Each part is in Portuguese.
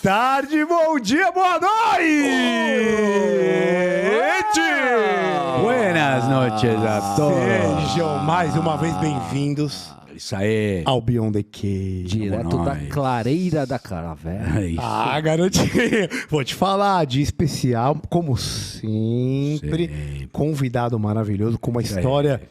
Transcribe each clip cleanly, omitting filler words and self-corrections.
tarde, bom dia, boa noite! Buenas noches a todos. Sejam mais uma vez bem-vindos Isso aí. ao Beyond the Cave. Direto da clareira da caverna. É isso. Garotinho, vou te falar de especial, como sempre, convidado maravilhoso, com uma história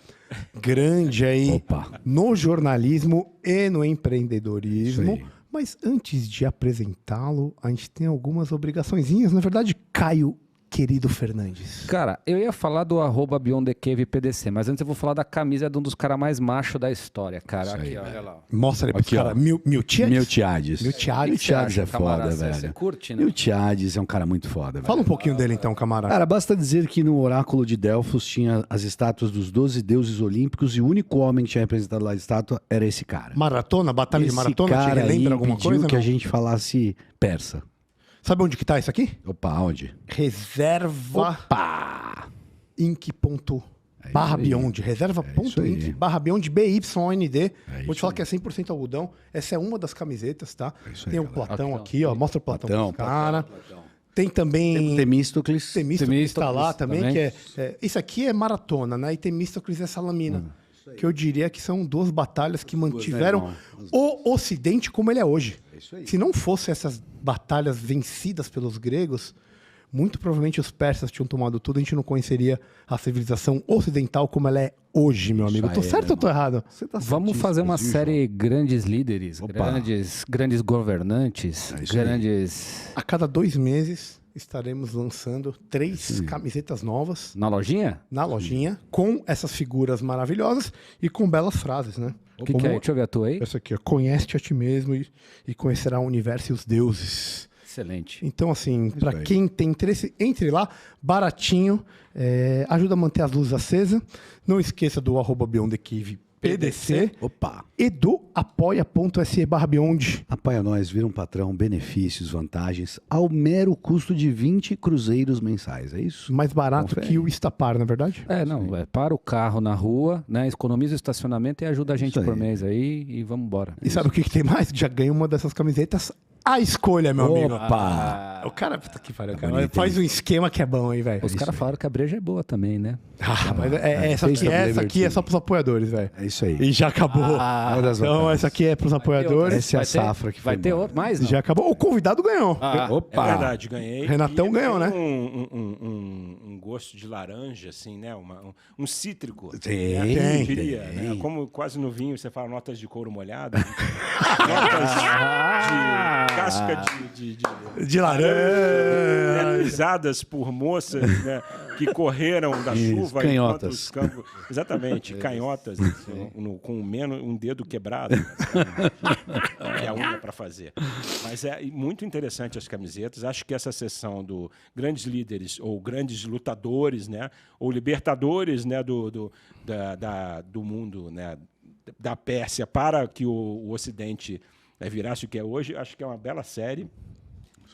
grande aí Opa. no jornalismo e no empreendedorismo. Isso aí. Mas antes de apresentá-lo, a gente tem algumas obrigaçõezinhas. Na verdade, Caio, querido Fernandes. Cara, eu ia falar do @BeyondTheCavePDC, mas antes eu vou falar da camisa de um dos caras mais machos da história, cara. Isso Aqui, aí. olha lá. Mostra aí pros Aqui, ó. caras. Miltiades? Miltiades. Miltiades. Miltiades é Camarada, foda, Você velho. curte, né? Miltiades é um cara muito foda, velho. Fala um pouquinho dele então, camarada. Cara, basta dizer que no oráculo de Delfos tinha as estátuas dos 12 deuses olímpicos e o único homem que tinha representado lá a estátua era esse cara. Maratona, batalha de Esse maratona, te cara aí relembra alguma pediu coisa? que a não? gente falasse persa. Sabe onde que tá isso aqui? Opa, onde? Reserva Pá! Inc.barra-beyond. Reserva.inc barra Beyond, BYOND. Vou te falar que é 100% algodão. Essa é uma das camisetas, tá? É isso aí, Tem o galera. Platão aqui, ó. Mostra o Platão Platão, pros cara. Tem também... Temístocles. Temístocles tá lá também, também. que isso aqui é maratona, né? E Temístocles é salamina. Que eu diria que são duas batalhas que mantiveram o Ocidente como ele é hoje. isso aí. Se não fossem essas batalhas vencidas pelos gregos, muito provavelmente os persas tinham tomado tudo, a gente não conheceria a civilização ocidental como ela é hoje, meu amigo. Tô aí, certo meu ou tô errado? Você tá Vamos certíssimo, fazer uma viu, série Grandes Líderes, Opa. grandes governantes, É isso aí. grandes... A cada 2 meses estaremos lançando 3 camisetas novas Na lojinha? na lojinha, com essas figuras maravilhosas e com belas frases, né? O que é? Deixa eu ver a tua aí. Essa aqui, ó. Conhece-te a ti mesmo e conhecerá o universo e os deuses. Excelente. Então, assim, para aí. quem tem interesse, entre lá, baratinho, ajuda a manter as luzes acesas. Não esqueça do @BeyondTheCavePDC Opa! e do apoia.se/Beyond. Apoia nós, vira um patrão, benefícios, vantagens, ao mero custo de 20 cruzeiros mensais, é isso? Mais barato Confere. que o Estapar, na é verdade? Para o carro na rua, né? Economiza o estacionamento e ajuda a gente Isso por aí. mês aí e vamos embora. E sabe o que tem mais? Já ganha uma dessas camisetas. A escolha, meu amigo. Opa! O cara, puta que pariu, cara. bonito, Faz um esquema que é bom, hein, velho. Os caras falaram que a breja é boa também, né? Mas essa aqui é só pros apoiadores, velho. É isso aí. E já acabou. Uma das Então, vantagens. essa aqui é pros apoiadores. Essa é a safra que foi Vai ter embora. outro mais? Não? Já acabou. O convidado ganhou. Opa! É verdade, ganhei. Renatão E ganhou, tem né? Um gosto de laranja, assim, né? Um cítrico. Tem, né? tem, Eu diria, tem. né? Como quase no vinho você fala notas de couro molhado. Notas de casca De laranja. né, pisadas por moças, né, que correram da Isso, chuva canhotas. enquanto os campos. Exatamente, canhotas, assim, com um dedo quebrado, que é a unha para fazer. Mas é muito interessante as camisetas. Acho que essa sessão do grandes líderes ou grandes lutadores, né, ou libertadores, né, do mundo, né, da Pérsia para que o Ocidente virasse o que é hoje, acho que é uma bela série.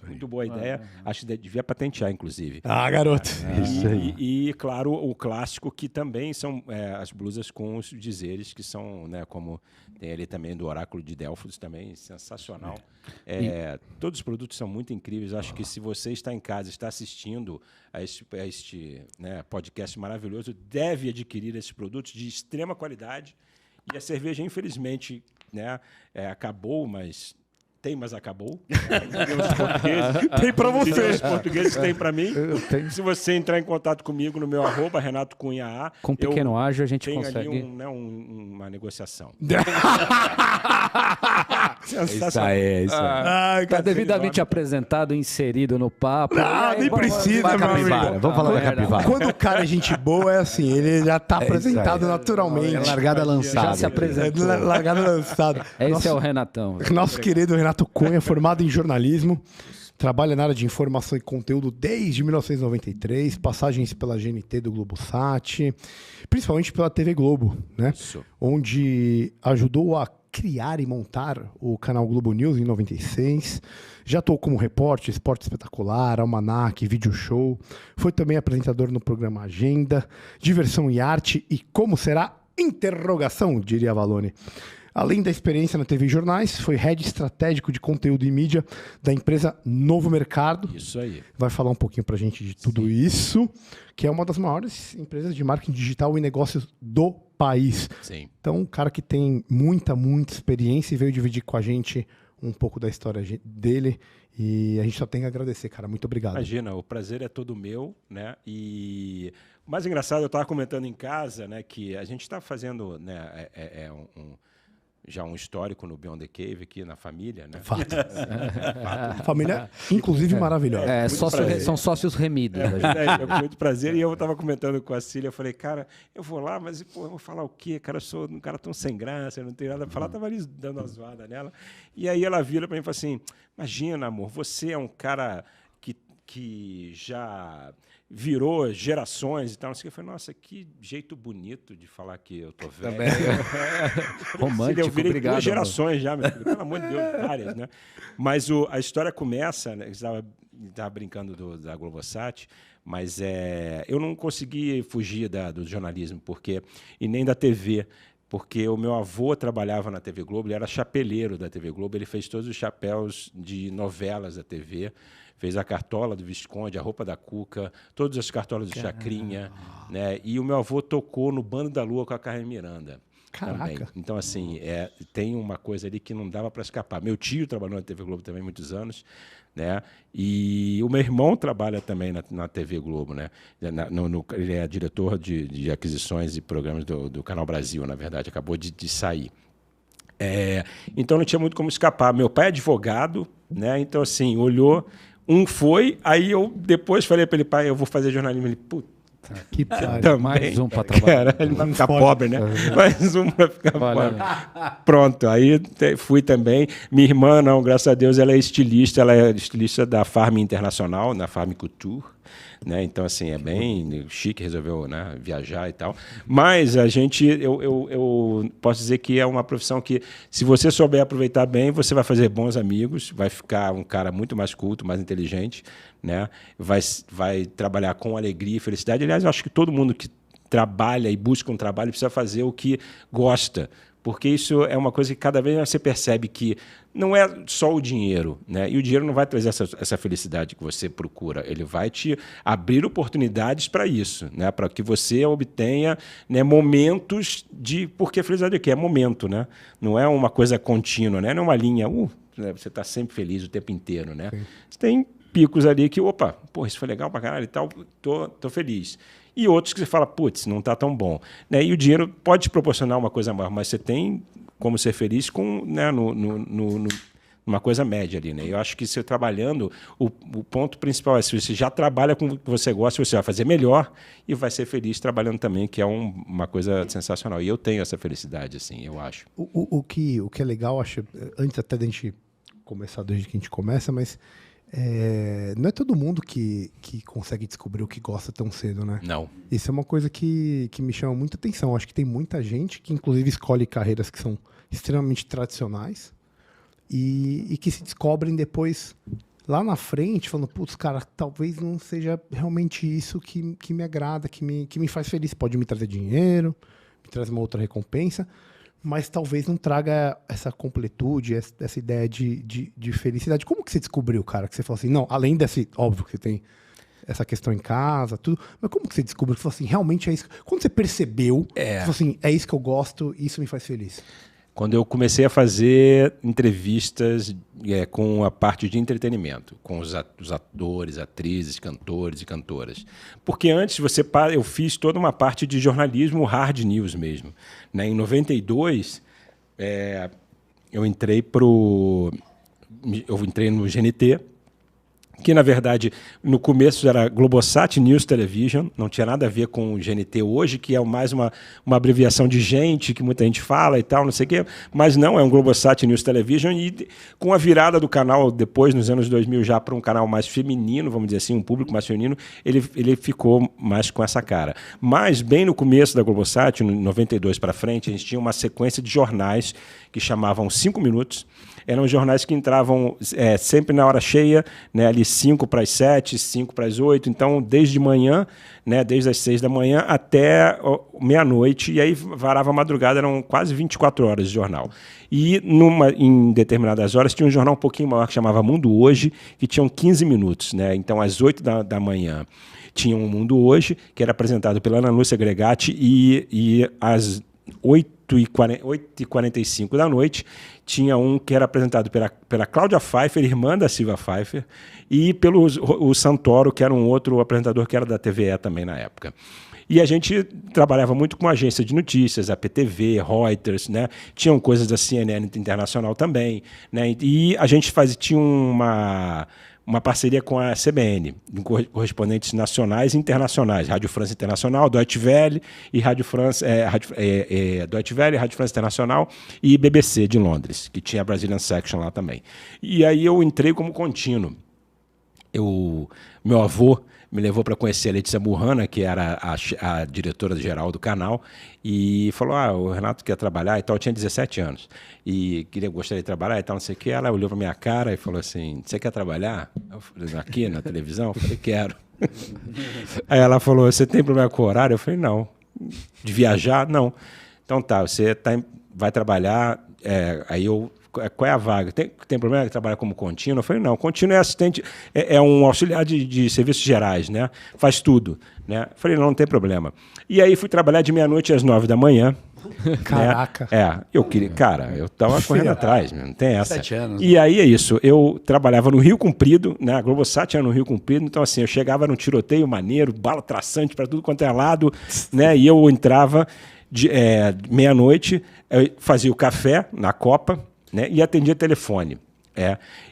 Muito boa ideia. Acho que devia patentear, inclusive. Garoto. Isso aí. E, claro, o clássico, que também são as blusas com os dizeres, que são, né, como tem ali também do Oráculo de Delfos, também sensacional. Todos os produtos são muito incríveis. Acho que se você está em casa, está assistindo a este né, podcast maravilhoso, deve adquirir esses produtos de extrema qualidade. E a cerveja, infelizmente, né, acabou, mas acabou. Tem pra você. Os portugueses têm pra mim. Se você entrar em contato comigo no meu @Renato Cunha A, Com um pequeno ágio a gente tenho consegue... ali uma negociação. Isso aí, isso aí. Tá devidamente apresentado, inserido no papo. Nem precisa, Vai, meu amigo. capivara. Vamos falar da capivara. Quando o cara é gente boa, é assim, ele já tá apresentado naturalmente. É largada lançada. Já se apresentou. Largado lançado. Esse é o Renatão. Nosso querido Renato Cunha, formado em jornalismo, trabalha na área de informação e conteúdo desde 1993, passagens pela GNT do Globosat, principalmente pela TV Globo, né? Isso. Onde ajudou a criar e montar o canal Globo News em 96. Já atuou como repórter, Esporte Espetacular, Almanac, Vídeo Show. Foi também apresentador no programa Agenda, Diversão e Arte e Como Será? Interrogação, diria Valone. Além da experiência na TV e jornais, foi head estratégico de conteúdo e mídia da empresa Novo Mercado. Isso aí. Vai falar um pouquinho pra gente de tudo isso, que é uma das maiores empresas de marketing digital e negócios do país. Sim. Então, um cara que tem muita experiência e veio dividir com a gente um pouco da história dele. E a gente só tem que agradecer, cara. Muito obrigado. Imagina, o prazer é todo meu, né? E o mais engraçado, eu estava comentando em casa, né, que a gente está fazendo, né, já um histórico no Beyond the Cave aqui na família, né? Fato. Família, inclusive, maravilhosa. São sócios remidos. É muito prazer. E eu estava comentando com a Cília, eu falei, cara, eu vou lá, mas pô, eu vou falar o quê? Cara, eu sou um cara tão sem graça, eu não tenho nada para falar. Estava ali dando uma zoada nela. E aí ela vira para mim e fala assim, imagina, amor, você é um cara que já virou gerações e tal. Não sei o que. Eu falei, nossa, que jeito bonito de falar que eu tô velho. Romântico, eu virei obrigado. 2 gerações já, meu filho. Pelo amor de Deus, várias, né? Mas a história começa, né? Estava brincando da Globosat, mas eu não consegui fugir do jornalismo, e nem da TV, porque o meu avô trabalhava na TV Globo, ele era chapeleiro da TV Globo, ele fez todos os chapéus de novelas da TV, fez a cartola do Visconde, a roupa da Cuca, todas as cartolas do Chacrinha, né? E o meu avô tocou no Bando da Lua com a Carmen Miranda. Caraca. Também. Então, assim, tem uma coisa ali que não dava para escapar. Meu tio trabalhou na TV Globo também muitos anos, né? E o meu irmão trabalha também na TV Globo, né? Ele é diretor de aquisições e programas do Canal Brasil, na verdade, acabou de sair. Então não tinha muito como escapar. Meu pai é advogado, né? Então, assim, olhou, foi, aí eu depois falei para ele, pai, eu vou fazer jornalismo. Ele, puta, Que pariu. Mais um para trabalhar. ele vai ficar pobre, né? Mais um para ficar pobre. Pronto, aí fui também. Minha irmã, não, graças a Deus, ela é estilista da Farm Internacional, na Farm Couture. Né? Então, assim, é bem chique, resolveu, né, viajar e tal. Mas eu posso dizer que é uma profissão que, se você souber aproveitar bem, você vai fazer bons amigos, vai ficar um cara muito mais culto, mais inteligente, né? Vai trabalhar com alegria e felicidade. Aliás, eu acho que todo mundo que trabalha e busca um trabalho precisa fazer o que gosta, porque isso é uma coisa que cada vez mais você percebe que não é só o dinheiro, né? E o dinheiro não vai trazer essa felicidade que você procura, ele vai te abrir oportunidades para isso, né? Para que você obtenha, né, momentos porque a felicidade aqui é momento, né? Não é uma coisa contínua, né? Não é uma linha, você está sempre feliz o tempo inteiro, né? Você tem picos ali que, opa, pô, isso foi legal pra caralho e tal, tô feliz. E outros que você fala, putz, não está tão bom. Né? E o dinheiro pode te proporcionar uma coisa maior, mas você tem como ser feliz né, numa coisa média ali. Né? Eu acho que você trabalhando, o ponto principal é se você já trabalha com o que você gosta, você vai fazer melhor e vai ser feliz trabalhando também, que é uma coisa sensacional. E eu tenho essa felicidade, assim, eu acho. O que é legal, acho, antes até da gente começar, desde que a gente começa, mas... não é todo mundo que consegue descobrir o que gosta tão cedo, né? Não. Isso é uma coisa que me chama muita atenção. Acho que tem muita gente que, inclusive, escolhe carreiras que são extremamente tradicionais e que se descobrem depois, lá na frente, falando, putz, cara, talvez não seja realmente isso que me agrada, que me faz feliz. Pode me trazer dinheiro, me traz uma outra recompensa, mas talvez não traga essa completude, essa ideia de felicidade. Como que você descobriu, cara? Que você falou assim, não, além desse, óbvio que você tem essa questão em casa, tudo, mas como que você descobriu? Você falou assim, realmente é isso. Quando você percebeu, você falou assim, é isso que eu gosto, isso me faz feliz. Quando eu comecei a fazer entrevistas com a parte de entretenimento, com os atores, atrizes, cantores e cantoras. Porque antes eu fiz toda uma parte de jornalismo hard news mesmo. Né? Em 92, eu entrei no GNT, que, na verdade, no começo era Globosat News Television, não tinha nada a ver com o GNT hoje, que é mais uma abreviação de gente, que muita gente fala e tal, não sei o quê, mas não, é um Globosat News Television, e com a virada do canal, depois, nos anos 2000, já para um canal mais feminino, vamos dizer assim, um público mais feminino, ele ficou mais com essa cara. Mas, bem no começo da Globosat, em 92 para frente, a gente tinha uma sequência de jornais que chamavam 5 minutos, eram jornais que entravam sempre na hora cheia, né, ali 5 para as 7, 5 para as 8, então desde manhã, né, desde as 6 da manhã até meia-noite, e aí varava a madrugada, eram quase 24 horas de jornal. E em determinadas horas tinha um jornal um pouquinho maior que chamava Mundo Hoje, que tinham 15 minutos, né? Então às 8 da manhã tinha um Mundo Hoje, que era apresentado pela Ana Lúcia Gregatti, e às 8h45 da noite tinha um que era apresentado pela Cláudia Pfeiffer, irmã da Silvia Pfeiffer, e pelo o Santoro, que era um outro apresentador que era da TVE também na época. E a gente trabalhava muito com agência de notícias, a PTV, Reuters, né? Tinham coisas da CNN Internacional também, né? E a gente tinha uma parceria com a CBN, correspondentes nacionais e internacionais, Rádio França Internacional, Deutsche Welle e Rádio França, Deutsche Welle, Rádio França Internacional e BBC de Londres, que tinha a Brazilian Section lá também. E aí eu entrei como contínuo. Meu avô me levou para conhecer a Letícia Burrana, que era a diretora-geral do canal, e falou, o Renato quer trabalhar e tal. Eu tinha 17 anos e gostaria de trabalhar e tal, não sei o que. Ela olhou para minha cara e falou assim, você quer trabalhar aqui na televisão? Eu falei, quero. Aí ela falou, você tem problema com o horário? Eu falei, não. De viajar? Não. Então tá, você vai trabalhar, aí qual é a vaga? Tem problema de trabalhar como contínuo? Eu falei, não, contínuo é assistente, é um auxiliar de serviços gerais, né? Faz tudo, né? Eu falei, não tem problema. E aí fui trabalhar de meia-noite às 9 da manhã. Caraca. Né? Eu queria, cara, eu tava correndo atrás, não tem essa. 7 anos. E aí é isso, eu trabalhava no Rio Comprido, né? A Globosat era no Rio Comprido, então assim, eu chegava num tiroteio maneiro, bala traçante para tudo quanto é lado, né? E eu entrava de meia-noite, fazia o café na copa, né, e atendia telefone.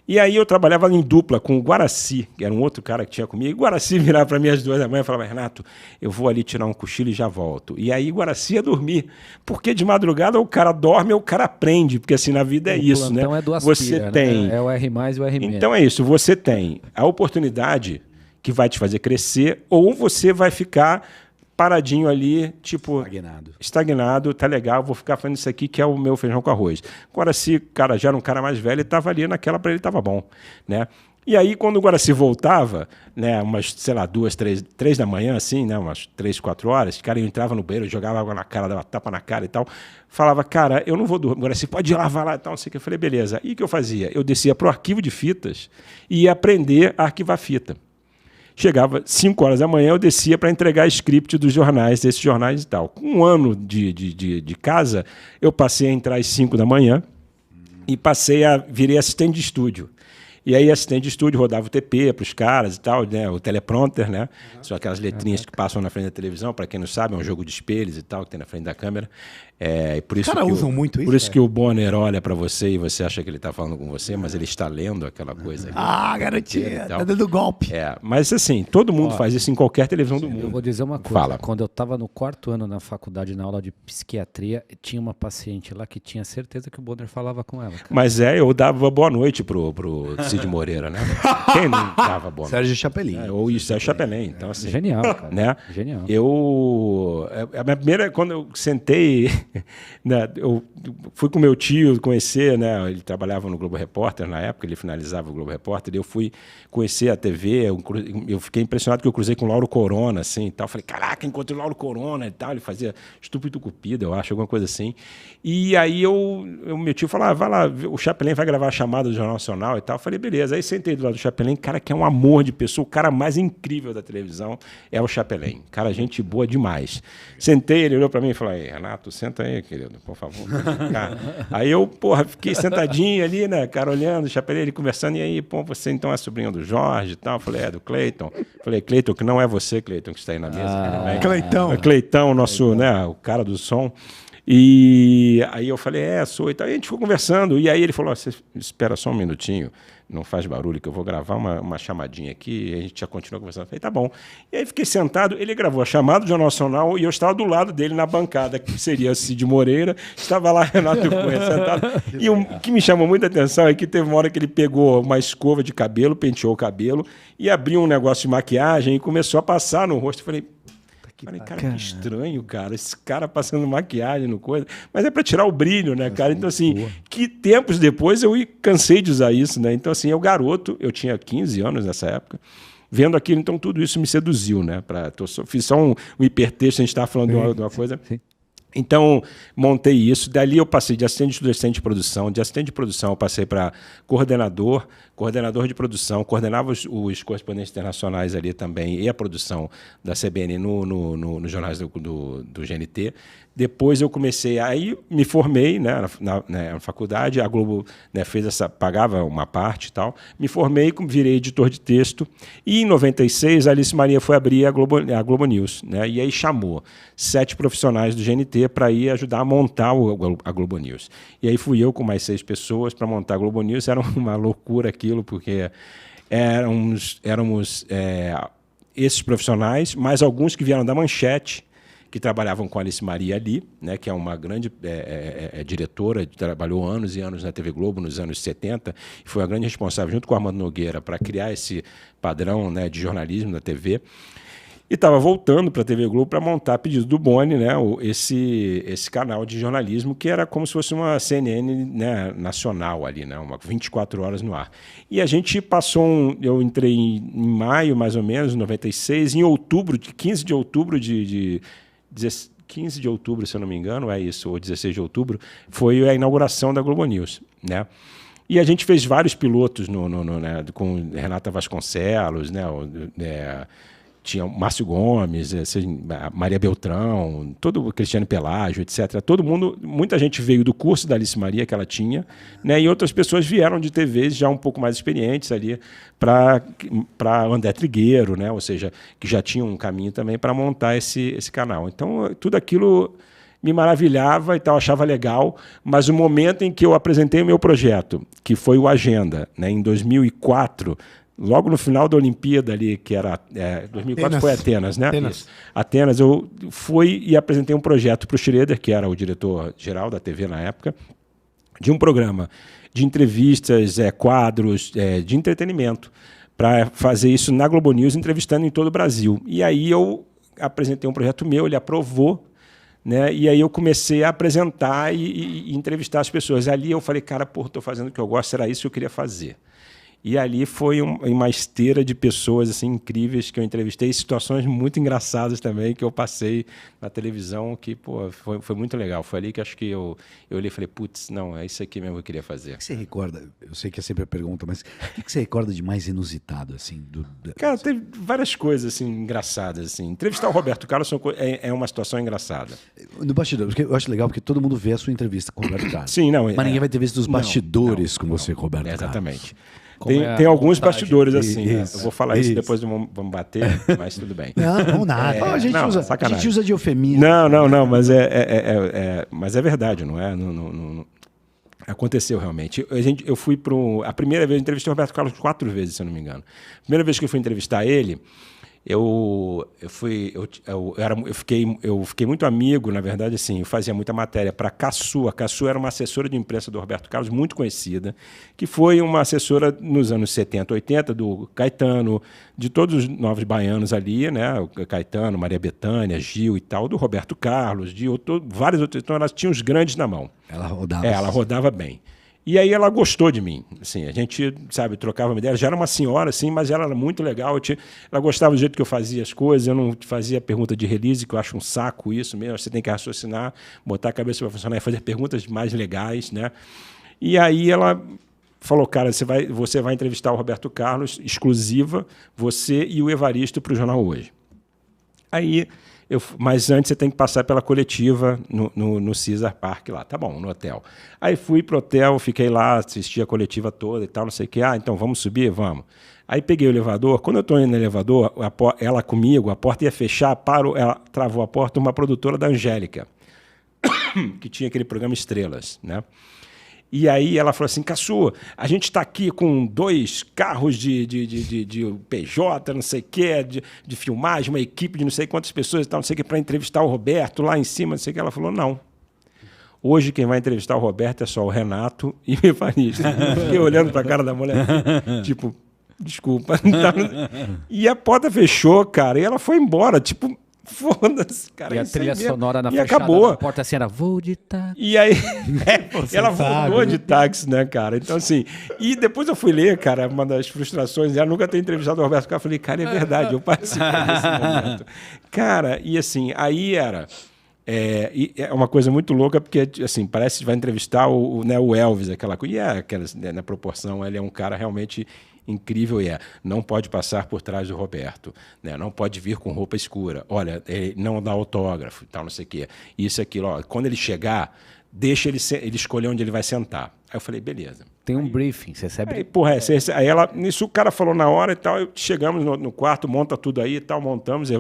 E aí eu trabalhava em dupla com o Guaraci, que era um outro cara que tinha comigo. O Guaraci virava para mim às 2 da manhã e falava, Renato, eu vou ali tirar um cochilo e já volto. E aí o Guaraci ia dormir, porque de madrugada o cara dorme, o cara aprende, porque assim na vida é isso, né? Então é do Aspira, você tem, né? É o R+, e o R-. Então é isso, você tem a oportunidade que vai te fazer crescer, ou você vai ficar paradinho ali, tipo... Estagnado, tá legal, vou ficar fazendo isso aqui, que é o meu feijão com arroz. Guaraci, cara, já era um cara mais velho, e estava ali naquela, para ele estava bom, né? E aí, quando o Guaraci voltava, né, umas, sei lá, 2, 3 da manhã, assim, né, umas 3, 4 horas, o cara entrava no banheiro, jogava água na cara, dava tapa na cara e tal, falava, cara, eu não vou dormir, Guaraci, pode ir lavar lá e tal, não sei o que. Eu falei, beleza. E o que eu fazia? Eu descia pro arquivo de fitas e ia aprender a arquivar fita. Chegava 5 horas da manhã, eu descia para entregar script dos jornais, desses jornais e tal. Com 1 ano de casa, eu passei a entrar às 5 da manhã e virei assistente de estúdio. E aí, assistente de estúdio, rodava o TP para os caras e tal, né? O teleprompter, né? São aquelas letrinhas que passam na frente da televisão, para quem não sabe, é um jogo de espelhos e tal, que tem na frente da câmera. E por isso usam muito isso. Por isso que o Bonner olha para você e você acha que ele está falando com você, mas ele está lendo aquela coisa. Garotinha, tá dando golpe. Mas assim, todo mundo faz isso em qualquer televisão do mundo. Eu vou dizer uma coisa. Fala. Quando eu estava no 4º ano na faculdade, na aula de psiquiatria, tinha uma paciente lá que tinha certeza que o Bonner falava com ela. Cara. Mas eu dava boa noite pro Cid Moreira, né? Quem não dava boa noite? Sérgio Chapelin. Ou isso, Sérgio Chapelin. Então, assim, genial, cara. Né? Genial. A minha primeira, quando eu sentei, né, eu fui com meu tio conhecer, né? Ele trabalhava no Globo Repórter na época, ele finalizava o Globo Repórter, e eu fui conhecer a TV, eu fiquei impressionado que eu cruzei com o Lauro Corona, assim, e tal. Falei, caraca, encontrei o Lauro Corona e tal. Ele fazia Estúpido Cupido, eu acho, alguma coisa assim. E aí meu tio falou, vai lá, o Chapelin vai gravar a chamada do Jornal Nacional e tal. Eu falei, beleza. Aí sentei do lado do Chapelin, cara que é um amor de pessoa, o cara mais incrível da televisão é o Chapelin. Cara, gente boa demais. Sentei, ele olhou para mim e falou, Renato, senta aí, querido, por favor. Aí eu, fiquei sentadinho ali, né, cara, olhando o Chapelin, ele conversando, e aí, você então é sobrinho do Jorge e tal? Eu falei, do Cleiton. Falei, Cleiton, que não é você, Cleiton, que está aí na mesa. Cleitão. Cleitão, nosso, né, o cara do som. E aí eu falei, sou e tal. E a gente ficou conversando. E aí ele falou, você espera só um minutinho, não faz barulho, que eu vou gravar uma chamadinha aqui. E a gente já continua conversando. Eu falei, tá bom. E aí fiquei sentado, ele gravou a chamada do Jornal Nacional e eu estava do lado dele na bancada, que seria Cid Moreira. Estava lá Renato Cunha sentado. E o que me chamou muita atenção é que teve uma hora que ele pegou uma escova de cabelo, penteou o cabelo e abriu um negócio de maquiagem e começou a passar no rosto. Eu falei, Falei, cara, que estranho, cara. Esse cara passando maquiagem no coisa. Mas é para tirar o brilho, né, cara? Então, assim, que tempos depois eu cansei de usar isso, né? Então, assim, eu garoto, eu tinha 15 anos nessa época, vendo aquilo, então tudo isso me seduziu, né? Fiz só um hipertexto, a gente estava falando de uma coisa. Sim. Então, montei isso. Dali eu passei de assistente de produção. De assistente de produção eu passei para coordenador de produção. Coordenava os correspondentes internacionais ali também e a produção da CBN nos jornais do GNT. Depois eu comecei, aí me formei, né, na faculdade, a Globo, né, pagava uma parte e tal. Me formei, virei editor de texto. E em 96, a Alice Maria foi abrir a Globo News, né, e aí chamou 7 profissionais do GNT para ir ajudar a montar a Globo News. E aí fui eu com mais 6 pessoas para montar a Globo News. Era uma loucura aquilo, porque éramos esses profissionais, mais alguns que vieram da Manchete, que trabalhavam com a Alice Maria ali, né, que é uma grande diretora, trabalhou anos e anos na TV Globo nos anos 70, e foi a grande responsável, junto com o Armando Nogueira, para criar esse padrão, né, de jornalismo da TV. E estava voltando para a TV Globo para montar, a pedido do Boni, né, esse canal de jornalismo, que era como se fosse uma CNN, né, nacional ali, né, 24 horas no ar. E a gente passou, eu entrei em maio, mais ou menos, 96, em outubro, 15 de outubro 15 de outubro, se eu não me engano, é isso, ou 16 de outubro, foi a inauguração da Globo News, né? E a gente fez vários pilotos né, com Renata Vasconcelos, né, tinha o Márcio Gomes, Maria Beltrão, todo o Cristiano Pelágio, etc. Todo mundo, muita gente veio do curso da Alice Maria que ela tinha, né, e outras pessoas vieram de TVs já um pouco mais experientes ali para André Trigueiro, né, ou seja, que já tinham um caminho também para montar esse canal. Então, tudo aquilo me maravilhava e tal, achava legal, mas o momento em que eu apresentei o meu projeto, que foi o Agenda, né, em 2004, logo no final da Olimpíada ali, que era 2004 foi Atenas, né? Atenas, eu fui e apresentei um projeto para o Schroeder, que era o diretor-geral da TV na época, de um programa de entrevistas, quadros, de entretenimento, para fazer isso na Globo News, entrevistando em todo o Brasil. E aí eu apresentei um projeto meu, ele aprovou, né? E aí eu comecei a apresentar e entrevistar as pessoas. Ali eu falei, cara, estou fazendo o que eu gosto, era isso que eu queria fazer. E ali foi uma esteira de pessoas assim, incríveis que eu entrevistei, situações muito engraçadas também que eu passei na televisão, que foi muito legal. Foi ali que acho que eu olhei e falei, putz, não, é isso aqui mesmo que eu queria fazer. O que você recorda? Eu sei que é sempre a pergunta, mas o que você recorda de mais inusitado? Assim, Cara, teve várias coisas assim, engraçadas. Assim. Entrevistar o Roberto Carlos é uma situação engraçada. No bastidor, porque eu acho legal porque todo mundo vê a sua entrevista com o Roberto Carlos. Sim, não. Mas ninguém vai ter visto os bastidores com você, Roberto Carlos. Exatamente. Tem alguns bastidores assim. Né? Eu vou falar isso depois, vamos bater, mas tudo bem. Não, nada. A gente usa de eufemismo. Não, mas mas é verdade, não é? Não, aconteceu realmente. Eu fui a primeira vez, eu entrevistei o Roberto Carlos 4 vezes, se eu não me engano. A primeira vez que eu fui entrevistar ele, eu fiquei muito amigo, na verdade, assim, eu fazia muita matéria para a Caçu. A Caçu era uma assessora de imprensa do Roberto Carlos, muito conhecida, que foi uma assessora nos anos 70, 80, do Caetano, de todos os novos baianos ali, né? O Caetano, Maria Bethânia, Gil e tal, do Roberto Carlos, vários outros. Então, ela tinha os grandes na mão. Ela rodava. Ela rodava bem. E aí ela gostou de mim, assim, a gente, sabe, trocava uma ideia, já era uma senhora, assim, mas ela era muito legal, ela gostava do jeito que eu fazia as coisas, eu não fazia pergunta de release, que eu acho um saco isso mesmo, você tem que raciocinar, botar a cabeça para funcionar e fazer perguntas mais legais, né? E aí ela falou, cara, você vai entrevistar o Roberto Carlos, exclusiva, você e o Evaristo para o Jornal Hoje. Aí... mas antes você tem que passar pela coletiva no Caesar Park lá. Tá bom, no hotel. Aí fui pro hotel, fiquei lá, assisti a coletiva toda e tal, não sei o quê. Então vamos subir? Vamos. Aí peguei o elevador. Quando eu estou indo no elevador, ela comigo, a parou ia fechar, ela travou a porta, uma produtora da Angélica, que tinha aquele programa Estrelas, né? E aí ela falou assim, Caçu, a gente está aqui com 2 carros de PJ, não sei o quê, de filmagem, uma equipe de não sei quantas pessoas e tal, não sei o quê, para entrevistar o Roberto lá em cima, não sei o quê. Ela falou, não. Hoje quem vai entrevistar o Roberto é só o Renato e o Evaristo. Fiquei olhando para a cara da mulher, tipo, desculpa. E a porta fechou, cara, e ela foi embora, tipo... Foda-se, cara. E a isso aí trilha mesmo. sonora na E fechada acabou. da porta assim era voo de táxi. E aí, ela sabe, voltou né? de táxi, né, cara? Então, assim, e depois eu fui ler, cara, uma das frustrações, ela nunca ter entrevistado o Roberto Carlos. Eu falei, cara, é verdade, eu participei desse momento. Cara, e assim, aí era... e é uma coisa muito louca, porque, assim, parece que vai entrevistar né, o Elvis, aquela coisa. E né, na proporção, ele é um cara realmente incrível não pode passar por trás do Roberto, né? Não pode vir com roupa escura. Olha, não dá autógrafo e tal, não sei o quê. Isso, aquilo. Ó, quando ele chegar, deixa ele escolher onde ele vai sentar. Aí eu falei, beleza. Tem um briefing, você recebe. Aí, porra, aí nisso o cara falou na hora e tal, chegamos no quarto, monta tudo aí e tal, montamos.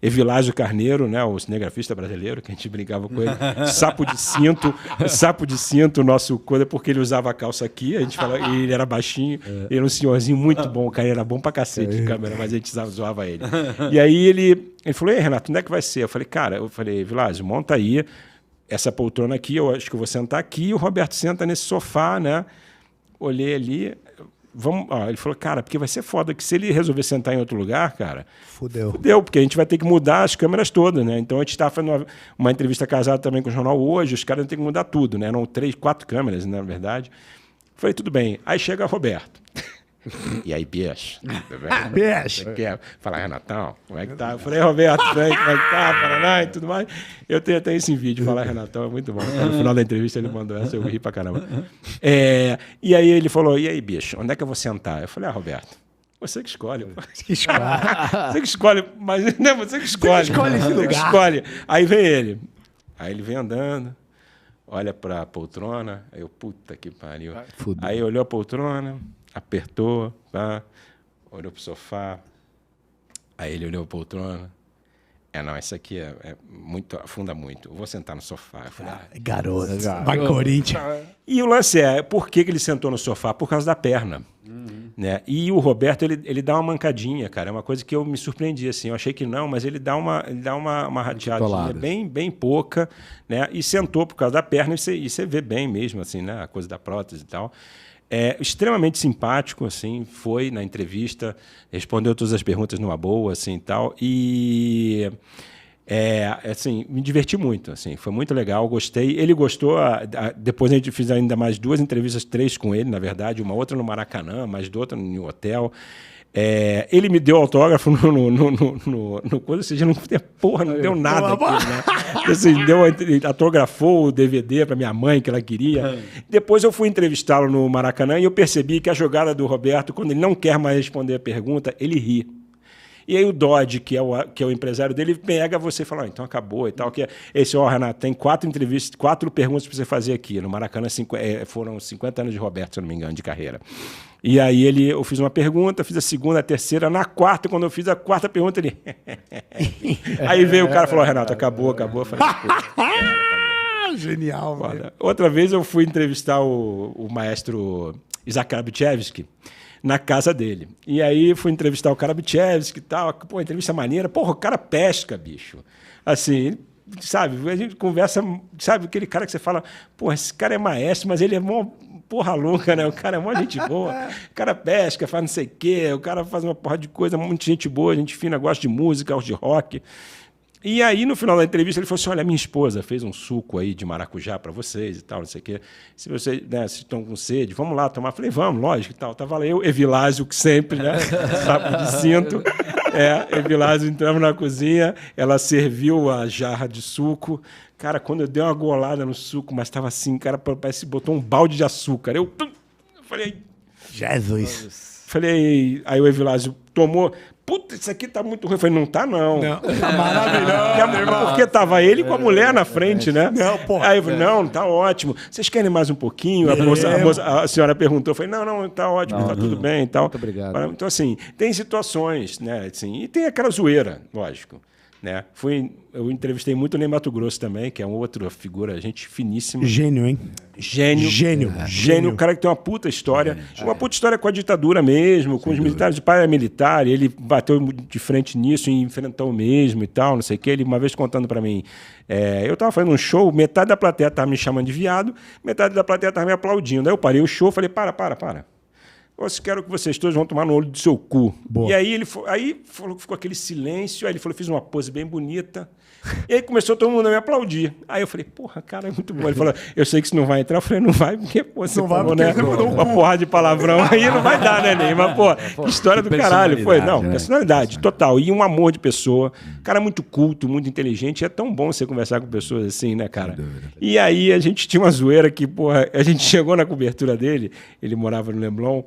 Evilásio Carneiro, né, o cinegrafista brasileiro, que a gente brincava com ele, sapo de cinto, nosso coisa, porque ele usava a calça aqui, a gente fala, e ele era baixinho, ele era um senhorzinho muito bom, o cara era bom pra cacete de câmera, mas a gente zoava ele. E aí ele falou, ei, Renato, onde é que vai ser? Eu falei, Vilásio, monta aí essa poltrona aqui, eu acho que eu vou sentar aqui, e o Roberto senta nesse sofá, né? Olhei ali, ele falou, cara, porque vai ser foda, que se ele resolver sentar em outro lugar, cara, Fudeu, porque a gente vai ter que mudar as câmeras todas, né? Então a gente estava fazendo uma entrevista casada também com o jornal Hoje, os caras têm que mudar tudo, né? Eram 3, 4 câmeras, na verdade. Falei, tudo bem. Aí chega o Roberto. E aí, bicho? Tudo bem? Bicho. Fala, Renatão, como é que tá? Eu falei, Roberto, como é que tá? Paraná e tudo mais. Eu tenho até esse vídeo, falar, Renatão, é muito bom. No final da entrevista ele mandou essa, eu ri pra caramba. E aí ele falou, e aí, bicho, onde é que eu vou sentar? Eu falei, Roberto, você que escolhe. Você que escolhe, mas não, você que escolhe. Você que escolhe esse lugar. Você que escolhe. Aí vem ele. Aí ele vem andando, olha pra poltrona, aí eu, puta que pariu. Fudeu. Aí olhou a poltrona, apertou, pá, olhou pro sofá, aí ele olhou a poltrona. Não, isso aqui muito, afunda muito. Eu vou sentar no sofá. Eu falei, Garoto, vai Corinthians. E o lance por que ele sentou no sofá? Por causa da perna. Né? E o Roberto, ele dá uma mancadinha, cara. É uma coisa que eu me surpreendi, assim. Eu achei que não, mas ele dá uma rateadinha bem pouca, né? E sentou por causa da perna, e você vê bem mesmo, assim, né? A coisa da prótese e tal. Extremamente simpático, assim, foi na entrevista, respondeu todas as perguntas numa boa, assim, tal, e assim, me diverti muito, assim, foi muito legal, gostei, ele gostou, depois a gente fez ainda mais 2 entrevistas, 3 com ele, na verdade, uma outra no Maracanã, mais outra no hotel. Ele me deu autógrafo no coisa, ou seja, não deu nada aqui, né? Assim, autografou o DVD para minha mãe, que ela queria. Depois eu fui entrevistá-lo no Maracanã e eu percebi que a jogada do Roberto, quando ele não quer mais responder a pergunta, ele ri. E aí o Dodge, que é o empresário dele, pega você e fala, então acabou e tal. Que Renato, tem 4 entrevistas, 4 perguntas para você fazer aqui. No Maracanã foram 50 anos de Roberto, se eu não me engano, de carreira. E aí eu fiz uma pergunta, fiz a segunda, a terceira, na quarta, quando eu fiz a 4ª pergunta, ele... Aí veio o cara e falou, Renato, acabou. Eu falei, Genial, velho. Outra vez eu fui entrevistar o maestro Isaac Karabchevsky na casa dele. E aí fui entrevistar o Karabchevsky e tal. Pô, entrevista maneira. Porra, o cara pesca, bicho. Assim, sabe, a gente conversa, sabe, aquele cara que você fala, porra, esse cara é maestro, mas ele é mó porra louca, né? O cara é mó gente boa. O cara pesca, faz não sei o quê, o cara faz uma porra de coisa, muita gente boa, gente fina, gosta de música, gosta de rock. E aí, no final da entrevista, ele falou assim, olha, minha esposa fez um suco aí de maracujá para vocês e tal, não sei o quê. Se vocês estão com sede, vamos lá tomar. Eu falei, vamos, lógico e tal. Tava lá eu, Evilásio, que sempre, né? Sapo de cinto. Evilásio, entramos na cozinha, ela serviu a jarra de suco. Cara, quando eu dei uma golada no suco, mas estava assim, cara, parece que botou um balde de açúcar. Eu falei... Jesus. Falei, aí o Evilásio tomou... Puta, isso aqui tá muito ruim. Eu falei, não tá, não. Tá maravilhoso. Porque tava ele com a mulher na frente, né? Não, porra. Aí eu falei, não, tá ótimo. Vocês querem mais um pouquinho? A senhora perguntou. Eu falei, não, tá ótimo, tá tudo bem e tal. Muito obrigado. Então, assim, tem situações, né? Assim, e tem aquela zoeira, lógico. Né? Eu entrevistei muito o Ney Matogrosso também, que é uma outra figura, gente finíssima. Gênio, hein? Gênio, o cara que tem uma puta história. Uma puta história com a ditadura mesmo, com os militares de paramilitar. Ele bateu de frente nisso e enfrentou mesmo e tal, não sei o quê. Ele uma vez contando pra mim, eu tava fazendo um show, metade da plateia tava me chamando de viado, metade da plateia tava me aplaudindo. Aí eu parei o show, falei, para. eu quero que vocês todos vão tomar no olho do seu cu. Boa. E aí ficou aquele silêncio, aí ele falou, fiz uma pose bem bonita. E aí começou todo mundo a me aplaudir. Aí eu falei, porra, cara, é muito bom. Ele falou, eu sei que isso não vai entrar. Eu falei, não vai, porque pô, você Não vai falou, porque né? você mandou Uma porrada de palavrão aí não vai dar, né, Ney? Mas, pô, que história do caralho. Foi, não, personalidade, total. E um amor de pessoa. Cara muito culto, muito inteligente. É tão bom você conversar com pessoas assim, né, cara? E aí a gente tinha uma zoeira que, porra, a gente chegou na cobertura dele, ele morava no Leblon,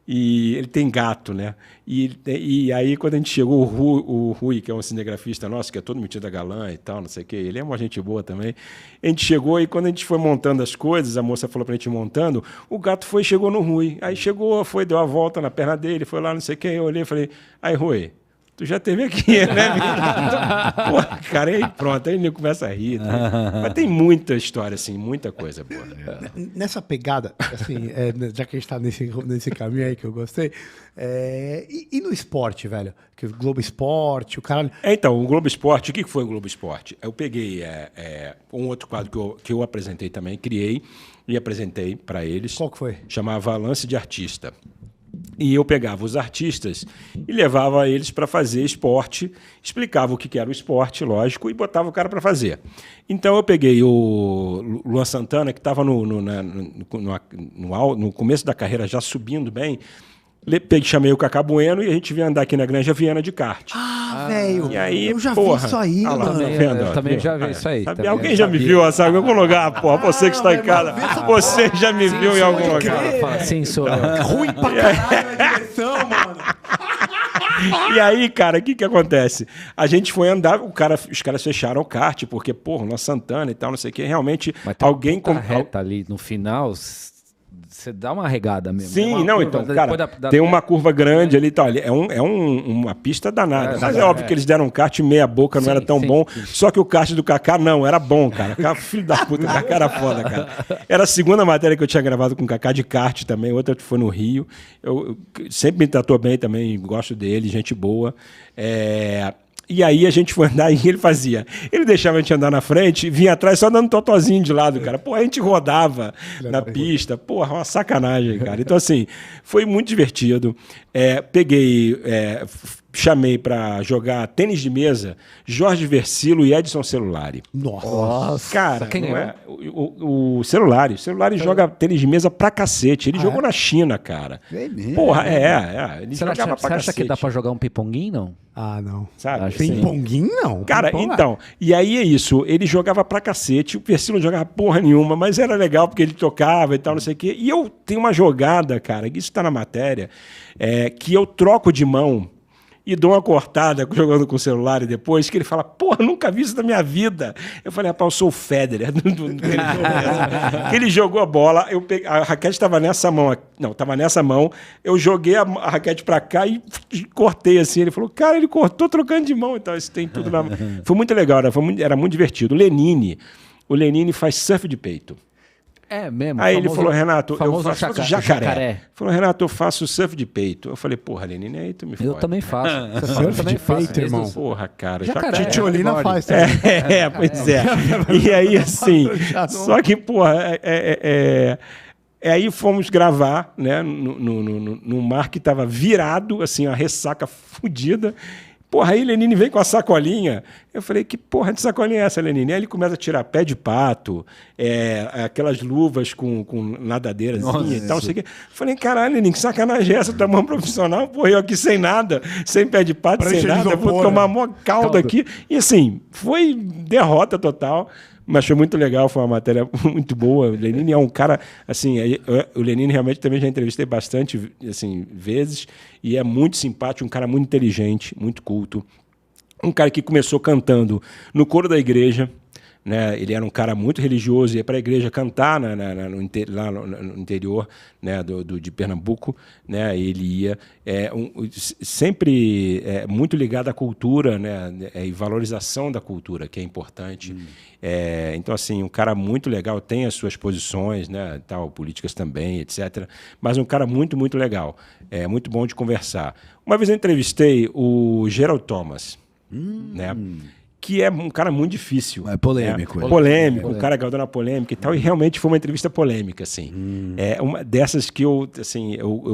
e ele tem gato, né? E aí, quando a gente chegou, o Rui, que é um cinegrafista nosso, que é todo metido a galã e tal, não sei o quê, ele é uma gente boa também. A gente chegou e quando a gente foi montando as coisas, a moça falou pra gente ir montando, o gato chegou no Rui. Aí chegou, deu a volta na perna dele, foi lá, não sei o quê, eu olhei e falei, aí, Rui, tu já teve aqui, né? Pô, cara, aí pronto, aí ele começa a rir. Tá? Mas tem muita história, assim, muita coisa boa. Nessa pegada, assim, já que a gente tá nesse caminho aí que eu gostei, e no esporte, velho? Que o Globo Esporte, o caralho... Então, o Globo Esporte, o que foi o Globo Esporte? Eu peguei um outro quadro que eu apresentei também, criei e apresentei para eles. Qual que foi? Chamava Lance de Artista. E eu pegava os artistas e levava eles para fazer esporte, explicava o que era o esporte, lógico, e botava o cara para fazer. Então eu peguei o Luan Santana, que estava no começo da carreira, já subindo bem, chamei o Cacá Bueno e a gente veio andar aqui na Granja Viana de kart. Velho, E aí, eu já vi isso aí, mano. Eu também já vi isso aí. Sabe, alguém já me viu, sabe, em algum lugar, porra. Você que está em casa, você já me viu em algum lugar. Sim, sou eu. Ruim pra caralho a direção, mano. E aí, cara, o que acontece? A gente foi andar, os caras fecharam o kart, porque, porra, na Santana e tal, não sei o quê, realmente Mas tem alguém... uma reta ali no final, você dá uma regada mesmo. Sim, não, então, cara, tem uma curva grande ali e tal. É uma pista danada. Mas é óbvio que eles deram um kart meia boca, não era tão bom. Só que o kart do Kaká, não, era bom, cara. Filho da puta, o Kaká era foda, cara. Era a segunda matéria que eu tinha gravado com o Kaká de kart também, outra que foi no Rio. Eu sempre me tratou bem também, gosto dele, gente boa. E aí a gente foi andar e ele fazia. Ele deixava a gente andar na frente e vinha atrás só dando totozinho de lado, cara. Pô, a gente rodava na pista. Porra, uma sacanagem, cara. Então, assim, foi muito divertido. Chamei pra jogar tênis de mesa Jorge Versilo e Edson Celulari. Nossa. Cara, quem não é? O Celulari. O Celulari joga tênis de mesa pra cacete. Ele jogou na China, cara. É mesmo? Porra, ele jogava pra Você cacete. acha que dá pra jogar um piponguinho, não? Ah, não. Sabe? Acho Assim, Ping-ponguinho, não. cara, Ping-pong, então, e aí é isso, ele jogava pra cacete, o Versilo não jogava porra nenhuma, mas era legal porque ele tocava e tal, não sei o quê. E eu tenho uma jogada, cara, isso tá na matéria, que eu troco de mão e dou uma cortada jogando com o celular e depois, que ele fala, porra, nunca vi isso na minha vida. Eu falei, rapaz, eu sou o Federer. Ele jogou a bola, a raquete estava nessa mão, estava nessa mão, eu joguei a raquete para cá e cortei assim. Ele falou, cara, ele cortou trocando de mão. Então, isso tem tudo na... Foi muito legal, era muito divertido. O Lenine faz surf de peito. É mesmo. Aí ele falou, Renato, eu faço jacaré. Falou, Renato, eu faço surf de peito. Eu falei, porra, Lenine, aí tu me fode. Eu também faço. Surf de peito, irmão. Porra, cara. Jacaré. Titiolina faz também. Pois é. E aí, assim, só que, porra, aí fomos gravar, né, no mar que tava virado, assim, a ressaca fodida. Porra, aí Lenine vem com a sacolinha. Eu falei, que porra de sacolinha é essa, Lenine? Aí ele começa a tirar pé de pato, aquelas luvas com nadadeirazinha e tal, não sei o quê. Eu falei, caralho, Lenine, que sacanagem é essa? Tua mão profissional? Porra, eu aqui sem nada, sem pé de pato, sem nada, eu vou tomar mó caldo aqui. E assim, foi derrota total. Mas foi muito legal, foi uma matéria muito boa. O Lenine é um cara, assim, o Lenine realmente também já entrevistei bastante, assim, vezes, e é muito simpático, um cara muito inteligente, muito culto. Um cara que começou cantando no coro da igreja, né? Ele era um cara muito religioso, ia para a igreja cantar lá no interior, né? de Pernambuco, né? Ele ia sempre muito ligado à cultura, né? E valorização da cultura, que é importante. Então, assim, um cara muito legal, tem as suas posições, né? Tal, políticas também, etc. Mas um cara muito, muito legal. É muito bom de conversar. Uma vez eu entrevistei o Gerald Thomas, né? que é um cara muito difícil. É polêmico. É, polêmico, um cara que adora polêmica e tal, e realmente foi uma entrevista polêmica, assim. É uma dessas que eu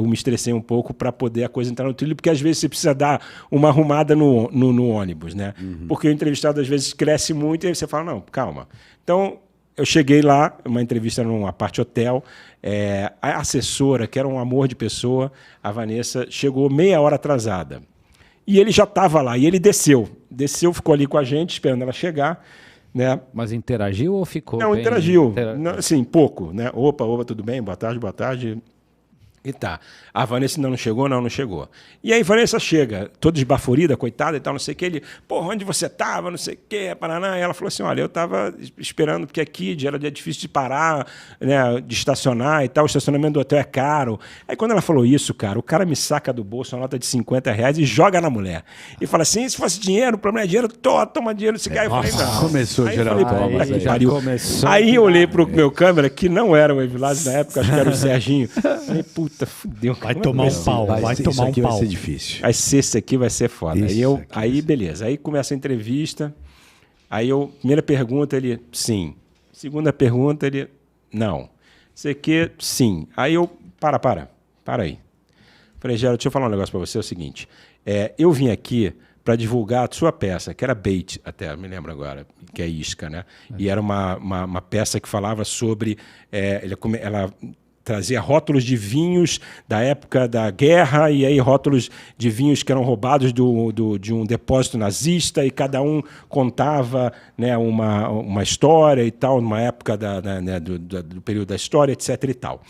me estressei um pouco para poder a coisa entrar no trilho, porque às vezes você precisa dar uma arrumada no ônibus, né? Porque o entrevistado às vezes cresce muito e aí você fala, não, calma. Então, eu cheguei lá, uma entrevista num apart hotel, a assessora, que era um amor de pessoa, a Vanessa, chegou meia hora atrasada. E ele já estava lá, e ele desceu, ficou ali com a gente, esperando ela chegar, né? Mas interagiu ou ficou? Não, bem... interagiu, assim, pouco, né? Opa, tudo bem? Boa tarde. E tá. A Vanessa não chegou? Não chegou. E aí a Vanessa chega, toda esbaforida, coitada e tal, não sei o que. Ele, porra, onde você estava? Não sei o que, Paraná. E ela falou assim, olha, eu estava esperando, porque aqui era difícil de parar, né, de estacionar e tal, o estacionamento do hotel é caro. Aí quando ela falou isso, cara, o cara me saca do bolso uma nota de R$50 e joga na mulher. E fala assim, se fosse dinheiro, o problema é dinheiro, toma dinheiro nesse cara. Eu falei, não. Começou, Geraldo. Aí eu olhei pro meu câmera, que não era o Evilásio na época, acho que era o Serginho. Falei, puta, fudeu. Vai tomar um pau, vai tomar um pau. Vai ser difícil. Esse aqui vai ser foda. Aí, beleza. Aí começa a entrevista. Aí primeira pergunta, ele, sim. Segunda pergunta, ele, não. Você quer, sim. Aí para aí. Falei, Geraldo, deixa eu falar um negócio para você, é o seguinte. Eu vim aqui para divulgar a sua peça, que era Bait, até, me lembro agora, que é Isca, né? E era uma peça que falava sobre... ela trazia rótulos de vinhos da época da guerra e aí rótulos de vinhos que eram roubados de um depósito nazista e cada um contava, né, uma história e tal, numa época do período da história, etc. e tal.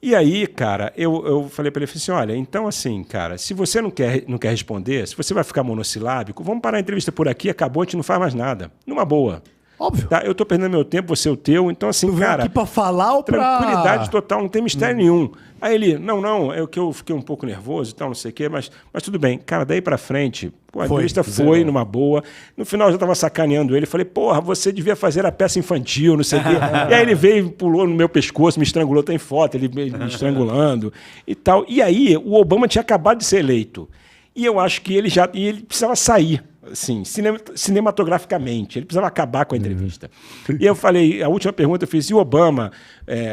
E aí, cara, eu falei para ele assim, olha, então assim, cara, se você não quer responder, se você vai ficar monossilábico, vamos parar a entrevista por aqui, acabou, a gente não faz mais nada. Numa boa. Óbvio. Tá? Eu estou perdendo meu tempo, você é o teu. Então, assim, tu cara... aqui para falar ou para... Tranquilidade total, não tem mistério nenhum. Aí ele, não, é que eu fiquei um pouco nervoso e tal, não sei o quê, mas tudo bem. Cara, daí para frente, a entrevista foi numa boa. No final, eu já estava sacaneando ele. Falei, porra, você devia fazer a peça infantil, não sei o quê. E aí ele veio, pulou no meu pescoço, me estrangulou, tem foto, ele me estrangulando e tal. E aí, o Obama tinha acabado de ser eleito. E eu acho que ele precisava sair. Assim, cinematograficamente, ele precisava acabar com a entrevista. E eu falei, a última pergunta eu fiz, e o Obama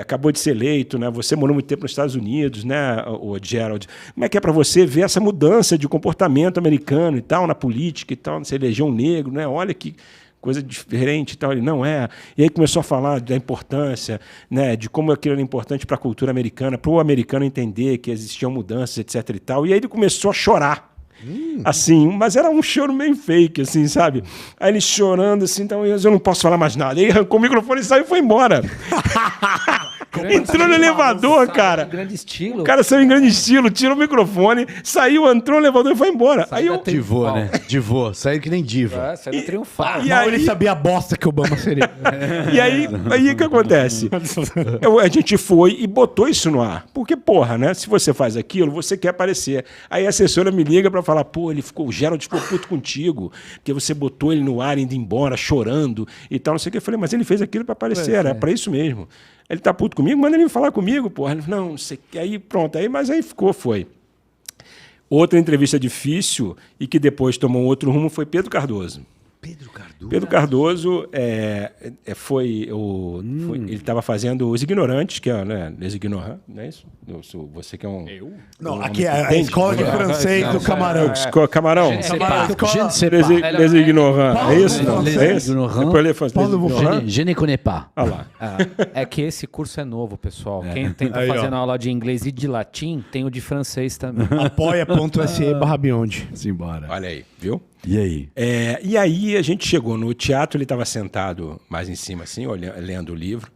acabou de ser eleito, né? Você morou muito tempo nos Estados Unidos, né, o Gerald? Como é que é para você ver essa mudança de comportamento americano e tal, na política e tal, você elegeu um negro, né? Olha que coisa diferente e tal. Ele, não é. E aí começou a falar da importância, né, de como aquilo era importante para a cultura americana, para o americano entender que existiam mudanças, etc. e tal. E aí ele começou a chorar. Assim, mas era um choro meio fake, assim, sabe? Aí ele chorando, assim, então eu não posso falar mais nada. Aí arrancou o microfone e saiu e foi embora. Entrou no elevador, cara. Grande estilo. O cara saiu em grande estilo, tirou o microfone, saiu, entrou no elevador e foi embora. Aí eu... Divô, né? Divô. Saiu que nem diva. Saiu triunfal. E aí ele sabia a bosta que o Obama seria. E aí o que acontece? A gente foi e botou isso no ar. Porque, porra, né? Se você faz aquilo, você quer aparecer. Aí a assessora me liga pra falar, pô, o Gerald ficou puto contigo, porque você botou ele no ar indo embora, chorando e tal, não sei o que. Eu falei, mas ele fez aquilo pra aparecer, era pra isso mesmo. Ele tá puto comigo, manda ele falar comigo, porra. Ele, não sei o que. Aí pronto, mas aí foi. Outra entrevista difícil e que depois tomou um outro rumo foi Pedro Cardoso. Pedro Cardoso ele estava fazendo Os Ignorantes, que é, né, Les Ignorants, não é isso? Você que é um... Eu? Não, aqui é a escola de francês do Camarão. Camarão? Les Ignorants, é isso? Não, é isso? Depois ele faz Les Ignorants. Je ne connais pas. Olha lá. É que esse curso é novo, pessoal. Quem tenta fazendo aula de inglês e de latim, tem o de francês também. Apoia.se/Beyond. Simbora. Olha aí, viu? E aí? E aí a gente chegou no teatro, ele estava sentado mais em cima, assim, lendo o livro.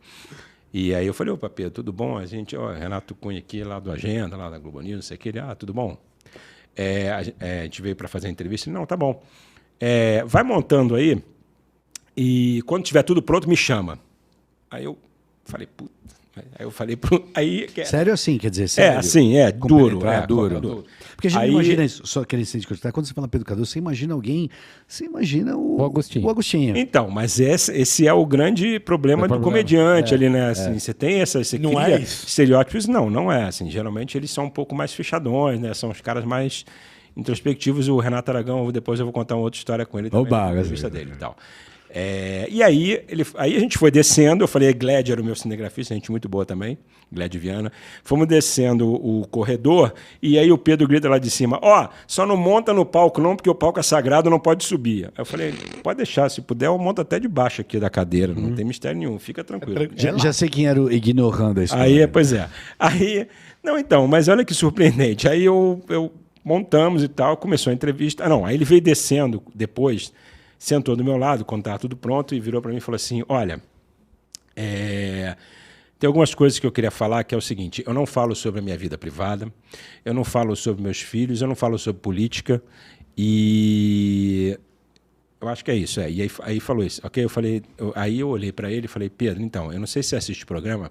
E aí eu falei, opa, Pedro, tudo bom? A gente, Renato Cunha aqui, lá do Agenda, lá da Globo News, não sei o que. Ele, tudo bom? A gente veio para fazer a entrevista. Ele, não, tá bom. Vai montando aí e quando tiver tudo pronto, me chama. Aí eu falei, puta. Aí eu falei sério assim, quer dizer, sério? Duro. Duro. Porque a gente imagina isso, só querendo se discutir. Quando você fala Pedro Cardoso, você imagina o Agostinho. Então, mas esse é o grande problema do comediante ali, né? Assim, você tem você não cria isso. estereótipos. Não é assim. Geralmente eles são um pouco mais fechadões, né? São os caras mais introspectivos. O Renato Aragão, depois eu vou contar uma outra história com ele também, Oba, na entrevista dele e tal. E aí, aí a gente foi descendo, eu falei, Gled era o meu cinegrafista, gente muito boa também, Gled Viana. Fomos descendo o corredor, e aí o Pedro grita lá de cima, só não monta no palco não, porque o palco é sagrado, não pode subir. Aí eu falei, pode deixar, se puder eu monto até debaixo aqui da cadeira, não tem mistério nenhum, fica tranquilo. Já sei quem era o ignorando a história. Aí, pois é. Aí, não, então, mas olha que surpreendente. Aí eu montamos e tal, começou a entrevista. Aí ele veio descendo depois, sentou do meu lado, quando estava tudo pronto, e virou para mim e falou assim, olha, tem algumas coisas que eu queria falar, que é o seguinte, eu não falo sobre a minha vida privada, eu não falo sobre meus filhos, eu não falo sobre política, e eu acho que é isso. E aí falou isso, ok? Aí eu olhei para ele e falei, Pedro, então, eu não sei se você assiste o programa,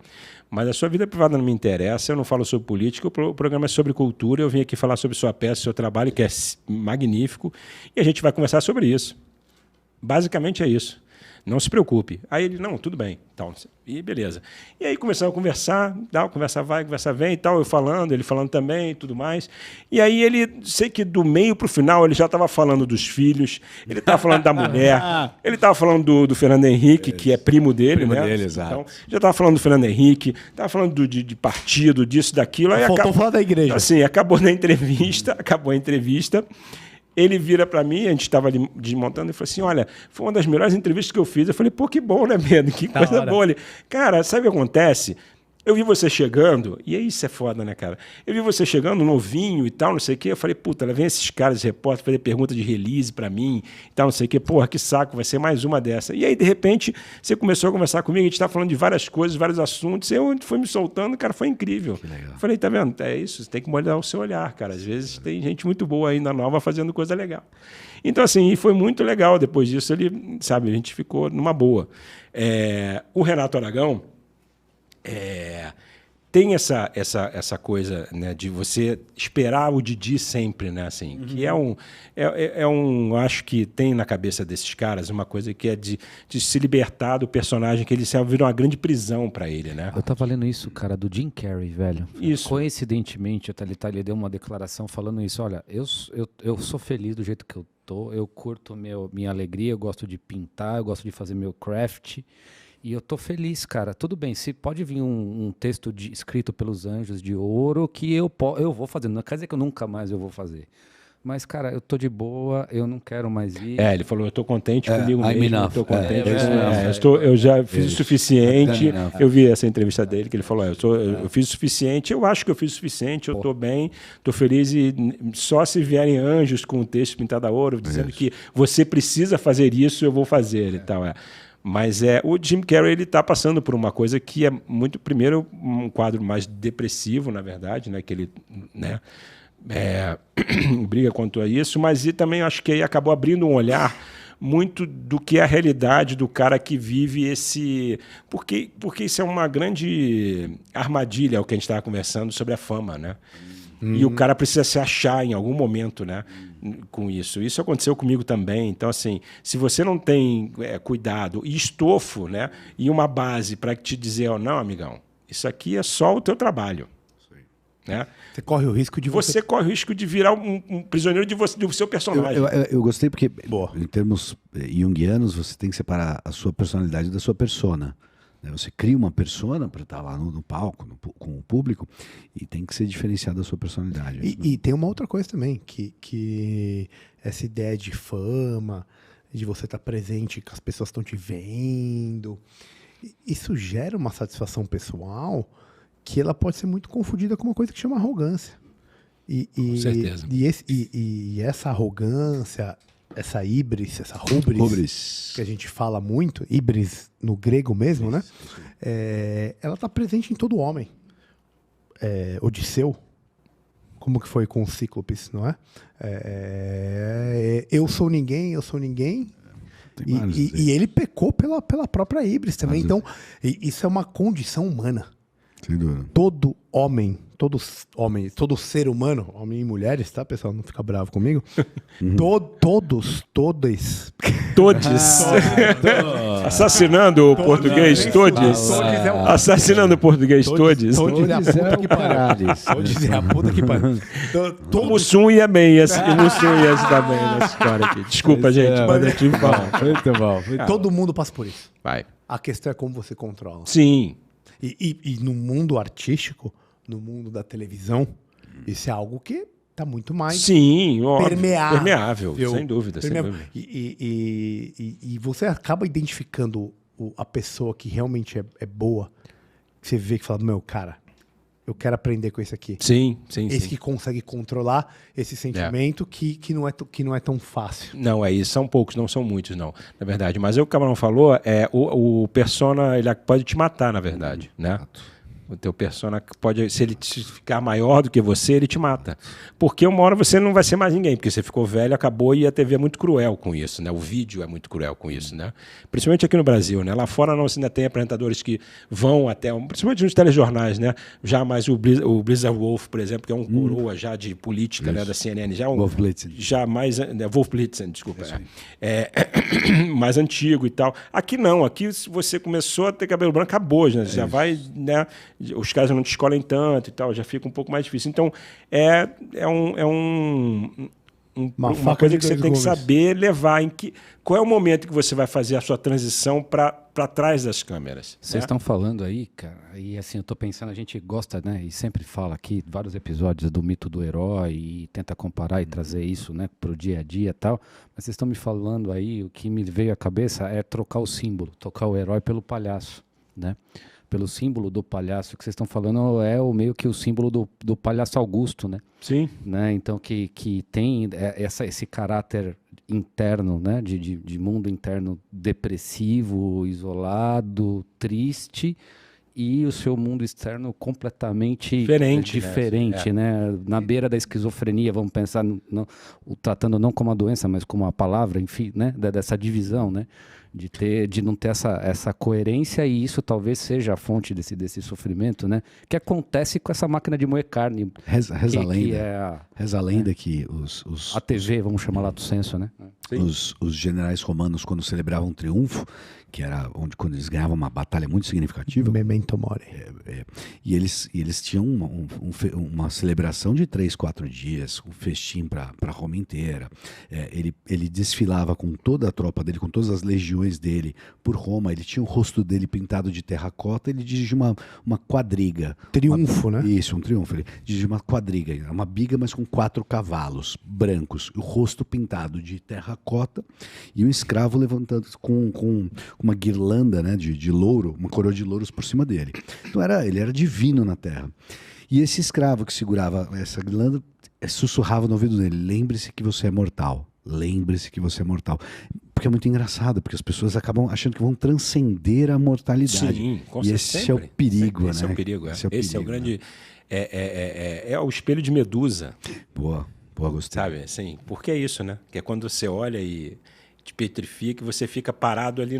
mas a sua vida privada não me interessa, eu não falo sobre política, o programa é sobre cultura, eu vim aqui falar sobre sua peça, seu trabalho, que é magnífico, e a gente vai conversar sobre isso. Basicamente é isso. Não se preocupe. Aí ele, não, tudo bem. Então, e beleza. E aí começamos a conversar, conversa vai, conversa vem e tal, eu falando, ele falando também e tudo mais. E aí ele, sei que do meio para o final, ele já estava falando dos filhos, ele estava falando da mulher, ele estava falando do Fernando Henrique, que é primo dele, né? Dele, exato. Então, já estava falando do Fernando Henrique, estava falando de partido, disso, daquilo. Aí Faltou falar da igreja. Assim, acabou a entrevista. Ele vira para mim, a gente estava ali desmontando, e falou assim, olha, foi uma das melhores entrevistas que eu fiz. Eu falei, pô, que bom, né, Pedro? Que coisa boa. Ele, cara, sabe o que acontece? Eu vi você chegando, e aí isso é foda, né, cara? Eu vi você chegando, novinho e tal, não sei o quê. Eu falei, puta, lá vem esses caras, repórteres, fazer pergunta de release pra mim e tal, não sei o quê. Porra, que saco, vai ser mais uma dessa. E aí, de repente, você começou a conversar comigo, a gente tá falando de várias coisas, vários assuntos. Eu fui me soltando, cara, foi incrível. Eu falei, tá vendo? É isso, você tem que molhar o seu olhar, cara. Às vezes tem gente muito boa ainda nova fazendo coisa legal. Então, assim, e foi muito legal. Depois disso, ele, sabe, a gente ficou numa boa. O Renato Aragão, tem essa coisa, né, de você esperar o Didi sempre, né, assim, que acho que tem na cabeça desses caras uma coisa que é de se libertar do personagem, que ele virou uma grande prisão para ele, né? Eu tava lendo isso, cara, do Jim Carrey, velho. Isso. Coincidentemente, ele deu uma declaração falando isso, olha, eu sou feliz do jeito que eu tô, eu curto minha alegria, eu gosto de pintar, eu gosto de fazer meu craft. E eu tô feliz, cara. Tudo bem, se pode vir um texto escrito pelos Anjos de Ouro que eu vou fazer. Não quer dizer que eu nunca mais eu vou fazer. Mas, cara, eu tô de boa, eu não quero mais ir. Ele falou, eu tô contente comigo mesmo, eu tô contente. Eu já fiz o suficiente. Eu vi essa entrevista dele, que ele falou, eu fiz o suficiente, eu acho que eu fiz o suficiente, eu tô bem, tô feliz, e só se vierem anjos com o texto pintado a ouro, dizendo que você precisa fazer isso, eu vou fazer e tal, Mas o Jim Carrey, ele está passando por uma coisa que é muito, primeiro, um quadro mais depressivo, na verdade, né, que ele, né, briga quanto a isso, mas e também acho que aí acabou abrindo um olhar muito do que é a realidade do cara que vive esse... Porque isso é uma grande armadilha, o que a gente estava conversando sobre a fama, né? E o cara precisa se achar em algum momento, né, com isso. Isso aconteceu comigo também. Então, assim, se você não tem cuidado e estofo, né, e uma base para te dizer, não, amigão, isso aqui é só o teu trabalho. Né? Você corre o risco de você corre o risco de virar um prisioneiro do seu personagem. Eu gostei porque, em termos junguianos, você tem que separar a sua personalidade da sua persona. Você cria uma persona para estar lá no palco, com o público, e tem que ser diferenciado da sua personalidade. E tem uma outra coisa também, que essa ideia de fama, de você estar presente, que as pessoas estão te vendo, isso gera uma satisfação pessoal que ela pode ser muito confundida com uma coisa que chama arrogância. Com certeza. E essa arrogância... Essa híbris, essa rubris, que a gente fala muito, híbris no grego mesmo, né? Ela está presente em todo homem. Odisseu, como que foi com o Cíclopes, não é? Eu sou ninguém. E ele pecou pela própria híbris também. Então, isso é uma condição humana. Sem dúvida. Todo homem, todo ser humano, homem e mulheres, tá, pessoal? Não fica bravo comigo. Todos. Assassinando o português todes. Assassinando o português todes. Todes é a puta que pariu. Todes é a puta que pariu. O Mussum ia bem, o Mussum ia se dar bem nessa história aqui. Desculpa, gente, mas eu tive que falar. Muito bom. Todo mundo passa por isso. Vai. A questão é como você controla. Sim. E no mundo artístico, no mundo da televisão, isso é algo que tá muito mais permeável, sem dúvida. E você acaba identificando a pessoa que realmente é boa, que você vê que fala, meu, cara, eu quero aprender com esse aqui. Sim. Esse que consegue controlar esse sentimento que não é tão fácil. Não, isso são poucos, não são muitos, não, na verdade. Mas o Camarão falou, o persona ele pode te matar, na verdade, né? O teu persona pode, se ele ficar maior do que você, ele te mata. Porque uma hora você não vai ser mais ninguém, porque você ficou velho, acabou, e a TV é muito cruel com isso, né? O vídeo é muito cruel com isso, né? Principalmente aqui no Brasil, né? Lá fora não, você ainda tem apresentadores que vão até, principalmente nos telejornais, né? Já mais o Blizzard Wolf, por exemplo, que é um coroa já de política, né? Da CNN, já Wolf Blitzen. Já mais, Wolf Blitzen, desculpa. Mais antigo e tal. Aqui não, aqui se você começou a ter cabelo branco, acabou, né? Já vai, né? Os caras não te escolhem tanto e tal, já fica um pouco mais difícil. Então, uma coisa que você tem que saber levar. Qual é o momento que você vai fazer a sua transição para trás das câmeras? Vocês estão falando aí, cara, e assim, eu estou pensando, a gente gosta, né, e sempre fala aqui, vários episódios do mito do herói, e tenta comparar e trazer isso, né, para o dia a dia e tal, mas vocês estão me falando aí, o que me veio à cabeça é trocar o símbolo, trocar o herói pelo palhaço, né? Pelo símbolo do palhaço que vocês estão falando meio que o símbolo do palhaço Augusto, né? Sim. Né? Então que tem esse caráter interno, né? De mundo interno depressivo, isolado, triste, e o seu mundo externo completamente diferente, né? Na beira da esquizofrenia, vamos pensar, tratando não como uma doença, mas como uma palavra, enfim, né? Dessa divisão, né? De não ter essa coerência, e isso talvez seja a fonte desse sofrimento, né? Que acontece com essa máquina de moer carne. Reza a lenda que a TV, vamos chamar lá do censo, né? Os generais romanos, quando celebravam um triunfo, que era quando eles ganhavam uma batalha muito significativa. Memento mori. E eles tinham uma celebração de 3-4 dias, um festim para Roma inteira. Ele desfilava com toda a tropa dele, com todas as legiões dele por Roma. Ele tinha o rosto dele pintado de terracota. Ele dirigia uma quadriga. Triunfo, né? Isso, um triunfo. Ele dirigia uma quadriga, uma biga, mas com 4 cavalos brancos. O rosto pintado de terracota e um escravo levantando com uma guirlanda, né, de louro, uma coroa de louros por cima dele. Então ele era divino na terra. E esse escravo que segurava essa guirlanda sussurrava no ouvido dele: lembre-se que você é mortal. Lembre-se que você é mortal. Porque é muito engraçado, porque as pessoas acabam achando que vão transcender a mortalidade. Sim, com e esse é o perigo, esse né? É o perigo, Esse é o grande... Né? É o espelho de Medusa. Boa, gostei. Sabe, assim, porque é isso, né? Que é quando você olha e te petrifica, você fica parado ali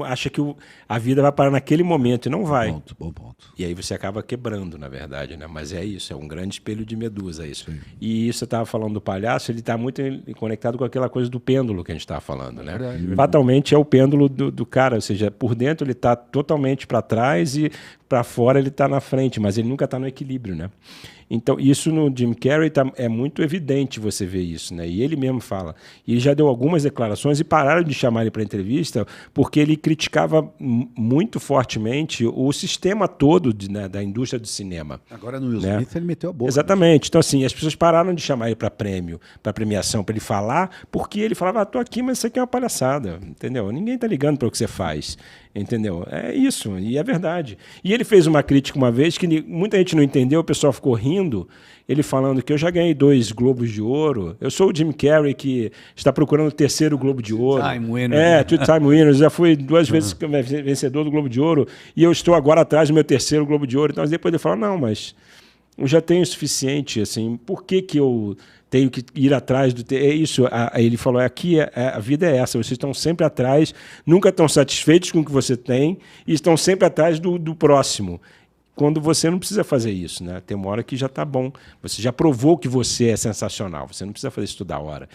acha que a vida vai parar naquele momento, e não vai. Bom ponto. E aí você acaba quebrando, na verdade, né? Mas é isso, é um grande espelho de Medusa, isso. Sim. E isso, você estava falando do palhaço, ele está muito conectado com aquela coisa do pêndulo que a gente estava falando, né? Fatalmente é o pêndulo do cara, ou seja, por dentro ele está totalmente para trás e para fora ele está na frente, mas ele nunca está no equilíbrio, né? Então, isso no Jim Carrey é muito evidente você ver isso, né? E ele mesmo fala. E ele já deu algumas declarações e pararam de chamar ele para entrevista porque ele criticava muito fortemente o sistema todo da indústria do cinema. Agora no Will Smith ele meteu a boca. Exatamente. Então, assim, as pessoas pararam de chamar ele para premiação, para ele falar, porque ele falava, tô aqui, mas isso aqui é uma palhaçada, entendeu? Ninguém tá ligando para o que você faz. Entendeu? É isso, e é verdade. E ele fez uma crítica uma vez que muita gente não entendeu, o pessoal ficou rindo, ele falando que eu já ganhei 2 Globos de Ouro, eu sou o Jim Carrey que está procurando o 3º Globo de Ouro. Two-time winner, já fui 2 vezes vencedor do Globo de Ouro, e eu estou agora atrás do meu 3º Globo de Ouro. Então depois ele fala, não, mas eu já tenho o suficiente, assim, por que eu tenho que ir atrás do... É isso, ele falou, a vida é essa, vocês estão sempre atrás, nunca estão satisfeitos com o que você tem e estão sempre atrás do próximo. Quando você não precisa fazer isso, né? Tem uma hora que já está bom, você já provou que você é sensacional, você não precisa fazer isso toda hora.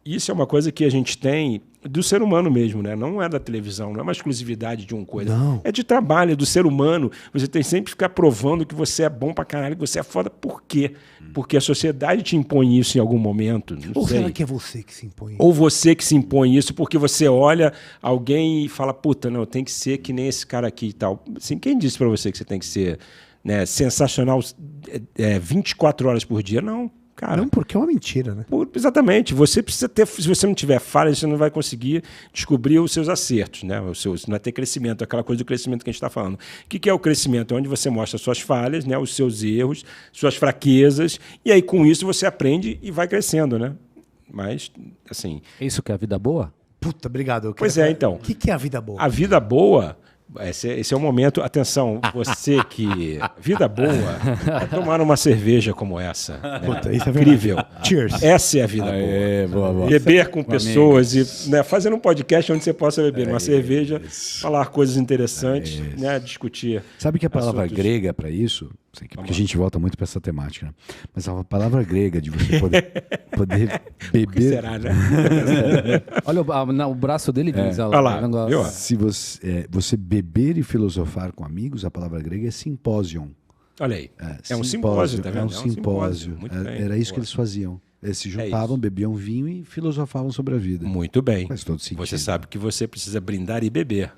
Isso é uma coisa que a gente tem do ser humano mesmo, né? Não é da televisão, não é uma exclusividade de uma coisa. Não. É de trabalho, é do ser humano. Você tem sempre que ficar provando que você é bom pra caralho, que você é foda. Por quê? Porque a sociedade te impõe isso em algum momento. Não Ou sei. será que é você que se impõe? Ou você que se impõe isso porque você olha alguém e fala, puta, não, tem que ser que nem esse cara aqui e tal. Assim, quem disse pra você que você tem que ser, né, sensacional 24 horas por dia? Não. Cara, Não, porque é uma mentira, né? exatamente. Você precisa ter. Se você não tiver falha, você não vai conseguir descobrir os seus acertos, né? Você não vai ter crescimento, aquela coisa do crescimento que a gente está falando. O que é o crescimento? É onde você mostra suas falhas, né? Os seus erros, suas fraquezas, e aí com isso você aprende e vai crescendo, né? Mas, assim. Isso que é a vida boa? Puta, obrigado. Pois é, então. O que é a vida boa? A vida boa. Esse é o momento. Atenção, você que. Vida boa é tomar uma cerveja como essa. Né? Puta, isso é incrível. Cheers. Essa é a vida boa. Boa. Beber com pessoas e, né, fazendo um podcast onde você possa beber uma cerveja, falar coisas interessantes, né, discutir. Sabe que a palavra assuntos. grega para isso, porque a gente volta muito para essa temática, né? Mas a palavra grega de você poder O que beber. será, né? Olha o braço dele diz. Olha lá, negócio. viu? Se você beber e filosofar com amigos, a palavra grega é simpósion. Olha aí. É um simpósio, tá vendo? É um simpósio. Muito bem. Era isso que eles faziam. Eles se juntavam, bebiam vinho e filosofavam sobre a vida. Muito bem. Faz todo sentido. Você sabe que você precisa brindar e beber.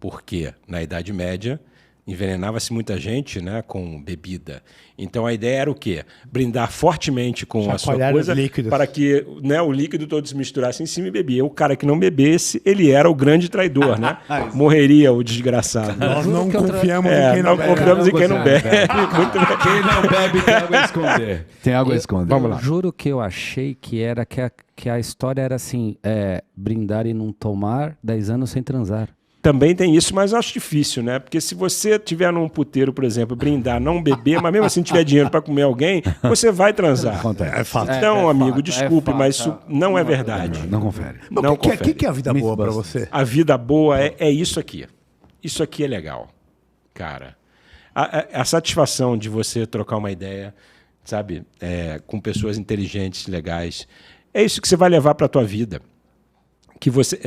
Porque na Idade Média envenenava-se muita gente, né, com bebida. Então a ideia era o quê? Brindar fortemente com a sua Chacoalhar coisa os líquidos. para que, né, o líquido todo se misturasse em cima e bebia. O cara que não bebesse, ele era o grande traidor, né? Morreria o desgraçado. Nós não que eu confiamos em quem não não confiamos em quem não bebe. Muito bem. Quem não bebe tem algo a esconder. Tem algo a esconder. Vamos lá. Eu juro que eu achei que era que a história era assim, brindar e não tomar, 10 anos sem transar. Também tem isso, mas eu acho difícil, né? Porque se você tiver num puteiro, por exemplo, brindar, não beber, mas mesmo assim tiver dinheiro para comer alguém, você vai transar. Acontece. É fato. Então, amigo, fato, desculpe, fato. mas isso não é verdade. Não confere. Não O que confere. que é a vida boa pra você? A vida boa é isso aqui. Isso aqui é legal, cara. A satisfação de você trocar uma ideia, sabe, com pessoas inteligentes, legais, é isso que você vai levar para a tua vida. Que você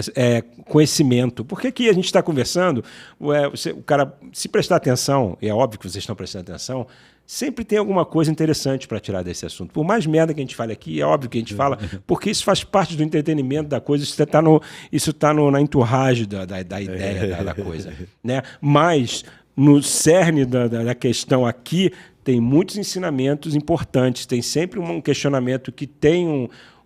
conhecimento. Porque aqui a gente está conversando, o cara, se prestar atenção, e é óbvio que vocês estão prestando atenção, sempre tem alguma coisa interessante para tirar desse assunto. Por mais merda que a gente fale aqui, é óbvio que a gente fala, porque isso faz parte do entretenimento da coisa, isso está na entourage da ideia da coisa. Né? Mas, no cerne da questão aqui, tem muitos ensinamentos importantes, tem sempre um questionamento que tem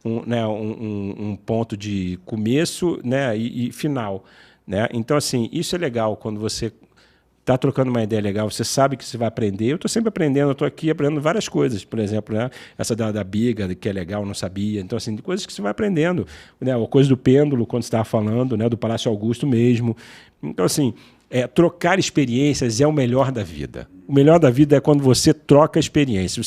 um ponto de começo, né, e final. Né? Então, assim, isso é legal quando você está trocando uma ideia legal, você sabe que você vai aprender. Eu estou sempre aprendendo, eu estou aqui aprendendo várias coisas. Por exemplo, né, essa da biga, que é legal, não sabia. Então, assim, coisas que você vai aprendendo. Né? A coisa do pêndulo, quando você estava falando, né, do Palácio Augusto mesmo. Então, assim, trocar experiências é o melhor da vida. O melhor da vida é quando você troca experiência.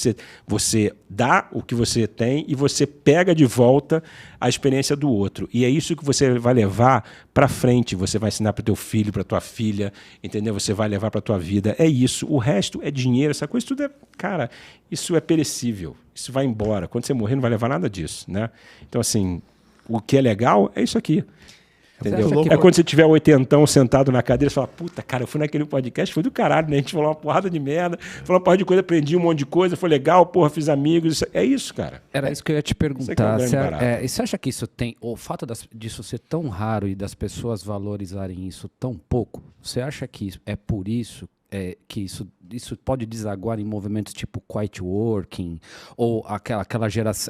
Você dá o que você tem e você pega de volta a experiência do outro. E é isso que você vai levar para frente. Você vai ensinar para o teu filho, para tua filha, entendeu? Você vai levar para a tua vida. É isso. O resto é dinheiro. Essa coisa tudo cara, isso é perecível. Isso vai embora. Quando você morrer, não vai levar nada disso, né? Então, assim, o que é legal é isso aqui. Entendeu? É quando você tiver 80 sentado na cadeira e fala, puta, cara, eu fui naquele podcast, foi do caralho, né? A gente falou uma porrada de merda, falou uma porrada de coisa, aprendi um monte de coisa, foi legal, porra, fiz amigos. É isso, cara. Era isso que eu ia te perguntar. E você acha que isso tem, o fato disso ser tão raro e das pessoas valorizarem isso tão pouco, você acha que é por isso que isso pode desaguar em movimentos tipo quiet working, ou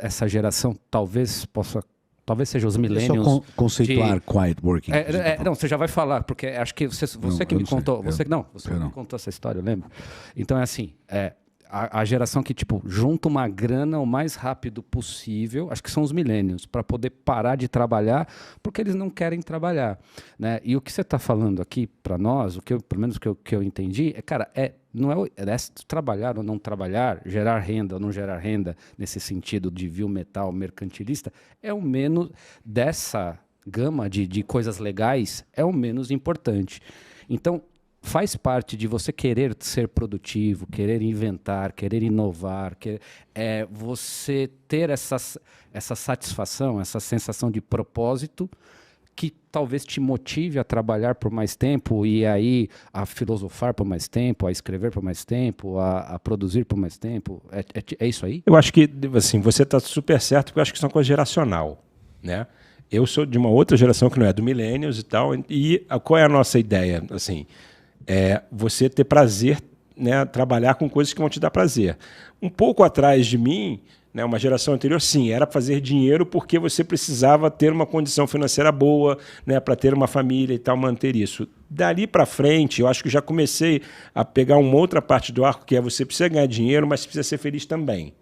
essa geração talvez seja os millennials. Só conceituar quiet working. Não, você já vai falar, porque acho que você que me contou. Você me contou essa história, eu lembro. Então é assim, a geração que tipo junta uma grana o mais rápido possível, acho que são os millennials, para poder parar de trabalhar, porque eles não querem trabalhar, né? E o que você está falando aqui para nós, pelo menos o que eu entendi, cara, não é trabalhar ou não trabalhar, gerar renda ou não gerar renda, nesse sentido de vil metal mercantilista, é o menos dessa gama de coisas legais, é o menos importante. Então, faz parte de você querer ser produtivo, querer inventar, querer inovar, você ter essa satisfação, essa sensação de propósito que talvez te motive a trabalhar por mais tempo e aí a filosofar por mais tempo, a escrever por mais tempo, a produzir por mais tempo? É isso aí? Eu acho que assim, você está super certo, porque eu acho que isso é uma coisa geracional, né? Eu sou de uma outra geração que não é do Millennials e tal, e qual é a nossa ideia? Assim, é você ter prazer, né, trabalhar com coisas que vão te dar prazer. Um pouco atrás de mim, né, uma geração anterior, sim, era fazer dinheiro porque você precisava ter uma condição financeira boa, né, para ter uma família e tal, manter isso. Dali para frente, eu acho que já comecei a pegar uma outra parte do arco, que é você precisa ganhar dinheiro, mas precisa ser feliz também.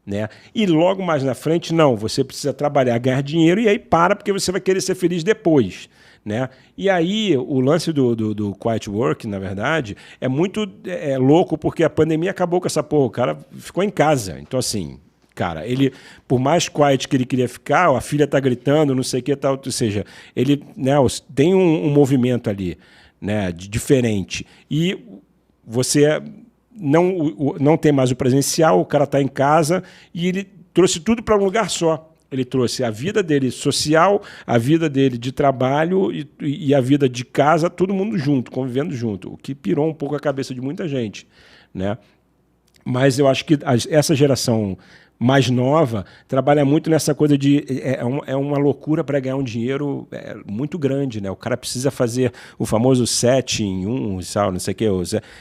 Né? E logo mais na frente, não, você precisa trabalhar, ganhar dinheiro, e aí para, porque você vai querer ser feliz depois. Né? E aí, o lance do quiet work, na verdade, é muito louco, porque a pandemia acabou com essa porra, o cara ficou em casa. Então, assim, cara, ele, por mais quiet que ele queria ficar, a filha tá gritando, não sei o que, tal, ou seja, ele, né, tem um movimento ali, né, diferente. E você não tem mais o presencial, o cara está em casa, e ele trouxe tudo para um lugar só. Ele trouxe a vida dele social, a vida dele de trabalho e a vida de casa, todo mundo junto, convivendo junto, o que pirou um pouco a cabeça de muita gente, né? Mas eu acho que essa geração mais nova trabalha muito nessa coisa de... É uma loucura para ganhar um dinheiro muito grande, né? O cara precisa fazer o famoso 7 em 1, não sei o que,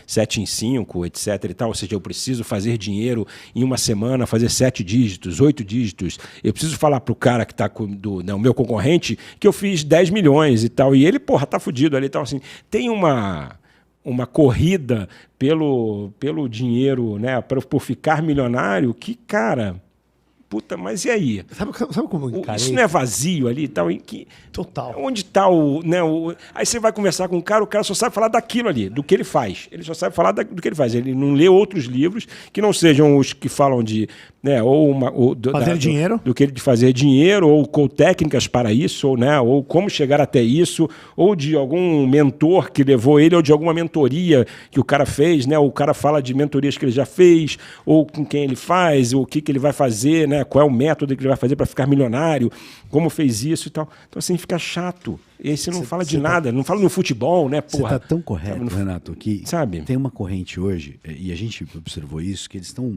7 em 5, etc. e tal. Ou seja, eu preciso fazer dinheiro em uma semana, fazer 7 dígitos, 8 dígitos. Eu preciso falar pro cara que está o meu concorrente que eu fiz 10 milhões e tal. E ele, porra, tá fudido ali e tal. Assim, tem uma corrida pelo dinheiro, né, por ficar milionário, que, cara, puta, mas e aí? Sabe como eu encarei? Isso não é vazio ali e tal? Total. Onde está aí você vai conversar com o cara só sabe falar daquilo ali, do que ele faz. Ele só sabe falar do que ele faz. Ele não lê outros livros que não sejam os que falam de... Né, dinheiro. De fazer dinheiro, ou técnicas para isso, ou como chegar até isso, ou de algum mentor que levou ele, ou de alguma mentoria que o cara fez, né? O cara fala de mentorias que ele já fez, ou com quem ele faz, ou o que ele vai fazer, né? Qual é o método que ele vai fazer para ficar milionário, como fez isso e tal. Então, assim, fica chato. E aí você não fala de nada, não fala no futebol, né? Porra. Você está tão correto, Renato, que sabe? Tem uma corrente hoje, e a gente observou isso, que eles estão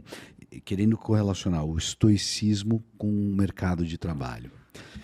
querendo correlacionar o estoicismo com o mercado de trabalho.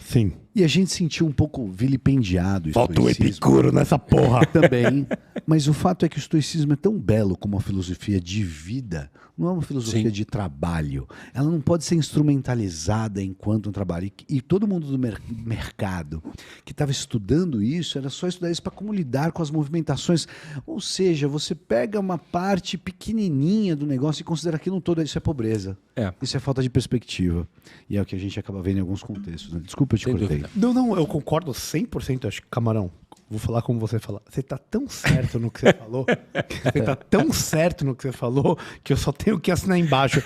Sim. E a gente sentiu um pouco vilipendiado o Falta o Epicuro nessa porra. Também. Mas o fato é que o estoicismo é tão belo como uma filosofia de vida, não é uma filosofia Sim. de trabalho. Ela não pode ser instrumentalizada enquanto um trabalho. E todo mundo do mercado que estava estudando isso, era só estudar isso para como lidar com as movimentações. Ou seja, você pega uma parte pequenininha do negócio e considera aquilo todo, isso é pobreza. Isso é falta de perspectiva. E é o que a gente acaba vendo em alguns contextos. Né? Desculpa, eu te cortei. Não, eu concordo 100%, acho que, Camarão, vou falar como você fala. Você tá tão certo no que você falou, que eu só tenho que assinar embaixo.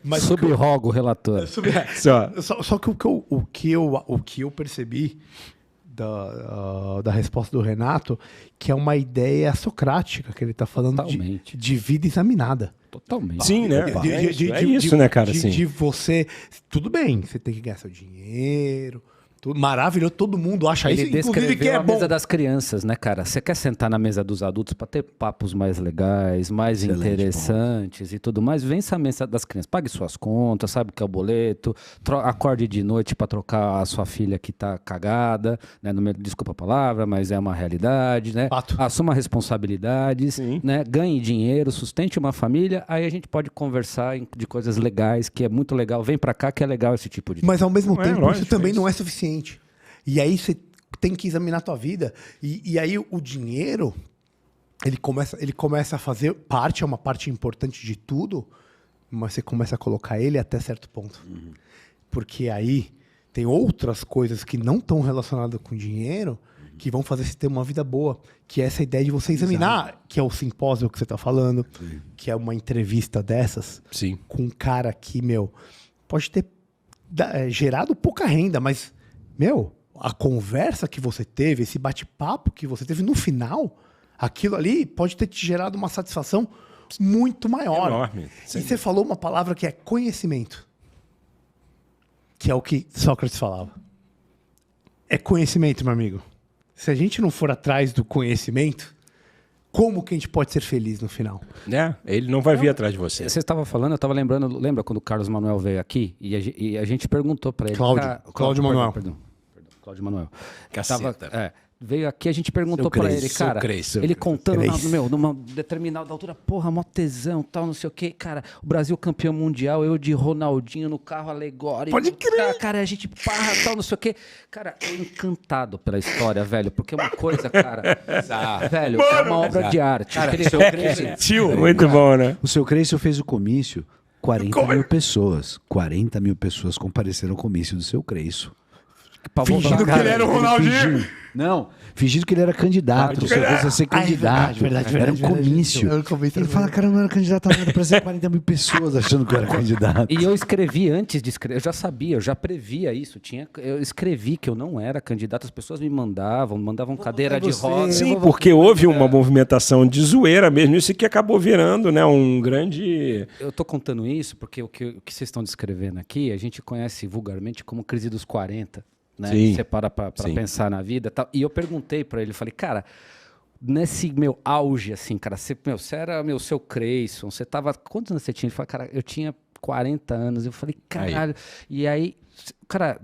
Mas subrogo o relator. Só que o que eu percebi da resposta do Renato, que é uma ideia socrática, que ele tá falando de vida examinada. Totalmente. Sim, né? Isso, né, cara? De você... Tudo bem, você tem que ganhar seu dinheiro... Maravilhoso, todo mundo acha isso, inclusive que é a bom. Mesa das crianças, né, cara? Você quer sentar na mesa dos adultos para ter papos mais legais, mais interessantes e tudo mais? Vença a mesa das crianças, pague suas contas, sabe o que é o boleto, acorde de noite para trocar a sua filha que tá cagada, né? Desculpa a palavra, mas é uma realidade, né? Assuma responsabilidades, né? Ganhe dinheiro, sustente uma família, aí a gente pode conversar de coisas legais, que é muito legal. Vem para cá que é legal esse tipo de... Mas ao mesmo tempo, isso também não é suficiente. E aí você tem que examinar a tua vida. E aí o dinheiro, ele começa a fazer parte, é uma parte importante de tudo, mas você começa a colocar ele até certo ponto. Porque aí tem outras coisas que não estão relacionadas com dinheiro que vão fazer você ter uma vida boa. Que é essa ideia de você examinar, que é o simpósio que você está falando, que é uma entrevista dessas, com um cara que, pode ter gerado pouca renda, mas... a conversa que você teve, esse bate-papo que você teve, no final, aquilo ali pode ter te gerado uma satisfação muito maior. Enorme. E você falou uma palavra que é conhecimento. Que é o que Sócrates falava. é conhecimento, meu amigo. Se a gente não for atrás do conhecimento, como que a gente pode ser feliz no final? Ele não vai vir atrás de você. Você estava falando, eu estava lembrando, lembra quando o Carlos Manuel veio aqui e a gente perguntou para ele... Cláudio Manuel. Perdão. Cláudio Manuel. Caceta. Veio aqui, a gente perguntou pra ele, cara, ele contando numa determinada altura, porra, mó tesão, tal, não sei o quê, cara, o Brasil campeão mundial, eu de Ronaldinho no carro alegórico. Pode crer. Cara, a gente parra, tal, não sei o quê. Cara, eu encantado pela história, velho, porque é uma coisa, cara, velho, é uma obra de arte. Cara, Muito bom, né? O seu Creyson fez o comício, 40 mil pessoas. 40 mil pessoas compareceram ao comício do seu Creyson. Fingindo que ele era o Ronaldinho. Fingindo que ele era candidato. Você ia ser candidato. Verdade, era um comício. Ele fala, cara, eu não era candidato a nada, parecia 40 mil pessoas achando que eu era candidato. E eu escrevi antes de escrever, eu já sabia, eu já previa isso. Eu escrevi que eu não era candidato, as pessoas me mandavam cadeira de roda. Sim, porque houve uma movimentação de zoeira mesmo, isso que acabou virando, né, um grande... Eu tô contando isso porque o que vocês estão descrevendo aqui, a gente conhece vulgarmente como crise dos 40. Né? Você para pra pensar na vida e tal. E eu perguntei pra ele, falei, cara, nesse meu auge, assim, cara, você era seu Creyson, você tava... Quantos anos você tinha? Ele falou, cara, eu tinha 40 anos. Eu falei, caralho. E aí, cara,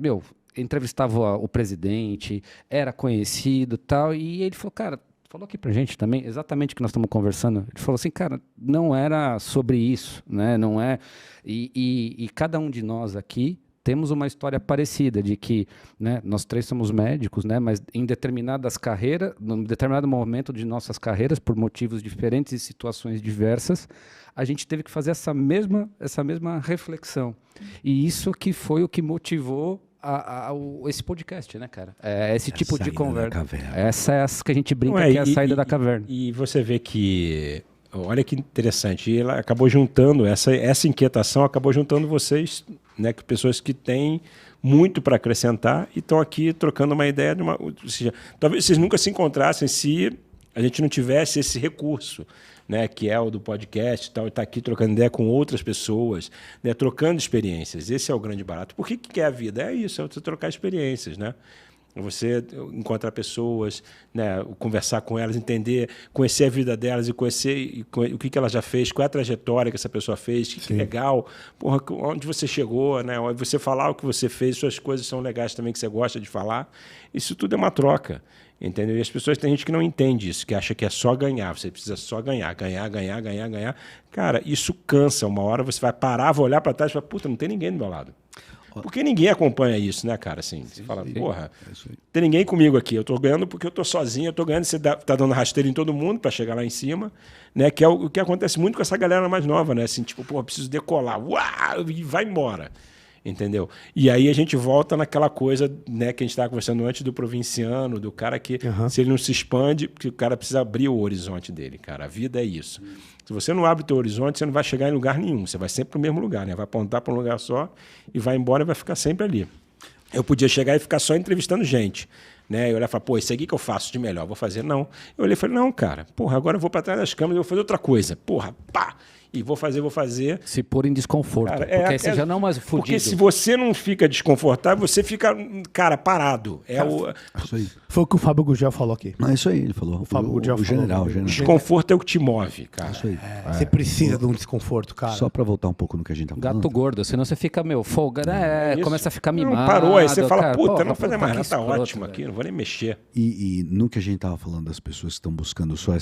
entrevistava o presidente, era conhecido e tal, e ele falou, cara, falou aqui pra gente também, exatamente o que nós estamos conversando. Ele falou assim, cara, não era sobre isso, né? Não é... E cada um de nós aqui temos uma história parecida de que, né, nós três somos médicos, né, mas em determinadas carreiras, num determinado momento de nossas carreiras, por motivos diferentes e situações diversas, a gente teve que fazer essa mesma reflexão. E isso que foi o que motivou esse podcast, né, cara? Esse tipo de conversa. Essa é a que a gente brinca que é a saída da caverna. E você vê que... Olha que interessante, e ela acabou juntando, essa inquietação acabou juntando vocês, né, pessoas que têm muito para acrescentar e estão aqui trocando uma ideia de ou seja, talvez vocês nunca se encontrassem se a gente não tivesse esse recurso, né, que é o do podcast e tal, e tá aqui trocando ideia com outras pessoas, né, trocando experiências. Esse é o grande barato. Por que é a vida? É isso, é você trocar experiências, né? Você encontrar pessoas, né, conversar com elas, conhecer a vida delas e conhecer o que ela já fez, qual é a trajetória que essa pessoa fez, que legal, porra, onde você chegou, né, você falar o que você fez, suas coisas são legais também que você gosta de falar. Isso tudo é uma troca, entendeu? E as pessoas, tem gente que não entende isso, que acha que é só ganhar, você precisa só ganhar. Cara, isso cansa. Uma hora você vai parar, vai olhar para trás e falar, puta, não tem ninguém do meu lado. Porque ninguém acompanha isso, né, cara? Assim, você fala, porra, tem ninguém comigo aqui. Eu tô ganhando porque eu tô sozinho, eu tô ganhando, você tá dando rasteiro em todo mundo para chegar lá em cima, né? Que é o que acontece muito com essa galera mais nova, né? Assim, tipo, porra, preciso decolar, uau, e vai embora. Entendeu? E aí a gente volta naquela coisa, né, que a gente estava conversando antes do provinciano, do cara que, se ele não se expande, porque o cara precisa abrir o horizonte dele, cara. A vida é isso. Se você não abre o teu horizonte, você não vai chegar em lugar nenhum. Você vai sempre para o mesmo lugar, né? Vai apontar para um lugar só e vai embora e vai ficar sempre ali. Eu podia chegar e ficar só entrevistando gente, né? Eu olhar e falar, pô, isso aqui que eu faço de melhor, vou fazer. Não. Eu olhei e falei, não, cara, porra, agora eu vou para trás das câmeras e vou fazer outra coisa. Porra, pá! E vou fazer. Se pôr em desconforto. Cara, porque aí você já não é mais fudido. Porque se você não fica desconfortável, você fica, cara, parado. Isso aí. Foi o que o Fábio Gugel falou aqui. Não, é isso aí, ele falou. O Fábio Gugel falou. General. Desconforto é o que te move, cara. Isso aí. Você precisa de um desconforto, cara. Só pra voltar um pouco no que a gente tá falando. Gato gordo, senão você fica, folga, né? Começa a ficar mimado. Não parou, aí você fala, cara, puta, não fazer mais nada, tá ótimo aqui, não vou nem mexer. E no que a gente tava falando das pessoas que estão buscando só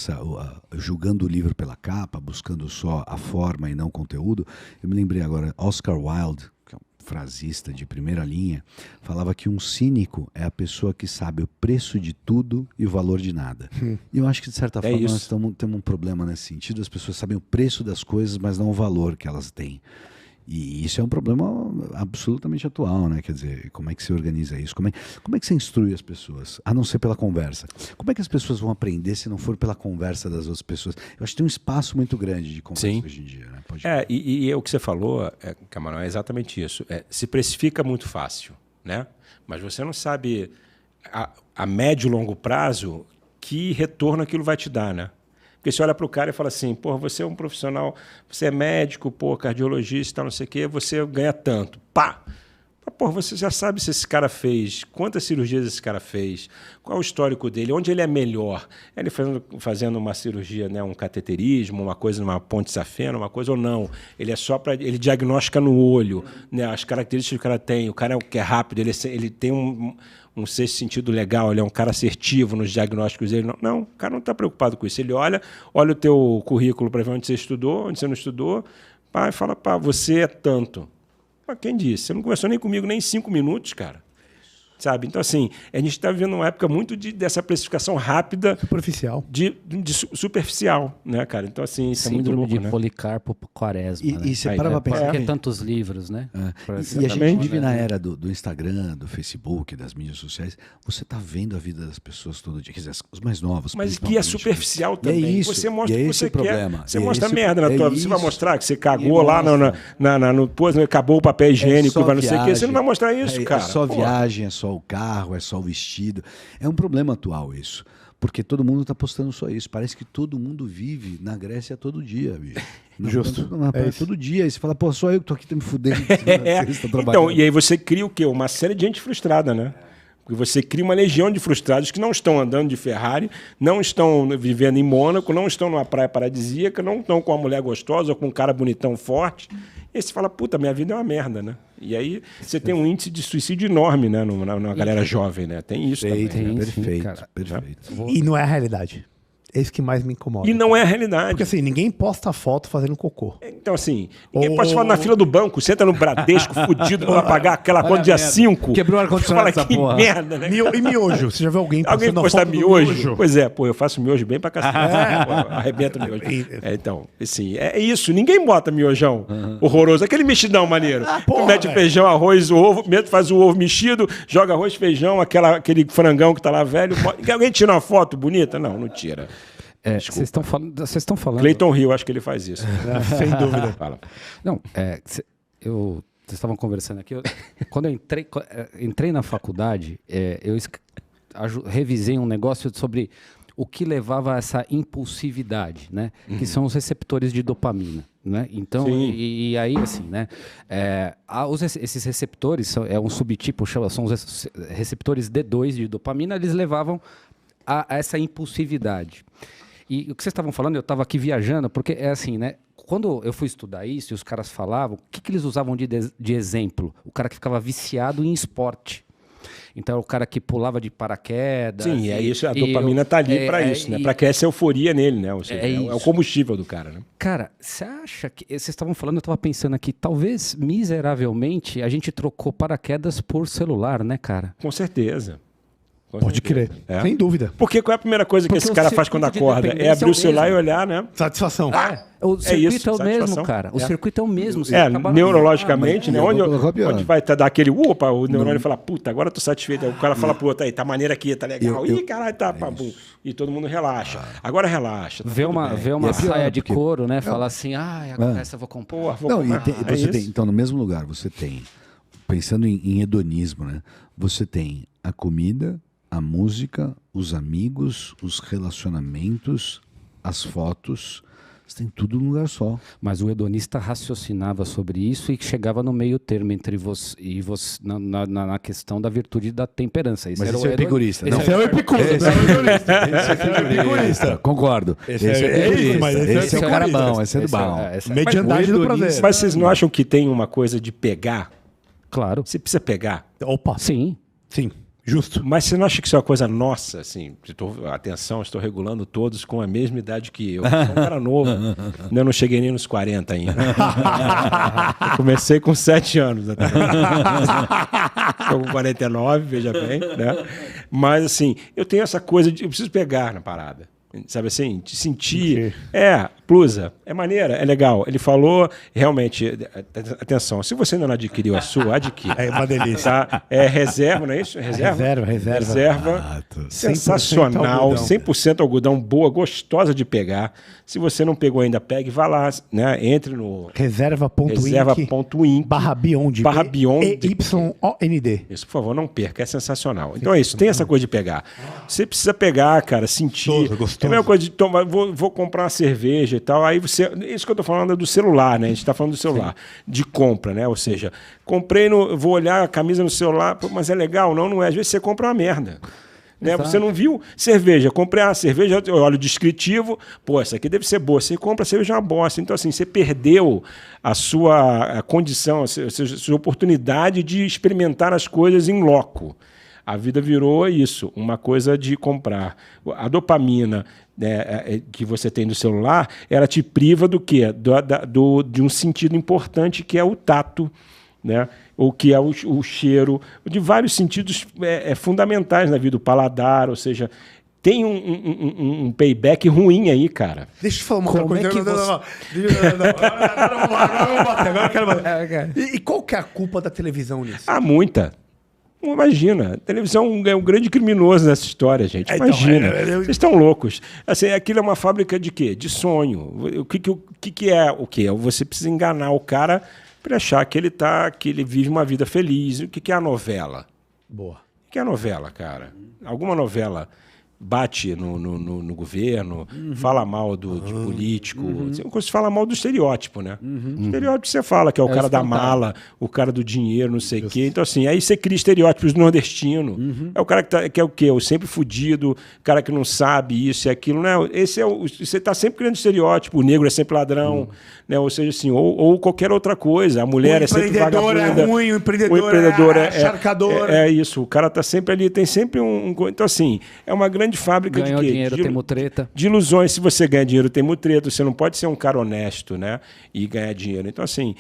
julgando o livro pela capa, buscando só a forma e não conteúdo, eu me lembrei agora, Oscar Wilde, que é um frasista de primeira linha, falava que um cínico é a pessoa que sabe o preço de tudo e o valor de nada. E eu acho que, de certa forma, nós temos um problema nesse sentido. As pessoas sabem o preço das coisas, mas não o valor que elas têm. E isso é um problema absolutamente atual, né? Quer dizer, como é que se organiza isso? Como é que você instrui as pessoas? A não ser pela conversa. Como é que as pessoas vão aprender se não for pela conversa das outras pessoas? Eu acho que tem um espaço muito grande de conversa hoje em dia, né? E o que você falou, Camarão, é exatamente isso. Se precifica muito fácil, né? Mas você não sabe a médio e longo prazo que retorno aquilo vai te dar, né? Porque você olha para o cara e fala assim, porra, você é um profissional, você é médico, cardiologista, não sei o quê, você ganha tanto. Pá! Pô, você já sabe se esse cara fez, quantas cirurgias esse cara fez, qual é o histórico dele, onde ele é melhor. Ele fazendo uma cirurgia, né, um cateterismo, uma coisa numa ponte safena, uma coisa ou não. Ele é só para... Ele diagnostica no olho, né, as características que o cara tem. O cara que é rápido, ele tem um sexto sentido legal, ele é um cara assertivo nos diagnósticos dele. Não, o cara não está preocupado com isso. Ele olha o teu currículo para ver onde você estudou, onde você não estudou, e fala, você é tanto. Mas quem disse? Você não conversou nem comigo nem 5 minutos, cara. Sabe? Então, assim, a gente está vivendo uma época muito dessa precificação rápida. Superficial. De superficial, né, cara? Então, assim, isso é muito louco, de Policarpo Quaresma. E você para pra pensar. Porque tantos livros, né? E a gente vive na era do Instagram, do Facebook, das mídias sociais. Você está vendo a vida das pessoas todo dia. Quer dizer, os mais novos. Mas que é superficial também. É isso, você mostra o que você problema. quer. Você mostra merda na tua vida. Você vai mostrar que você cagou lá, depois acabou o papel higiênico, vai não sei o quê. Você não vai mostrar isso, cara. É só viagem, é só o carro, é só o vestido. É um problema atual isso. Porque todo mundo está postando só isso. Parece que todo mundo vive na Grécia todo dia, bicho. Justo. Todo dia. E você fala, pô, só eu que tô aqui me fudendo. Então, e aí você cria o quê? Uma série de gente frustrada, né? Porque você cria uma legião de frustrados que não estão andando de Ferrari, não estão vivendo em Mônaco, não estão numa praia paradisíaca, não estão com uma mulher gostosa ou com um cara bonitão forte. E aí você fala, puta, minha vida é uma merda, né? E aí você tem um índice de suicídio enorme, né? Na galera jovem, né? Tem isso também. Perfeito. E não é a realidade. É isso que mais me incomoda. E não é a realidade. Porque assim, ninguém posta foto fazendo cocô. Então assim, ninguém pode falar na fila do banco, você entra no Bradesco fudido pra pagar aquela conta dia 5. Quebrou o ar-condicionado dessa porra. Que merda, né? E miojo? Você já viu alguém postar miojo? Pois é, eu faço miojo bem pra cacete. Arrebento miojo. Então, assim, é isso. Ninguém bota miojão horroroso. Aquele mexidão maneiro. Tu mete feijão, arroz, ovo, faz o ovo mexido, joga arroz, feijão, aquele frangão que tá lá velho. Alguém tira uma foto bonita? Não tira. Vocês estão falando. Clayton Hill, acho que ele faz isso. Sem dúvida. Fala. Não, vocês estavam conversando aqui. Quando eu entrei na faculdade, eu revisei um negócio sobre o que levava a essa impulsividade, né? Que são os receptores de dopamina, né? Então, e aí, assim, né? Esses receptores é um subtipo, são os receptores D2 de dopamina, eles levavam a essa impulsividade. E o que vocês estavam falando, eu estava aqui viajando, porque é assim, né? Quando eu fui estudar isso e os caras falavam, o que eles usavam de exemplo? O cara que ficava viciado em esporte. Então, o cara que pulava de paraquedas. Sim, é isso, a dopamina está ali para isso, né? Para criar essa euforia nele, né? Ou seja, é o combustível do cara, né? Cara, você acha que... Vocês estavam falando, eu estava pensando aqui, talvez, miseravelmente, a gente trocou paraquedas por celular, né, cara? Com certeza. Pode crer, sem dúvida. Porque qual é a primeira coisa que esse cara faz quando acorda? É abrir o celular e olhar, né? Satisfação. O circuito é o mesmo, cara. O circuito é o mesmo. Neurologicamente, né? Onde vai dar aquele o neurônio fala, puta, agora eu tô satisfeito. Aí o cara fala pro outro, aí, tá maneiro aqui, tá legal. Ih, caralho, tá, pabum. E todo mundo relaxa. Agora relaxa. Vê uma saia de couro, né? Fala assim, agora essa eu vou comprar. Então, no mesmo lugar, você tem, pensando em hedonismo, né? Você tem a comida, a música, os amigos, os relacionamentos, as fotos, você tem tudo num lugar só. Mas o hedonista raciocinava sobre isso e chegava no meio termo entre você e você na questão da virtude da temperança. Mas esse é o epicurista. Esse é o epicurista. Esse é o epicurista. Concordo. Esse é o epicurista. Esse é o cara bom, esse é do bom. Mediandade do prazer. Mas vocês não acham que tem uma coisa de pegar? Claro. Você precisa pegar? Opa. Sim. Justo. Mas você não acha que isso é uma coisa nossa, assim? Atenção, estou regulando todos com a mesma idade que eu. Sou um cara novo. Eu não cheguei nem nos 40 ainda. Eu comecei com 7 anos. Estou com 49, veja bem, né? Mas, assim, eu tenho essa coisa de... Eu preciso pegar na parada. Sabe assim? De sentir. Plusa. É maneira, é legal. Ele falou, realmente, atenção, se você ainda não adquiriu a sua, adquira. É uma delícia. Tá? É reserva, não é isso? Reserva. Sensacional, 100% algodão, boa, gostosa de pegar. Se você não pegou ainda, pegue, vá lá, né? Entre no reserva.inc /Beyond. EYOND. Isso, por favor, não perca, é sensacional. Então é isso, tem essa coisa de pegar. Você precisa pegar, cara, sentir. gostosa. É a mesma coisa de tomar, vou comprar uma cerveja e tal. Aí você. Isso que eu tô falando é do celular, né? A gente tá falando do celular. Sim. De compra, né? Ou seja, vou olhar a camisa no celular, mas é legal? Não é. Às vezes você compra uma merda. Né? Você não viu cerveja, comprei a cerveja, eu olho o descritivo, essa aqui deve ser boa. Você compra a cerveja, é uma bosta. Então, assim, você perdeu a sua condição, a sua oportunidade de experimentar as coisas em loco. A vida virou isso, uma coisa de comprar. A dopamina, né, que você tem no celular, ela te priva do quê? De um sentido importante, que é o tato, né? Ou que é o cheiro, de vários sentidos fundamentais na vida, o paladar, ou seja, tem um payback ruim aí, cara. Deixa eu falar uma outra coisa. Agora eu quero bater. E qual que é a culpa da televisão nisso? Muita. Imagina, a televisão é um grande criminoso nessa história, gente. Imagina, vocês estão loucos. Assim, aquilo é uma fábrica de quê? De sonho. O que é o quê? Você precisa enganar o cara para achar que ele vive uma vida feliz. O que é a novela? Boa. O que é a novela, cara? Alguma novela bate no governo, fala mal de político, você fala mal do estereótipo, né? O estereótipo você fala que é o cara da mala, o cara do dinheiro, não sei o quê. Então, assim, aí você cria estereótipos do nordestino. É o cara que é o quê? O sempre fudido, o cara que não sabe isso e aquilo. Né? Você está sempre criando estereótipo. O negro é sempre ladrão, né? Ou seja, assim, ou qualquer outra coisa. A mulher é sempre vagabunda. É ruim, o empreendedor é charcador. É isso. O cara está sempre ali, tem sempre um... Então, assim, é uma grande fábrica Ganhou de quê? dinheiro, tem mutreta. De ilusões. Se você ganha dinheiro, tem mutreta. Você não pode ser um cara honesto, né? E ganhar dinheiro. Então, assim,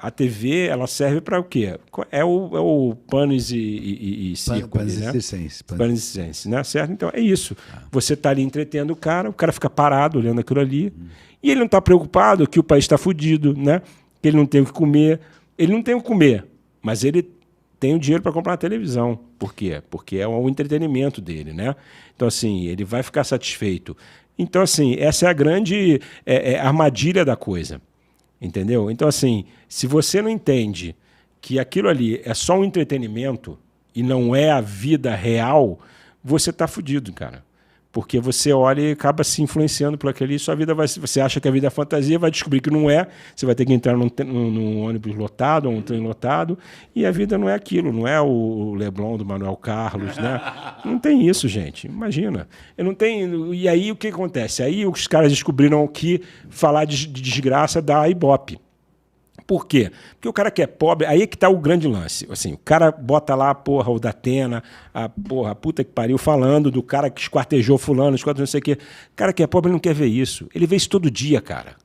a TV, ela serve para o quê? É o panis e circo. Panis né? e circense. Panis e circense, né? Certo? Então, é isso. Você está ali entretendo o cara fica parado olhando aquilo ali, e ele não está preocupado que o país está fudido, né? Que ele não tem o que comer. Ele não tem o que comer, mas ele tem o dinheiro para comprar uma televisão. Por quê? Porque é o entretenimento dele, né? Então, assim, ele vai ficar satisfeito. Então, assim, essa é a grande armadilha da coisa, entendeu? Então, assim, se você não entende que aquilo ali é só um entretenimento e não é a vida real, você está fudido, cara. Porque você olha e acaba se influenciando por aquilo ali, sua vida você acha que a vida é fantasia, vai descobrir que não é, você vai ter que entrar num ônibus lotado, ou um trem lotado, e a vida não é aquilo, não é o Leblon do Manuel Carlos, né? Não tem isso, gente, imagina. E aí o que acontece? Aí os caras descobriram que falar de desgraça dá Ibope. Por quê? Porque o cara que é pobre, aí é que está o grande lance. Assim, o cara bota lá, o Datena, a puta que pariu, falando do cara que esquartejou fulano, não sei o quê. O cara que é pobre não quer ver isso. Ele vê isso todo dia, cara.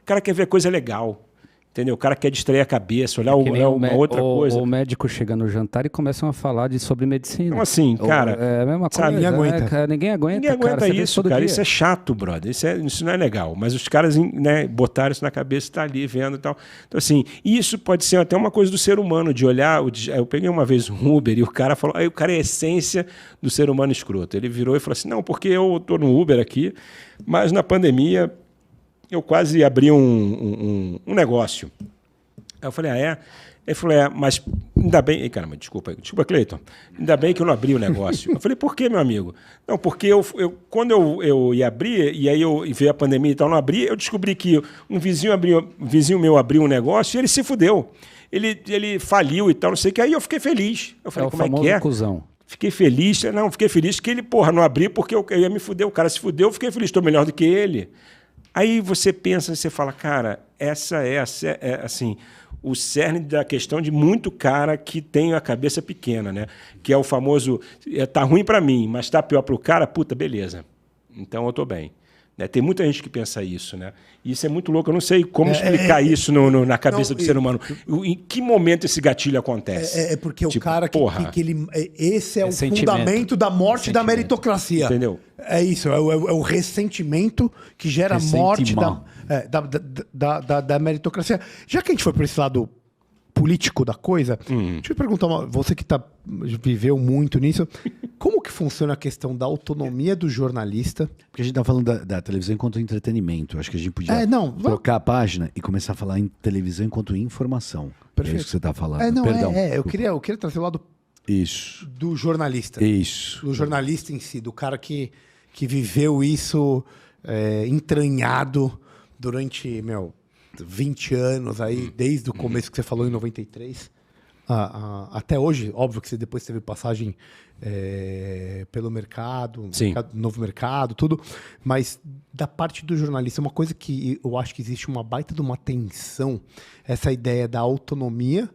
O cara quer ver coisa legal. Entendeu? O cara quer distrair a cabeça, olhar uma outra coisa. O médico chega no jantar e começam a falar sobre medicina. Então, assim, cara... É a mesma coisa. Ninguém aguenta. Cara, ninguém aguenta isso, cara. Isso é chato, brother. Isso não é legal. Mas os caras, né, botaram isso na cabeça e tá ali vendo e tal. Então, assim, isso pode ser até uma coisa do ser humano, de olhar... Eu peguei uma vez um Uber e o cara falou... Aí o cara é a essência do ser humano escroto. Ele virou e falou assim, não, porque eu tô no Uber aqui, mas na pandemia... eu quase abri um negócio. Aí eu falei, Ele falou, mas ainda bem... Caramba, desculpa, Cleiton. Ainda bem que eu não abri o negócio. Eu falei, por quê, meu amigo? Não, porque quando eu ia abrir, e aí veio a pandemia e tal, não abri, eu descobri que um vizinho meu abriu um negócio e ele se fudeu. Ele faliu e tal, não sei o que. Aí eu fiquei feliz. Eu falei, como é que é? Cuzão. Fiquei feliz que ele, não abri porque eu ia me fuder. O cara se fudeu, eu fiquei feliz, estou melhor do que ele. Aí você pensa, você fala, cara, essa é assim, o cerne da questão de muito cara que tem a cabeça pequena, né? Que é o famoso, tá ruim para mim, mas tá pior para o cara, puta, beleza. Então eu tô bem. Né? Tem muita gente que pensa isso, né? E isso é muito louco. Eu não sei como explicar isso na cabeça do ser humano. Em que momento esse gatilho acontece? Porque o cara que ele... Esse é o fundamento da morte da meritocracia. Entendeu? É isso, é o ressentimento que gera a morte da meritocracia. Já que a gente foi por esse lado político da coisa, deixa eu perguntar, você que viveu muito nisso, como que funciona a questão da autonomia do jornalista? Porque a gente tá falando da televisão enquanto entretenimento. Acho que a gente podia trocar a página e começar a falar em televisão enquanto informação. Perfeito. É isso que você tá falando. Perdão. Eu queria trazer o lado isso. do jornalista. Isso. Do jornalista em si, do cara que que viveu isso entranhado durante, 20 anos aí, desde o começo que você falou em 93, até hoje. Óbvio que você depois teve passagem pelo mercado, novo mercado, tudo, mas da parte do jornalista, uma coisa que eu acho que existe uma baita de uma tensão, essa ideia da autonomia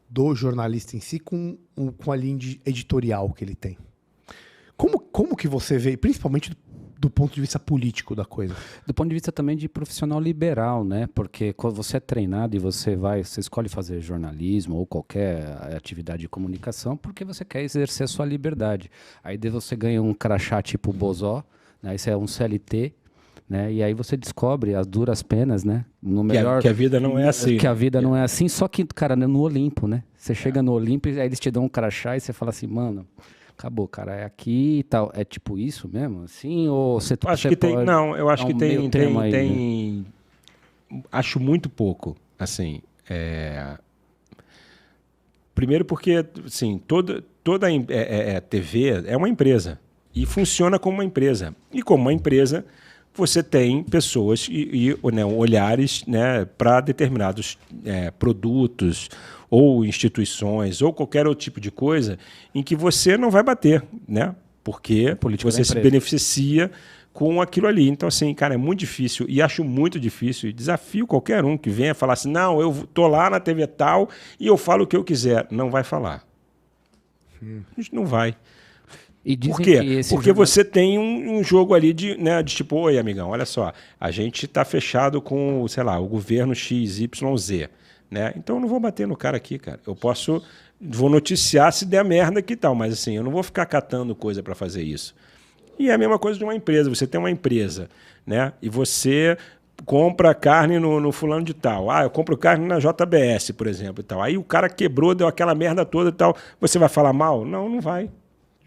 do jornalista em si com a linha editorial que ele tem. Como que você vê, principalmente do ponto de vista político da coisa? Do ponto de vista também de profissional liberal, né? Porque quando você é treinado e você escolhe fazer jornalismo ou qualquer atividade de comunicação porque você quer exercer a sua liberdade. Aí você ganha um crachá tipo Bozó, né? Isso é um CLT, né? E aí você descobre as duras penas, né? Que a vida não é assim. Que a vida não é assim, só que, cara, no Olimpo, né? Você chega no Olimpo e aí eles te dão um crachá e você fala assim, mano, acabou, cara, é aqui e tal. É tipo isso mesmo, assim? Ou você acho que tem, não, eu acho que tem, acho muito pouco, assim. Primeiro porque, assim, toda TV é uma empresa e funciona como uma empresa. E como uma empresa, você tem pessoas e olhares, né, para determinados produtos ou instituições, ou qualquer outro tipo de coisa, em que você não vai bater, né? Porque você se beneficia com aquilo ali. Então, assim, cara, é muito difícil, e acho muito difícil, e desafio qualquer um que venha falar assim, não, eu tô lá na TV tal e eu falo o que eu quiser. Não vai falar. A gente não vai. E por quê? Porque você tem um jogo ali de tipo, oi, amigão, olha só, a gente está fechado com, sei lá, o governo XYZ. Né? Então eu não vou bater no cara aqui, cara. Vou noticiar se der merda que tal, mas assim, eu não vou ficar catando coisa para fazer isso. E é a mesma coisa de uma empresa. Você tem uma empresa, né? E você compra carne no fulano de tal. Eu compro carne na JBS, por exemplo, e tal. Aí o cara quebrou, deu aquela merda toda e tal. Você vai falar mal? Não, não vai.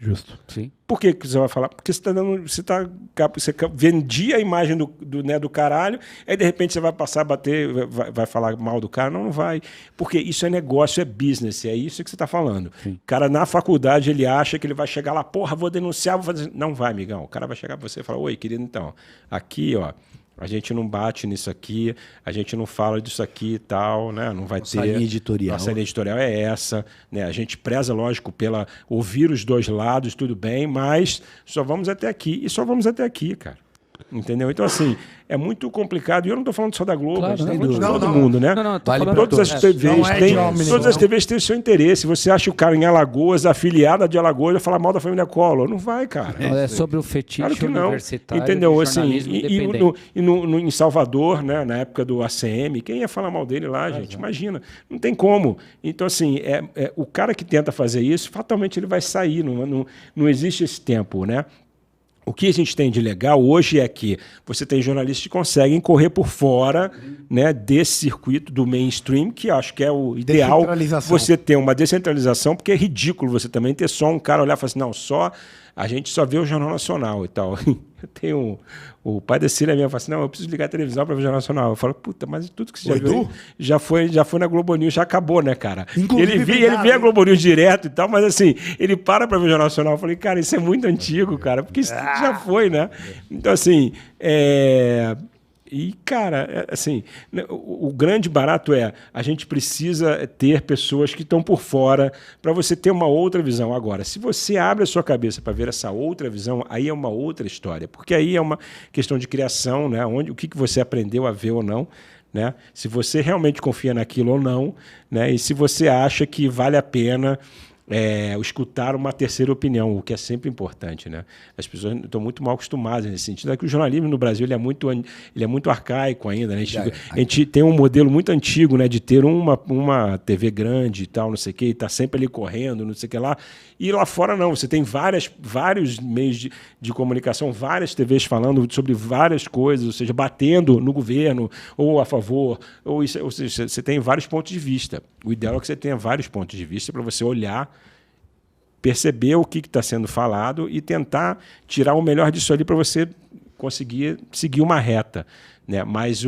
Justo. Sim. Por que você vai falar? Porque você vendia a imagem do caralho, aí de repente você vai passar a bater, vai falar mal do cara. Não, não vai. Porque isso é negócio, é business, é isso que você está falando. Sim. O cara na faculdade, ele acha que ele vai chegar lá, porra, vou denunciar, vou fazer... Não vai, amigão. O cara vai chegar para você e falar, oi, querido, então, aqui, ó, a gente não bate nisso aqui, a gente não fala disso aqui e tal, né? Não vai ter. Nossa linha editorial. Nossa linha editorial é essa, né? A gente preza, lógico, pela ouvir os dois lados, tudo bem, mas só vamos até aqui e só vamos até aqui, cara. Entendeu? Então, assim, é muito complicado. E eu não estou falando só da Globo, claro, a gente está falando de todo mundo, né? Todas as TVs têm o seu interesse. Você acha o cara em Alagoas, afiliada de Alagoas, vai falar mal da família Collor? Não vai, cara. É sobre o fetiche claro universitário. Entendeu? Assim, em Salvador, né, na época do ACM, quem ia falar mal dele lá, gente? Imagina. Não tem como. Então, assim, o cara que tenta fazer isso, fatalmente ele vai sair. Não existe esse tempo, né? O que a gente tem de legal hoje é que você tem jornalistas que conseguem correr por fora, né, desse circuito do mainstream, que acho que é o ideal. Você ter uma descentralização, porque é ridículo você também ter só um cara olhar e falar assim, não, a gente só vê o Jornal Nacional e tal. Eu tenho o pai da Cília mesmo fala assim, não, eu preciso ligar a televisão para ver o Jornal Nacional. Eu falo, puta, mas tudo que você já viu já foi na Globo News, já acabou, né, cara? Ele vê a Globo News direto e tal, mas assim, ele para ver o Jornal Nacional. Eu falei, cara, isso é muito antigo, cara, porque isso já foi, né? Então, assim, E, cara, assim, o grande barato a gente precisa ter pessoas que estão por fora para você ter uma outra visão. Agora, se você abre a sua cabeça para ver essa outra visão, aí é uma outra história, porque aí é uma questão de criação, né? O que você aprendeu a ver ou não, né? Se você realmente confia naquilo ou não, né? E se você acha que vale a pena escutar uma terceira opinião, o que é sempre importante, né? As pessoas estão muito mal acostumadas nesse sentido. É que o jornalismo no Brasil ele é muito arcaico ainda, né? A gente tem um modelo muito antigo, né, de ter uma TV grande e tal, não sei o quê, e tá sempre ali correndo, não sei o que lá. E lá fora não, você tem vários meios de comunicação, várias TVs falando sobre várias coisas, ou seja, batendo no governo, ou a favor, ou seja, você tem vários pontos de vista. O ideal é que você tenha vários pontos de vista para você olhar, perceber o que está sendo falado e tentar tirar o melhor disso ali para você conseguir seguir uma reta, né? Mas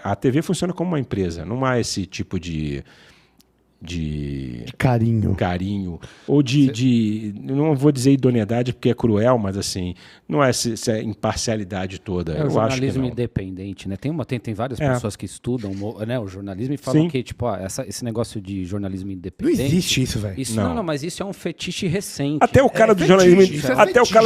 a TV funciona como uma empresa, não há esse tipo de carinho. Ou não vou dizer idoneidade porque é cruel, mas assim, não é essa imparcialidade toda. É o jornalismo independente, né? Tem várias pessoas que estudam, né, o jornalismo e falam que, tipo, esse negócio de jornalismo independente... Não existe isso, velho. Não, mas isso é um fetiche recente. Até o cara do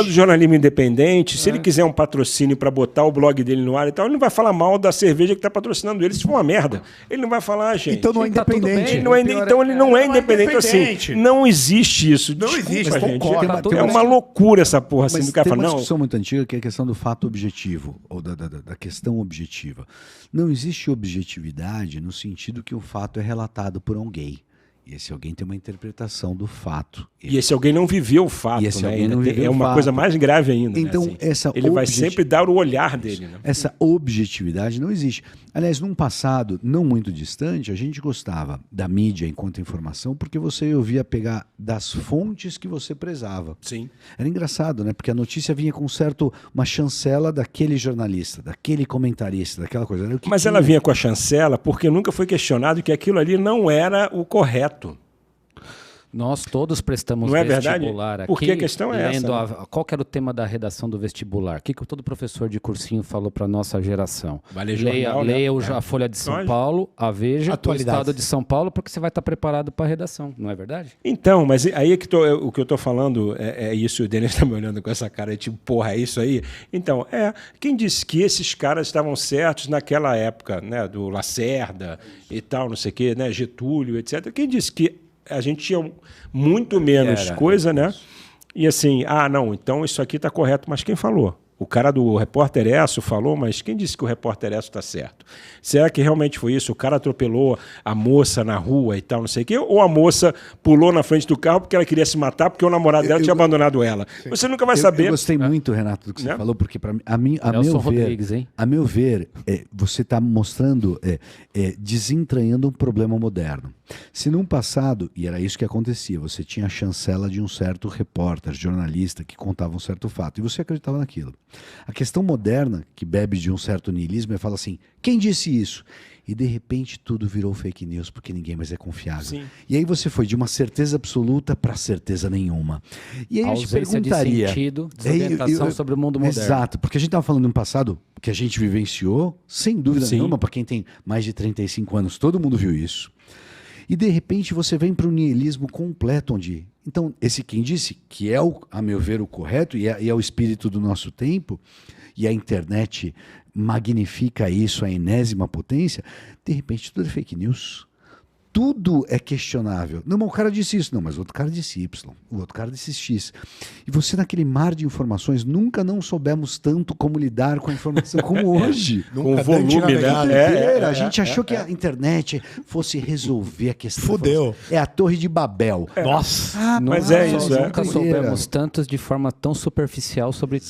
jornalismo independente, se ele quiser um patrocínio para botar o blog dele no ar e tal, ele não vai falar mal da cerveja que tá patrocinando ele, se for uma merda. Ele não vai falar, gente. Então não é independente. Então ele não é independente. Assim, não existe isso. Não existe, gente. concordo. É uma loucura essa porra. Assim, do cara tem fala, uma não. discussão muito antiga que é a questão do fato objetivo, ou da questão objetiva. Não existe objetividade no sentido que o fato é relatado por alguém. E esse alguém tem uma interpretação do fato. E esse alguém não viveu o fato, né? É uma coisa mais grave ainda. Então, né? Assim, ele vai sempre dar o olhar dele. Né? Essa objetividade não existe. Aliás, num passado não muito distante, a gente gostava da mídia enquanto informação porque você ouvia pegar das fontes que você prezava. Sim. Era engraçado, né? Porque a notícia vinha com uma chancela daquele jornalista, daquele comentarista, daquela coisa. Mas ela vinha com a chancela porque nunca foi questionado que aquilo ali não era o correto. Nós todos prestamos não é vestibular verdade? aqui. Porque a questão é essa. Qual que era o tema da redação do vestibular? O que todo professor de cursinho falou para nossa geração? Leia a Folha de São Paulo, a Veja, o Estado de São Paulo, porque você vai estar preparado para a redação, não é verdade? Então, mas aí é que o que eu estou falando é isso, o Denis está me olhando com essa cara, tipo, porra, é isso aí? Então, quem disse que esses caras estavam certos naquela época, né, do Lacerda e tal, não sei o quê, né, Getúlio, etc. Quem disse que a gente tinha muito menos coisa, né? E assim, não, então isso aqui está correto. Mas quem falou? O cara do Repórter Esso falou, mas quem disse que o Repórter Esso está certo? Será que realmente foi isso? O cara atropelou a moça na rua e tal, não sei o quê? Ou a moça pulou na frente do carro porque ela queria se matar porque o namorado dela tinha abandonado ela? Você nunca vai saber. Eu gostei muito, Renato, do que você falou, porque a meu ver, você está mostrando, desentranhando um problema moderno. Se num passado, e era isso que acontecia, você tinha a chancela de um certo repórter, jornalista, que contava um certo fato, e você acreditava naquilo. A questão moderna, que bebe de um certo niilismo, fala assim, quem disse isso? E de repente tudo virou fake news, porque ninguém mais é confiável. Sim. E aí você foi de uma certeza absoluta para certeza nenhuma. E aí a gente perguntaria... de sentido, desorientação sobre o mundo moderno. Exato, porque a gente estava falando no passado que a gente vivenciou, sem dúvida nenhuma, para quem tem mais de 35 anos, todo mundo viu isso. E de repente você vem para o niilismo completo, onde... Então, esse quem disse, que é, a meu ver, o correto, e é o espírito do nosso tempo, e a internet magnifica isso, a enésima potência, de repente tudo é fake news. Tudo é questionável. Não, mas o cara disse isso. Não, mas o outro cara disse Y. O outro cara disse X. E você, naquele mar de informações, nunca não soubemos tanto como lidar com a informação como hoje. Com o volume, né? A gente achou que a internet fosse resolver a questão. Fudeu. É a Torre de Babel. Nossa. Mas é isso. Nunca soubemos tantos de forma tão superficial sobre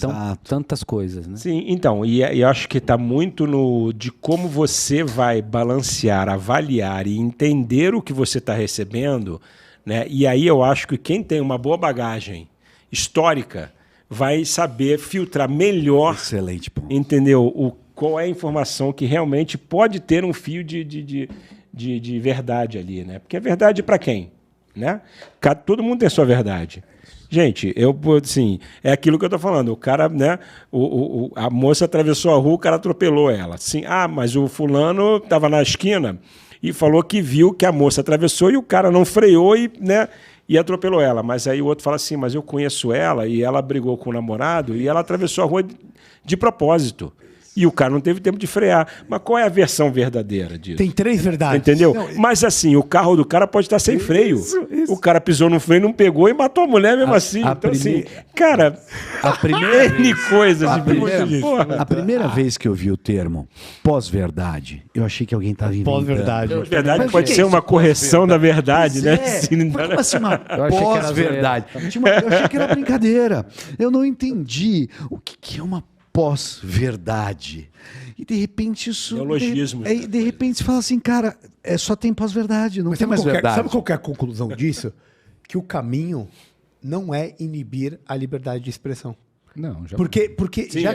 tantas coisas, né? Sim, então. E eu acho que está muito de como você vai balancear, avaliar e entender o que você está recebendo, né? E aí eu acho que quem tem uma boa bagagem histórica vai saber filtrar melhor. Excelente ponto. Entendeu? Qual é a informação que realmente pode ter um fio de verdade ali, né? Porque é verdade para quem? Né? Todo mundo tem sua verdade. Gente, assim, é aquilo que eu estou falando. O cara, né? A moça atravessou a rua, o cara atropelou ela. Assim, mas o fulano estava na esquina e falou que viu que a moça atravessou e o cara não freou e atropelou ela. Mas aí o outro fala assim, mas eu conheço ela e ela brigou com o namorado e ela atravessou a rua de propósito. E o cara não teve tempo de frear. Mas qual é a versão verdadeira disso? Tem 3 verdades. Entendeu? Mas assim, o carro do cara pode estar sem freio. Isso. O cara pisou no freio, não pegou e matou a mulher mesmo assim. Então assim, cara, a primeira coisas. A primeira vez que eu vi o termo pós-verdade, eu achei que alguém estava inventando. Pós-verdade. Verdade pode ser uma correção da verdade, né? Como assim uma pós-verdade? Eu achei que era brincadeira. Eu não entendi o que é uma pós-verdade. E de repente isso... Neologismo. De repente você fala assim, cara, só tem pós-verdade, não tem mais verdade. Sabe qual que é a conclusão disso? Que o caminho não é inibir a liberdade de expressão. Não, já Porque Sim,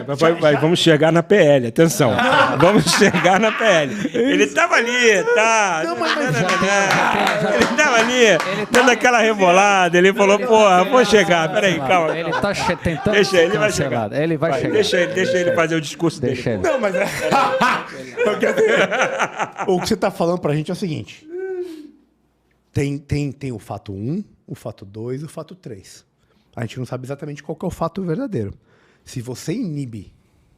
vamos chegar na PL, atenção. Vamos chegar na PL. Ele tava ali, tá? Não, mas ele tava ali, dando aquela rebolada. Ele falou, porra, vou chegar. Peraí, calma. Ele tá tentando Deixa ele, vai chegar. Ele vai chegar. Deixa ele fazer o discurso dele. Deixa ele. Não, mas o que você tá falando pra gente é o seguinte. Tem o fato 1, o fato 2 e o fato 3. A gente não sabe exatamente qual que é o fato verdadeiro. Se você inibe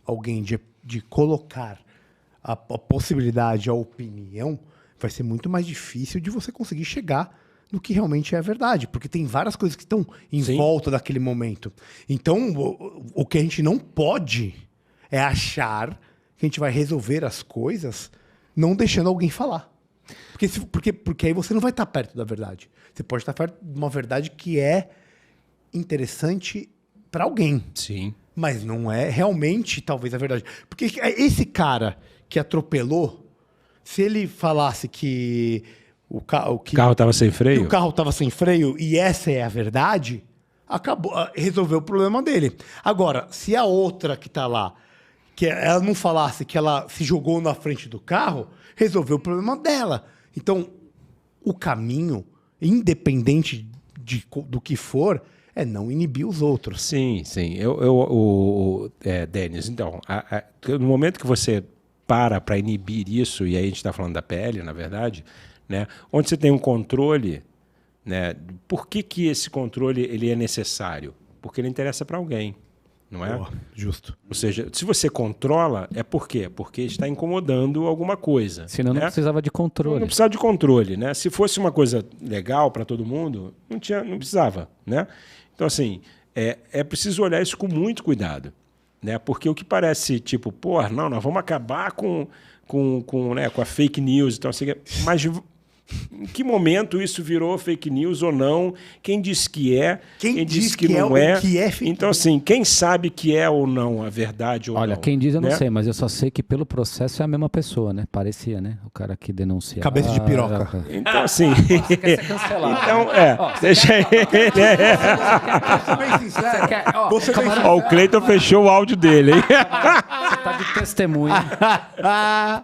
alguém de colocar a possibilidade, a opinião, vai ser muito mais difícil de você conseguir chegar no que realmente é a verdade. Porque tem várias coisas que estão em volta daquele momento. Então, o que a gente não pode é achar que a gente vai resolver as coisas não deixando alguém falar. Porque aí você não vai estar perto da verdade. Você pode estar perto de uma verdade que é interessante para alguém. Sim. Mas não é realmente, talvez, a verdade. Porque esse cara que atropelou, se ele falasse que o carro estava sem freio? O carro estava sem freio e essa é a verdade, resolveu o problema dele. Agora, se a outra que está lá, que ela não falasse que ela se jogou na frente do carro, resolveu o problema dela. Então, o caminho, independente do que for, é não inibir os outros. Sim. Denis, então, no momento que você para inibir isso, e aí a gente está falando da PL, na verdade, né, onde você tem um controle, né, por que esse controle ele é necessário? Porque ele interessa para alguém, não é? Justo. Ou seja, se você controla, é por quê? Porque está incomodando alguma coisa. Senão não precisava de controle. Não precisava de controle, né? Se fosse uma coisa legal para todo mundo, não precisava, né? Então, assim, é preciso olhar isso com muito cuidado, né? Porque o que parece, tipo, nós vamos acabar com a fake news, então, assim, mas em que momento isso virou fake news ou não? Quem disse que é? Quem disse que não é? Que é fake então, assim, quem sabe que é ou não a verdade ou não? Olha, quem diz eu não né? sei, mas eu só sei que pelo processo é a mesma pessoa, né? Parecia, né? O cara que denuncia. Cabeça de piroca. Então, assim... Você quer ser cancelado. Então, deixa ele... O Cleiton fechou o áudio dele, hein? Você tá de testemunho.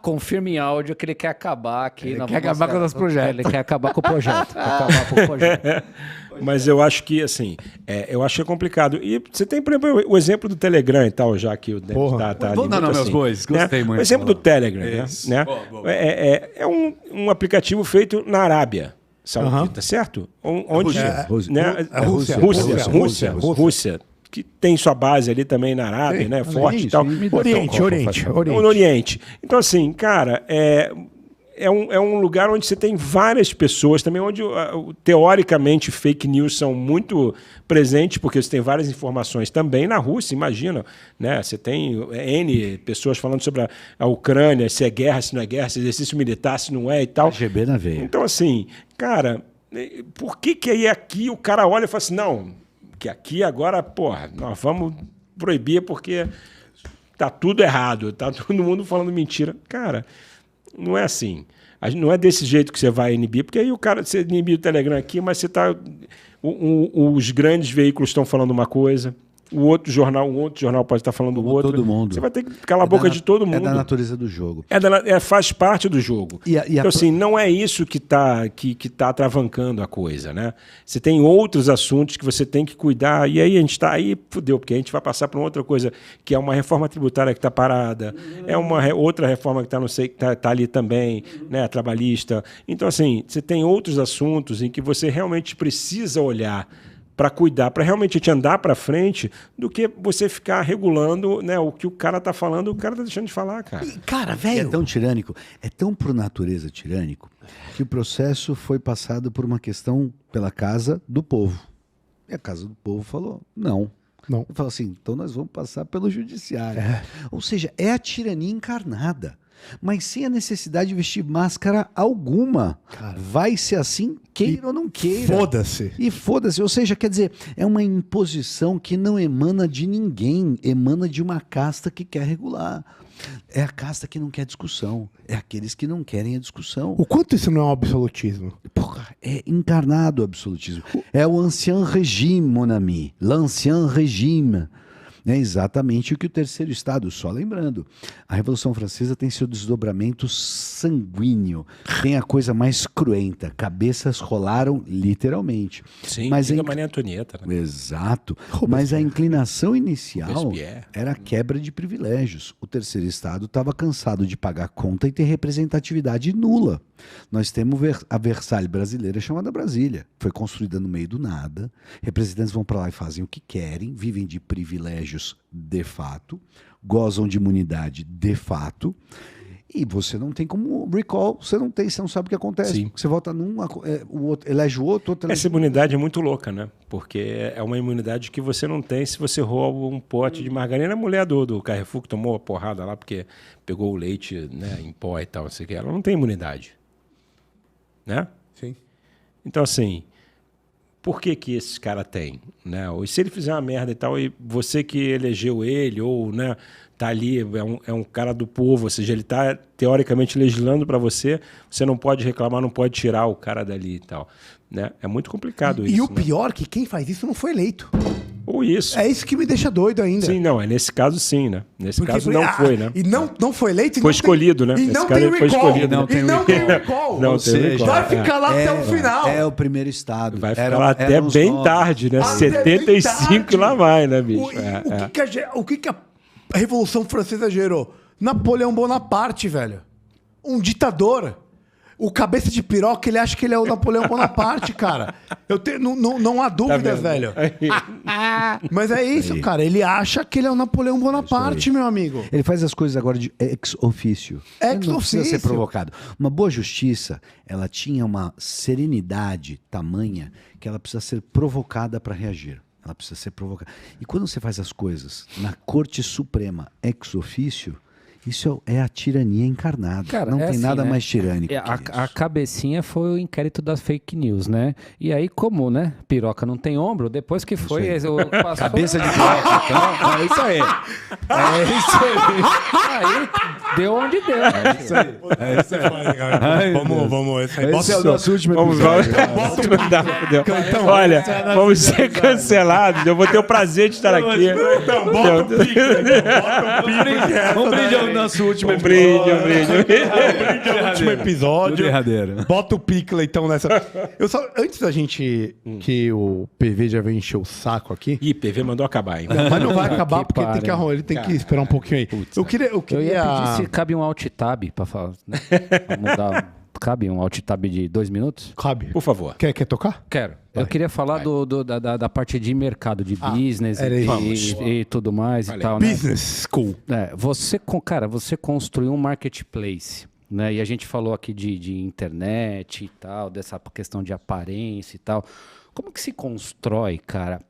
Confirma em áudio que ele quer acabar aqui. Ele quer acabar com o nosso projeto. Ele quer acabar com o projeto. Mas eu acho que, assim, eu acho que é complicado. E você tem, por exemplo, o exemplo do Telegram e tal, já que o Denis tá ali. Não, meus bois, gostei né? muito. O exemplo do Telegram, né? Boa. É um aplicativo feito na Arábia Saudita, certo? Onde, Rússia. Que tem sua base ali também na Arábia, né? Forte e tal. Oriente. Então, assim, cara, é um lugar onde você tem várias pessoas também, onde teoricamente fake news são muito presentes, porque você tem várias informações também na Rússia, imagina, né? Você tem N pessoas falando sobre a Ucrânia, se é guerra, se não é guerra, se é exercício militar, se não é e tal. RGB na veia. Então, assim, cara, por que aí aqui o cara olha e fala assim, não, que aqui agora, nós vamos proibir porque tá tudo errado, tá todo mundo falando mentira. Cara, não é assim. Não é desse jeito que você vai inibir, porque aí você inibir o Telegram aqui, mas você tá. Os grandes veículos estão falando uma coisa, um outro jornal pode estar falando o outro. Todo mundo. Você vai ter que calar a boca de todo mundo. É da natureza do jogo. Faz parte do jogo. Então, assim, não é isso que tá atravancando a coisa, né? Você tem outros assuntos que você tem que cuidar, e aí a gente está aí, fudeu, porque a gente vai passar para uma outra coisa, que é uma reforma tributária que está parada, é uma outra reforma que tá ali também, né? Trabalhista. Então, assim, você tem outros assuntos em que você realmente precisa olhar para cuidar, para realmente te andar para frente, do que você ficar regulando, né, o que o cara tá falando, o cara tá deixando de falar, cara. Cara, velho... É tão tirânico, é tão por natureza tirânico, que o processo foi passado por uma questão pela Casa do Povo. E a Casa do Povo falou, não. Ele falou assim, então nós vamos passar pelo judiciário. Ou seja, é a tirania encarnada. Mas sem a necessidade de vestir máscara alguma. Cara, vai ser assim, queira ou não queira. Foda-se. E foda-se. Ou seja, quer dizer, é uma imposição que não emana de ninguém, emana de uma casta que quer regular. É a casta que não quer discussão. É aqueles que não querem a discussão. O quanto isso não é um absolutismo? Porra, é encarnado o absolutismo. É o ancien régime, mon ami. L'ancien régime. É exatamente o que o terceiro estado, só lembrando, a Revolução Francesa tem seu desdobramento sanguíneo, tem a coisa mais cruenta, cabeças rolaram literalmente. Sim, mas a Maria Antonieta. Né? Exato, mas a inclinação inicial Robespierre. era a quebra de privilégios. O terceiro estado estava cansado de pagar conta e ter representatividade nula. Nós temos a Versalhes brasileira chamada Brasília. Foi construída no meio do nada. Representantes vão para lá e fazem o que querem, vivem de privilégios de fato, gozam de imunidade de fato. E você não tem como recall, você não sabe o que acontece. Sim. Você vota num, o outro elege o outro elege... Essa imunidade é muito louca, né? Porque é uma imunidade que você não tem se você rouba um pote de margarina. A mulher do Carrefour que tomou a porrada lá porque pegou o leite, né, em pó e tal, não sei o que, ela não tem imunidade. Né? Sim. Então, assim, por que esse cara tem? Né? Ou se ele fizer uma merda e tal, e você que elegeu ele, ou, né, tá ali, é um cara do povo, ou seja, ele tá teoricamente legislando para você, você não pode reclamar, não pode tirar o cara dali e tal. Né? É muito complicado isso. E o né? pior é que quem faz isso não foi eleito. Ou isso. É isso que me deixa doido ainda. Sim, não, nesse caso sim, né? Nesse caso não foi, né? E não foi eleito. Foi escolhido, né? E Nesse não caso tem ele foi recall. escolhido. E não tem recall. Não Ou tem seja, recall. vai ficar lá até o final. É o primeiro estado. Vai ficar lá até os bem novos. tarde, né? Até 75 bem tarde. e lá vai, né, bicho? O que a Revolução Francesa gerou? Napoleão Bonaparte, velho. Um ditador. O cabeça de piroca, ele acha que ele é o Napoleão Bonaparte, cara. Não há dúvidas, velho. Mas é isso, cara. Ele acha que ele é o Napoleão Bonaparte, meu amigo. Ele faz as coisas agora de ex officio. Ex Não precisa ser officio. provocado. Uma boa justiça, ela tinha uma serenidade tamanha que ela precisa ser provocada para reagir. Ela precisa ser provocada. E quando você faz as coisas na Corte Suprema ex officio, isso é a tirania encarnada. Cara, não é tem assim, nada né? mais tirânico que A isso. cabecinha foi o inquérito das fake news, né? E aí, como, né? Piroca não tem ombro, depois que foi... Passou... Cabeça de piroca, então. É isso aí. É isso aí. Aí, deu onde deu. É isso aí. É isso aí, vamos. Esse é o nosso último Vamos, episódio. Então, olha, vamos ser cancelados. Eu vou ter o prazer de estar aqui. Então, bota o pique. Vamos brindar o nosso último Um brinde. Último episódio. derradeiro. Bota o pickle, então, nessa. Antes da gente. Que o PV já veio encher o saco aqui. Ih, PV mandou acabar, hein? Mas não vai acabar Que porque para, ele tem que esperar um pouquinho aí. Eu queria. Eu ia pedir se cabe um alt tab pra falar, né? Pra mudar. Cabe um alt tab de 2 minutos? Cabe. Por favor. Quer tocar? Quero. Eu queria falar da parte de mercado, de business era isso. e tudo mais e tal, né? Business School. Você construiu um marketplace, né? E a gente falou aqui de internet e tal, dessa questão de aparência e tal. Como que se constrói, cara?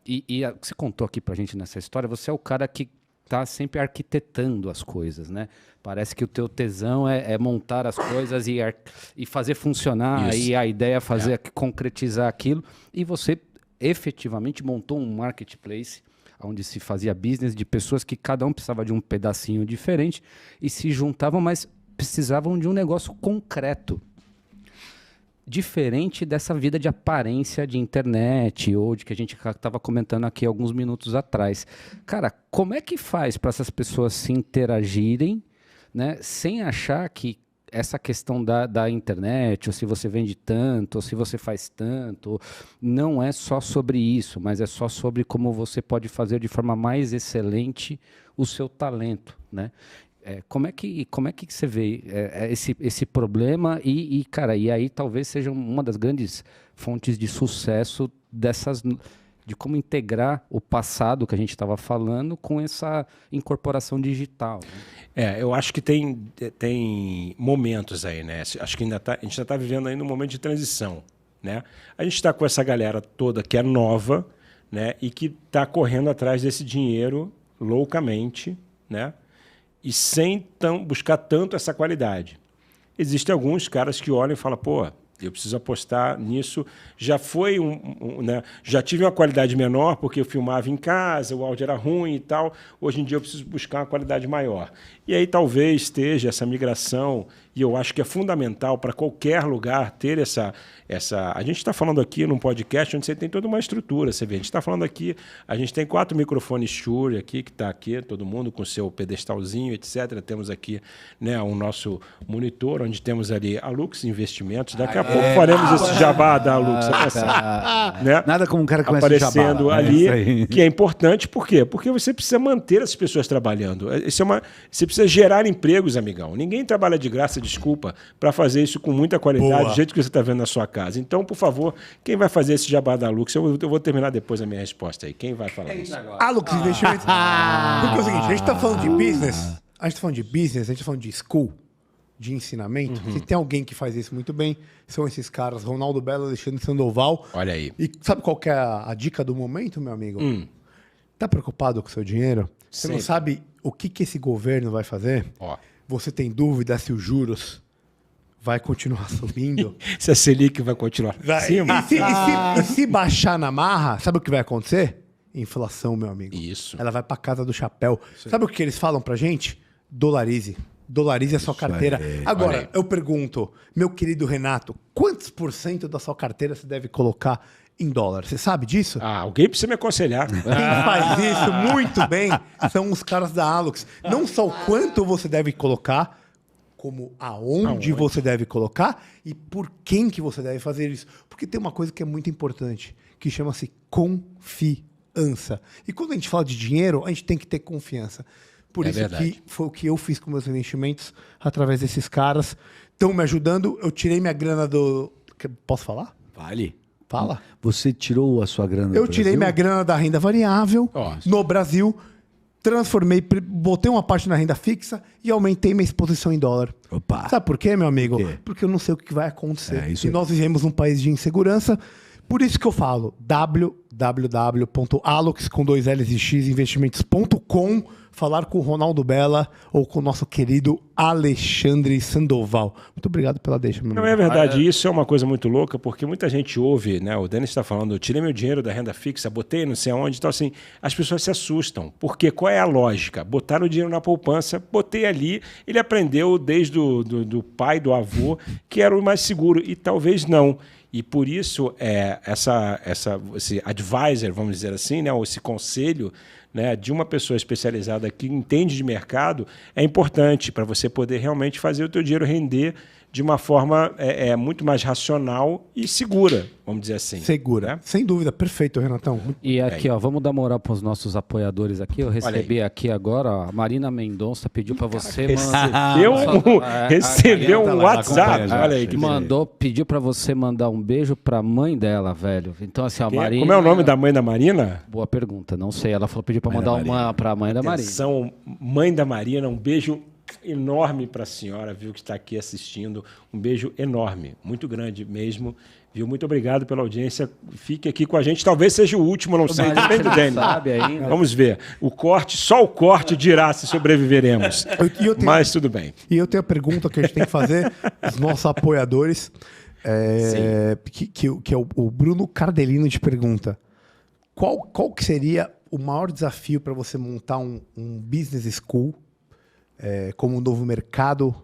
Você contou aqui pra gente nessa história, você é o cara que tá sempre arquitetando as coisas, né? Parece que o teu tesão é montar as coisas e fazer funcionar, Isso. e a ideia é fazer concretizar aquilo. E você efetivamente montou um marketplace onde se fazia business de pessoas que cada um precisava de um pedacinho diferente e se juntavam, mas precisavam de um negócio concreto. Diferente dessa vida de aparência de internet ou de que a gente estava comentando aqui alguns minutos atrás. Cara, como é que faz para essas pessoas se interagirem, né, sem achar que essa questão da internet, ou se você vende tanto, ou se você faz tanto, não é só sobre isso, mas é só sobre como você pode fazer de forma mais excelente o seu talento, né? Como é que você vê esse problema cara, e aí talvez seja uma das grandes fontes de sucesso de como integrar o passado que a gente estava falando com essa incorporação digital, né? Eu acho que tem momentos aí, né? Acho que a gente ainda está vivendo ainda um momento de transição, né? A gente está com essa galera toda que é nova, né? E que está correndo atrás desse dinheiro loucamente, né? E sem buscar tanto essa qualidade. Existem alguns caras que olham e falam, pô, eu preciso apostar nisso. Já foi né? Já tive uma qualidade menor porque eu filmava em casa, o áudio era ruim e tal. Hoje em dia eu preciso buscar uma qualidade maior. E aí talvez esteja essa migração e eu acho que é fundamental para qualquer lugar ter essa... A gente está falando aqui num podcast onde você tem toda uma estrutura, você vê, a gente está falando aqui, a gente tem 4 microfones Shure aqui, que está aqui, todo mundo com seu pedestalzinho, etc. Temos aqui, né, o nosso monitor, onde temos ali a Lux Investimentos. Daqui a pouco faremos esse jabá da Lux. Né? Nada como um cara que começa aparecendo jabá, ali, que é importante. Por quê? Porque você precisa manter as pessoas trabalhando. Você precisa gerar empregos, amigão. Ninguém trabalha de graça, desculpa, para fazer isso com muita qualidade, do jeito que você está vendo na sua casa. Então, por favor, quem vai fazer esse jabá da Lux? Eu vou terminar depois a minha resposta aí. Quem vai falar isso? A Lux Investimentos. Porque é o seguinte, a gente está falando de business, a gente está falando de business, a gente está falando de school, de ensinamento. Se tem alguém que faz isso muito bem, são esses caras, Ronaldo Belo, Alexandre Sandoval. Olha aí. E sabe qual que é a dica do momento, meu amigo? Tá preocupado com o seu dinheiro? Você não sabe o que esse governo vai fazer? Ó. Você tem dúvida se os juros vai continuar subindo? Se a Selic vai continuar acima? E se baixar na marra, sabe o que vai acontecer? Inflação, meu amigo. Isso. Ela vai pra casa do chapéu. Sabe o que eles falam pra gente? Dolarize. Dolarize a sua carteira. Agora, eu pergunto, meu querido Renato, quantos % da sua carteira você deve colocar em dólar? Você sabe disso? Alguém precisa me aconselhar. Quem faz isso muito bem são os caras da Alux. Não só o quanto você deve colocar, como aonde você deve colocar e por quem que você deve fazer isso. Porque tem uma coisa que é muito importante, que chama-se confiança. E quando a gente fala de dinheiro, a gente tem que ter confiança. Por isso que foi o que eu fiz com meus investimentos através desses caras. Estão me ajudando. Eu tirei minha grana do... Posso falar? Vale. Fala. Você tirou a sua grana do Eu tirei minha grana da renda variável no Brasil, transformei, botei uma parte na renda fixa e aumentei minha exposição em dólar. Opa. Sabe por quê, meu amigo? Porque eu não sei o que vai acontecer. Isso e nós vivemos num país de insegurança. Por isso que eu falo www.alux.investimentos.com, falar com o Ronaldo Bella ou com o nosso querido Alexandre Sandoval. Muito obrigado pela deixa, meu amigo. Não é verdade, isso é uma coisa muito louca, porque muita gente ouve, né? O Denis está falando, eu tirei meu dinheiro da renda fixa, botei não sei aonde, então assim, as pessoas se assustam. Porque qual é a lógica? Botaram o dinheiro na poupança, botei ali, ele aprendeu desde do pai, do avô, que era o mais seguro, e talvez não. E por isso, esse advisor, vamos dizer assim, né, ou esse conselho, né, de uma pessoa especializada que entende de mercado é importante para você poder realmente fazer o teu dinheiro render de uma forma muito mais racional e segura, vamos dizer assim. Segura, né? Sem dúvida. Perfeito, Renatão. E aqui, ó, vamos dar moral para os nossos apoiadores aqui. Eu recebi aqui agora, ó, a Marina Mendonça pediu para você recebeu um WhatsApp. Olha aí que pediu para você mandar um beijo para a mãe dela, velho. Então assim, a Marina. Como é o nome da mãe da Marina? Boa pergunta, não sei. Ela falou, pediu para mandar uma para a mãe da Marina. Mãe da Marina, um beijo enorme para a senhora, viu, que está aqui assistindo. Um beijo enorme, muito grande mesmo. Viu? Muito obrigado pela audiência. Fique aqui com a gente. Talvez seja o último, não sei. Depende do Denis. Vamos ver. Só o corte dirá se sobreviveremos. Mas tudo bem. E eu tenho a pergunta que a gente tem que fazer os nossos apoiadores, que é o Bruno Cardelino te pergunta. Qual que seria o maior desafio para você montar um business school como um novo mercado,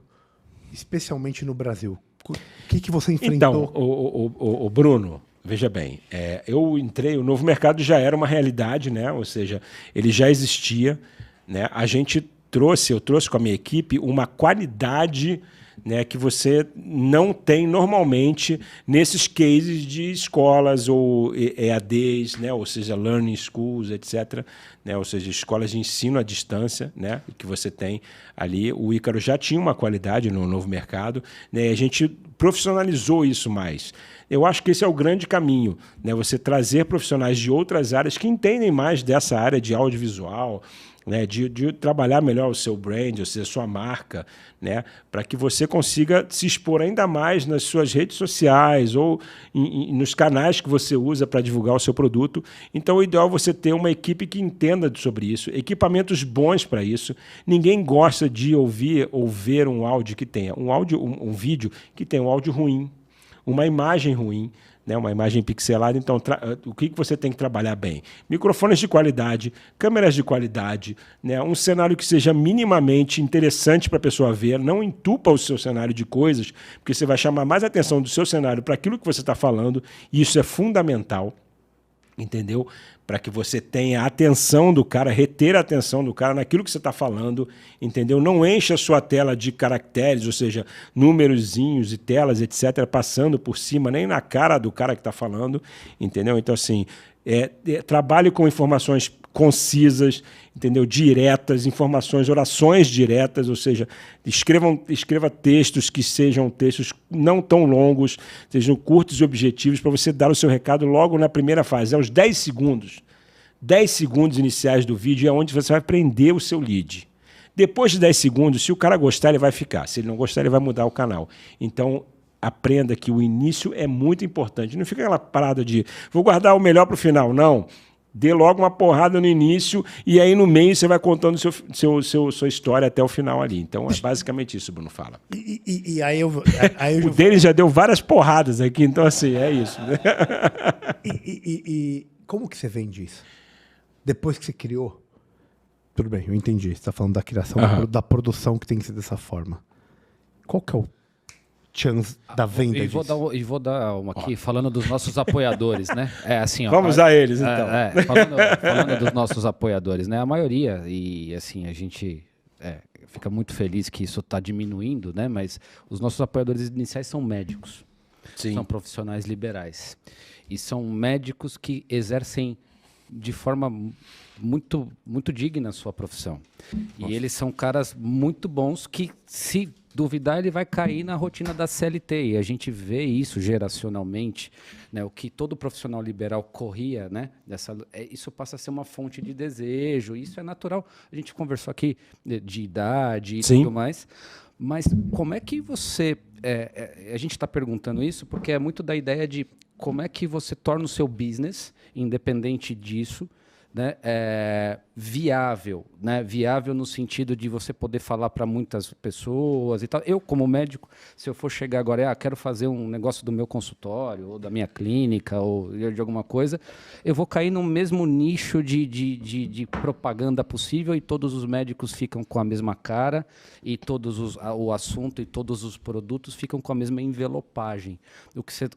especialmente no Brasil? O que você enfrentou? Então, o Bruno, veja bem, eu entrei, o novo mercado já era uma realidade, né? Ou seja, ele já existia, né? Eu trouxe com a minha equipe uma qualidade, né, que você não tem normalmente nesses cases de escolas ou EADs, né, ou seja, learning schools, etc., né, ou seja, escolas de ensino à distância, né, que você tem ali. O Ícaro já tinha uma qualidade no novo mercado, né, e a gente profissionalizou isso mais. Eu acho que esse é o grande caminho, né, você trazer profissionais de outras áreas que entendem mais dessa área de audiovisual, né, de trabalhar melhor o seu brand, ou seja, a sua marca, né, para que você consiga se expor ainda mais nas suas redes sociais ou nos canais que você usa para divulgar o seu produto. Então, o ideal é você ter uma equipe que entenda sobre isso, equipamentos bons para isso. Ninguém gosta de ouvir ou ver um áudio que tenha um vídeo que tenha um áudio ruim, uma imagem ruim, né, uma imagem pixelada. Então, o que você tem que trabalhar bem? Microfones de qualidade, câmeras de qualidade, né, um cenário que seja minimamente interessante para a pessoa ver, não entupa o seu cenário de coisas, porque você vai chamar mais atenção do seu cenário para aquilo que você está falando, e isso é fundamental, entendeu? Para que você tenha a atenção do cara, reter a atenção do cara naquilo que você está falando, entendeu? Não encha a sua tela de caracteres, ou seja, númerozinhos e telas, etc., passando por cima, nem na cara do cara que está falando, entendeu? Então, assim, trabalhe com informações concisas, entendeu? Diretas, informações, orações diretas, ou seja, escreva textos que sejam textos não tão longos, sejam curtos e objetivos, para você dar o seu recado logo na primeira fase, aos 10 segundos. 10 segundos iniciais do vídeo é onde você vai prender o seu lead. Depois de 10 segundos, se o cara gostar, ele vai ficar. Se ele não gostar, ele vai mudar o canal. Então, aprenda que o início é muito importante. Não fica aquela parada de vou guardar o melhor para o final. Não. Dê logo uma porrada no início e aí no meio você vai contando sua história até o final ali. Então é basicamente isso, Bruno fala. E aí eu o Denis já deu várias porradas aqui, então assim, é isso. E como que você vende isso? Depois que você criou? Tudo bem, eu entendi. Você está falando da criação, da produção que tem que ser dessa forma. Qual que é o chance da venda disso? Vou dar uma aqui, falando dos nossos apoiadores, né? Assim, vamos a eles, então. Falando dos nossos apoiadores, né? A maioria, e assim, a gente fica muito feliz que isso está diminuindo, né? Mas os nossos apoiadores iniciais são médicos. Sim. São profissionais liberais. E são médicos que exercem de forma muito, muito digna a sua profissão. Nossa. E eles são caras muito bons que, se duvidar, ele vai cair na rotina da CLT. E a gente vê isso geracionalmente, né? O que todo profissional liberal corria, né? Isso passa a ser uma fonte de desejo. Isso é natural. A gente conversou aqui de idade e Sim. tudo mais. Mas como é que você... a gente está perguntando isso porque é muito da ideia de como é que você torna o seu business, independente disso, né, viável, né? Viável no sentido de você poder falar para muitas pessoas e tal. Eu, como médico, se eu for chegar agora, quero fazer um negócio do meu consultório, ou da minha clínica, ou de alguma coisa, eu vou cair no mesmo nicho de propaganda possível e todos os médicos ficam com a mesma cara e o assunto e todos os produtos ficam com a mesma envelopagem.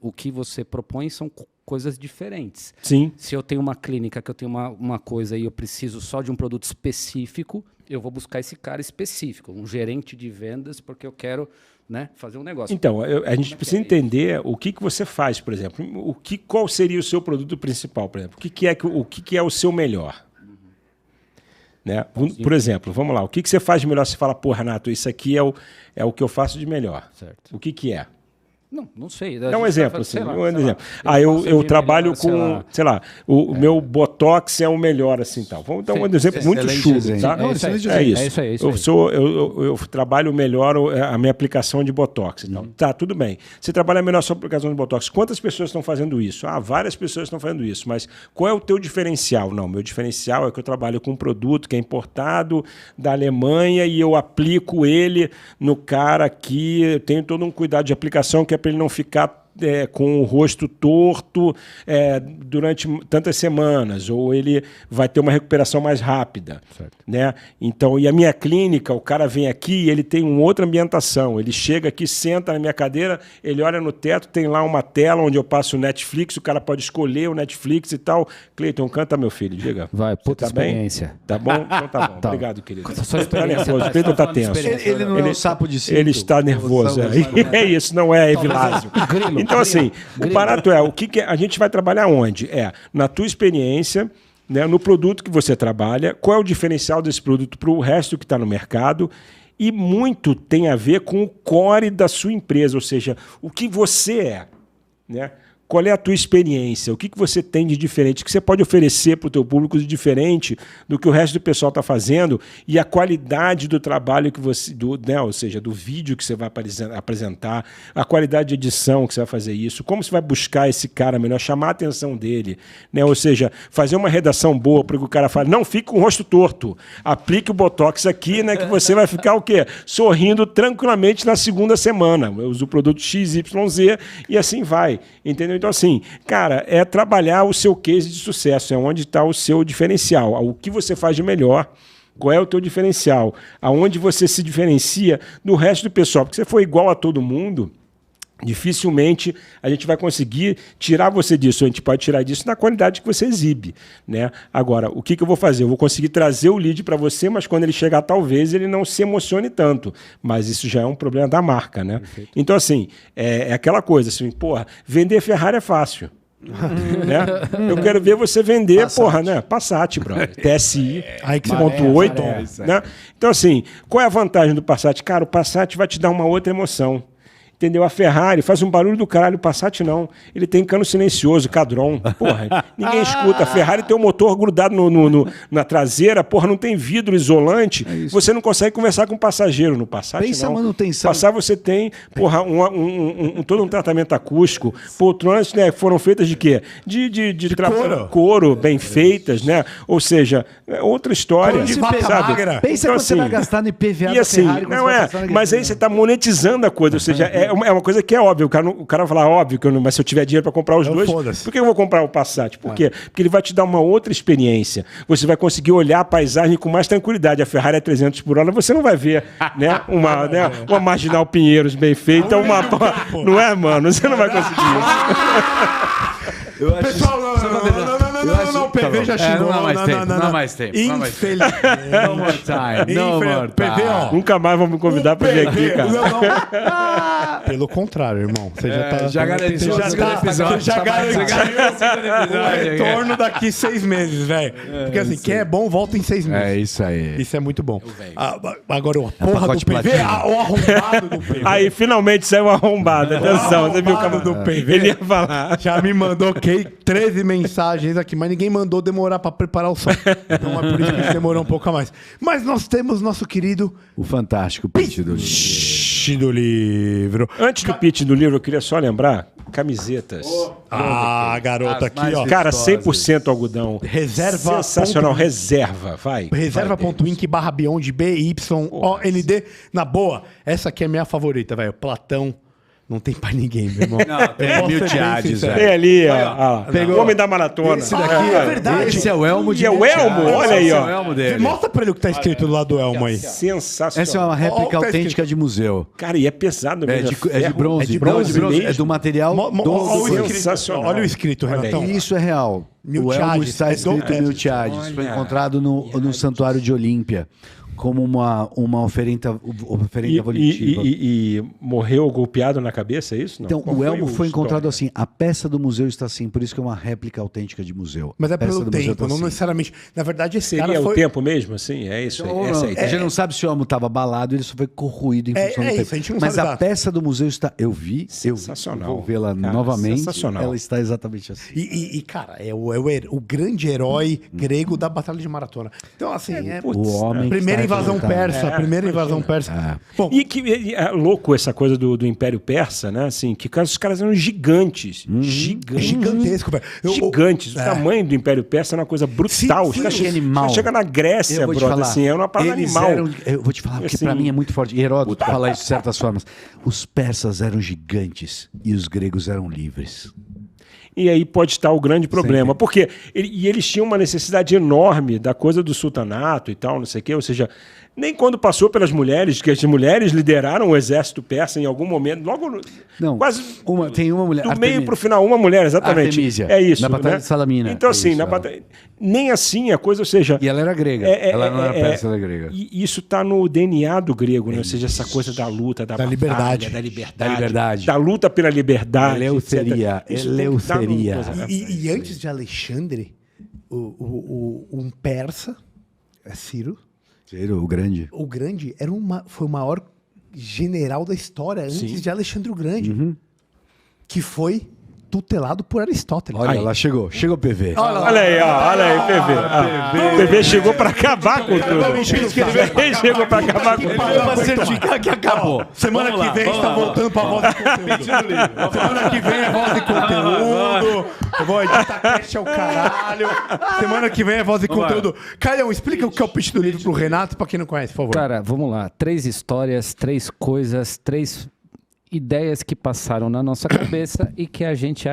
O que você propõe são coisas diferentes. Sim. Se eu tenho uma clínica, que eu tenho uma coisa e eu preciso só de um produto específico, eu vou buscar esse cara específico, um gerente de vendas, porque eu quero, né, fazer um negócio. Então, a gente precisa entender o que você faz, por exemplo. Qual seria o seu produto principal, por exemplo? O que é o seu melhor? Uhum. Né? Por exemplo, vamos lá. O que você faz de melhor? Você fala, pô, Renato, isso aqui é o que eu faço de melhor. Certo. O que é? Não sei. Dá um exemplo, assim. Eu trabalho com, sei lá, o meu Botox é o melhor, assim, tal. Vamos dar um exemplo muito chulo, tá? É isso. Eu trabalho melhor a minha aplicação de Botox. Então, tá, tudo bem. Você trabalha melhor a sua aplicação de Botox. Quantas pessoas estão fazendo isso? Várias pessoas estão fazendo isso, mas qual é o teu diferencial? Não, meu diferencial é que eu trabalho com um produto que é importado da Alemanha e eu aplico ele no cara aqui, eu tenho todo um cuidado de aplicação que é para ele não ficar com o rosto torto durante tantas semanas, ou ele vai ter uma recuperação mais rápida. Né? Então, e a minha clínica, o cara vem aqui e ele tem uma outra ambientação. Ele chega aqui, senta na minha cadeira, ele olha no teto, tem lá uma tela onde eu passo o Netflix, o cara pode escolher o Netflix e tal. Cleiton, canta, meu filho, diga. Vai, puta experiência. Bem? Tá bom? Então tá bom. Obrigado, querido. Ele tá nervoso, o Cleiton tá tenso. Ele não é um sapo de cinto. Ele está nervoso. É isso, não é Evilásio. Então, assim, o barato o que a gente vai trabalhar onde? Na tua experiência, né, no produto que você trabalha, qual é o diferencial desse produto para o resto que está no mercado, e muito tem a ver com o core da sua empresa, ou seja, o que você é, né? Qual é a tua experiência? O que você tem de diferente? O que você pode oferecer para o teu público de diferente do que o resto do pessoal está fazendo, e a qualidade do trabalho que você... né, ou seja, do vídeo que você vai apresentar, a qualidade de edição que você vai fazer isso, como você vai buscar esse cara melhor, chamar a atenção dele, né? Ou seja, fazer uma redação boa para que o cara fale, não fique com o rosto torto, aplique o Botox aqui, né, que você vai ficar o quê? Sorrindo tranquilamente na segunda semana. Eu uso o produto XYZ e assim vai. Entendeu? Então, assim, cara, é trabalhar o seu case de sucesso, é onde está o seu diferencial, o que você faz de melhor. Qual é o teu diferencial? Aonde você se diferencia do resto do pessoal? Porque se você for igual a todo mundo, dificilmente a gente vai conseguir tirar você disso. A gente pode tirar disso na qualidade que você exibe, né? Agora, o que eu vou fazer? Eu vou conseguir trazer o lead para você, mas quando ele chegar, talvez ele não se emocione tanto. Mas isso já é um problema da marca, né? Perfeito. Então, assim, é aquela coisa assim, porra, vender Ferrari é fácil. Né? Eu quero ver você vender, Passat. Porra, né? Passat, brother. TSI 1.8, né? Então, assim, qual é a vantagem do Passat? Cara, o Passat vai te dar uma outra emoção. Entendeu? A Ferrari faz um barulho do caralho, o Passat não. Ele tem cano silencioso, cadron. Porra, ninguém escuta. A Ferrari tem um motor grudado na traseira, porra, não tem vidro isolante. Você não consegue conversar com o passageiro no Passat, Pensa não. Manutenção. Passat você tem, porra, todo um tratamento acústico. Poltronas, né, foram feitas de quê? De couro, bem feitas, né? Ou seja, é outra história. De sabe? Magra. Pensa então, quanto você vai gastar no IPVA e assim, da Ferrari. não é, mas aí você está monetizando a coisa, ou seja, é uma coisa que é óbvia. O cara vai falar, óbvio, mas se eu tiver dinheiro para comprar os dois, por que eu vou comprar o Passat? Por quê? Porque ele vai te dar uma outra experiência. Você vai conseguir olhar a paisagem com mais tranquilidade. A Ferrari é 300 por hora, você não vai ver uma Marginal Pinheiros bem feita, não é, mano? Você não vai conseguir isso. Pessoal, não, o PV já xingou. Não dá mais tempo. Infelizmente. No more time. No more time. PV, ó. Nunca mais vamos me convidar para vir aqui, cara. Pelo contrário, irmão. Você já garantiu Você já garantiu o retorno daqui 6 meses, velho. Porque assim, quem é bom, volta em 6 meses. É isso aí. Isso é muito bom. Agora, a porra do PV, o arrombado do PV. Aí, finalmente saiu arrombado. Atenção, você viu o cara do PV? Ele ia falar. Já me mandou 13 mensagens aqui, mas ninguém mandou demorar pra preparar o som. Então é por isso que demorou um pouco a mais. Mas nós temos nosso querido... O fantástico pitch do livro. Pitch do livro. Antes do pitch do livro, eu queria só lembrar, camisetas. Garota, aqui, ó. Cara, 100% algodão. Reserva. Sensacional, reserva, vai. Reserva.inc/beyond BYOND. Na boa, essa aqui é a minha favorita, velho. Platão. Não tem pra ninguém, meu irmão. Não, tem Miltiades, velho. Tem ali, ó. O homem da maratona. Esse daqui é verdade. Esse é o elmo de E é o elmo, olha aí, ó. É o elmo dele. Mostra pra ele o que tá escrito do lado do elmo aí. Sensacional. Essa é uma réplica autêntica de museu. Cara, e é pesado mesmo. É de bronze. É de bronze mesmo. É do material sensacional. Olha o escrito, Renatão. Isso é real. O elmo está escrito Miltiades. Foi encontrado no Santuário de Olímpia. Como uma oferenda volitiva. E morreu golpeado na cabeça, é isso? Não? Então, Qual o elmo foi encontrado história? assim. A peça do museu está assim, por isso que é uma réplica autêntica de museu. Mas é pelo tempo, tá não assim. necessariamente. Na verdade, esse Seria cara foi... o tempo mesmo, assim? É isso aí. Essa aí. A gente não sabe se o elmo estava abalado, ele só foi corroído em função do tempo. Isso, a gente não Mas sabe a peça do museu está... Eu vi, Sensacional. vou vê-la Cara, novamente. sensacional. Ela está exatamente assim. E cara, é o grande herói grego da Batalha de Maratona. Então, assim, O homem primeira que está invasão representado. persa. Primeira invasão persa. Bom, E que é louco essa coisa do Império Persa, né? Assim, que os caras eram gigantes. gigantesco, velho. Gigantes. O tamanho do Império Persa era uma coisa brutal. Os caras chegam na Grécia, brother, assim, é uma parada animal. Eu vou te falar, porque Assim, pra mim é muito forte. Heródoto fala isso de certas formas. Os persas eram gigantes e os gregos eram livres. E aí pode estar o grande problema. Porque eles tinham uma necessidade enorme da coisa do sultanato e tal, não sei o quê. Ou seja, nem quando passou pelas mulheres, que as mulheres lideraram o exército persa em algum momento, logo Não, quase tem uma mulher. do meio para o final, uma mulher, exatamente. Artemísia, é isso. na Batalha né? de Salamina. Então, assim, Isso, nem assim a coisa, ou seja. E ela era grega. Ela não era persa, ela era grega. E isso está no DNA do grego, né? Ou seja, essa coisa da luta, da liberdade. Da liberdade. Da liberdade. Da luta pela liberdade. Eleuteria. etc. Isso tem que estar no- E antes de Alexandre, um persa, Ciro, O grande. o Grande, foi o maior general da história antes de Alexandre o Grande, que foi tutelado por Aristóteles. Olha, lá chegou o PV. Olha aí, PV. O PV chegou para acabar com tudo. Ele chegou para acabar com tudo. Pra certificar que acabou. Semana que vem está voltando para a voz de conteúdo. Semana que vem é voz de conteúdo. Eu vou editar cast ao caralho. Semana que vem é voz de conteúdo. Calhão, explica o que é o pitch do livro pro Renato, para quem não conhece, por favor. Cara, vamos lá. 3 histórias, 3 coisas, 3 ideias que passaram na nossa cabeça e que a gente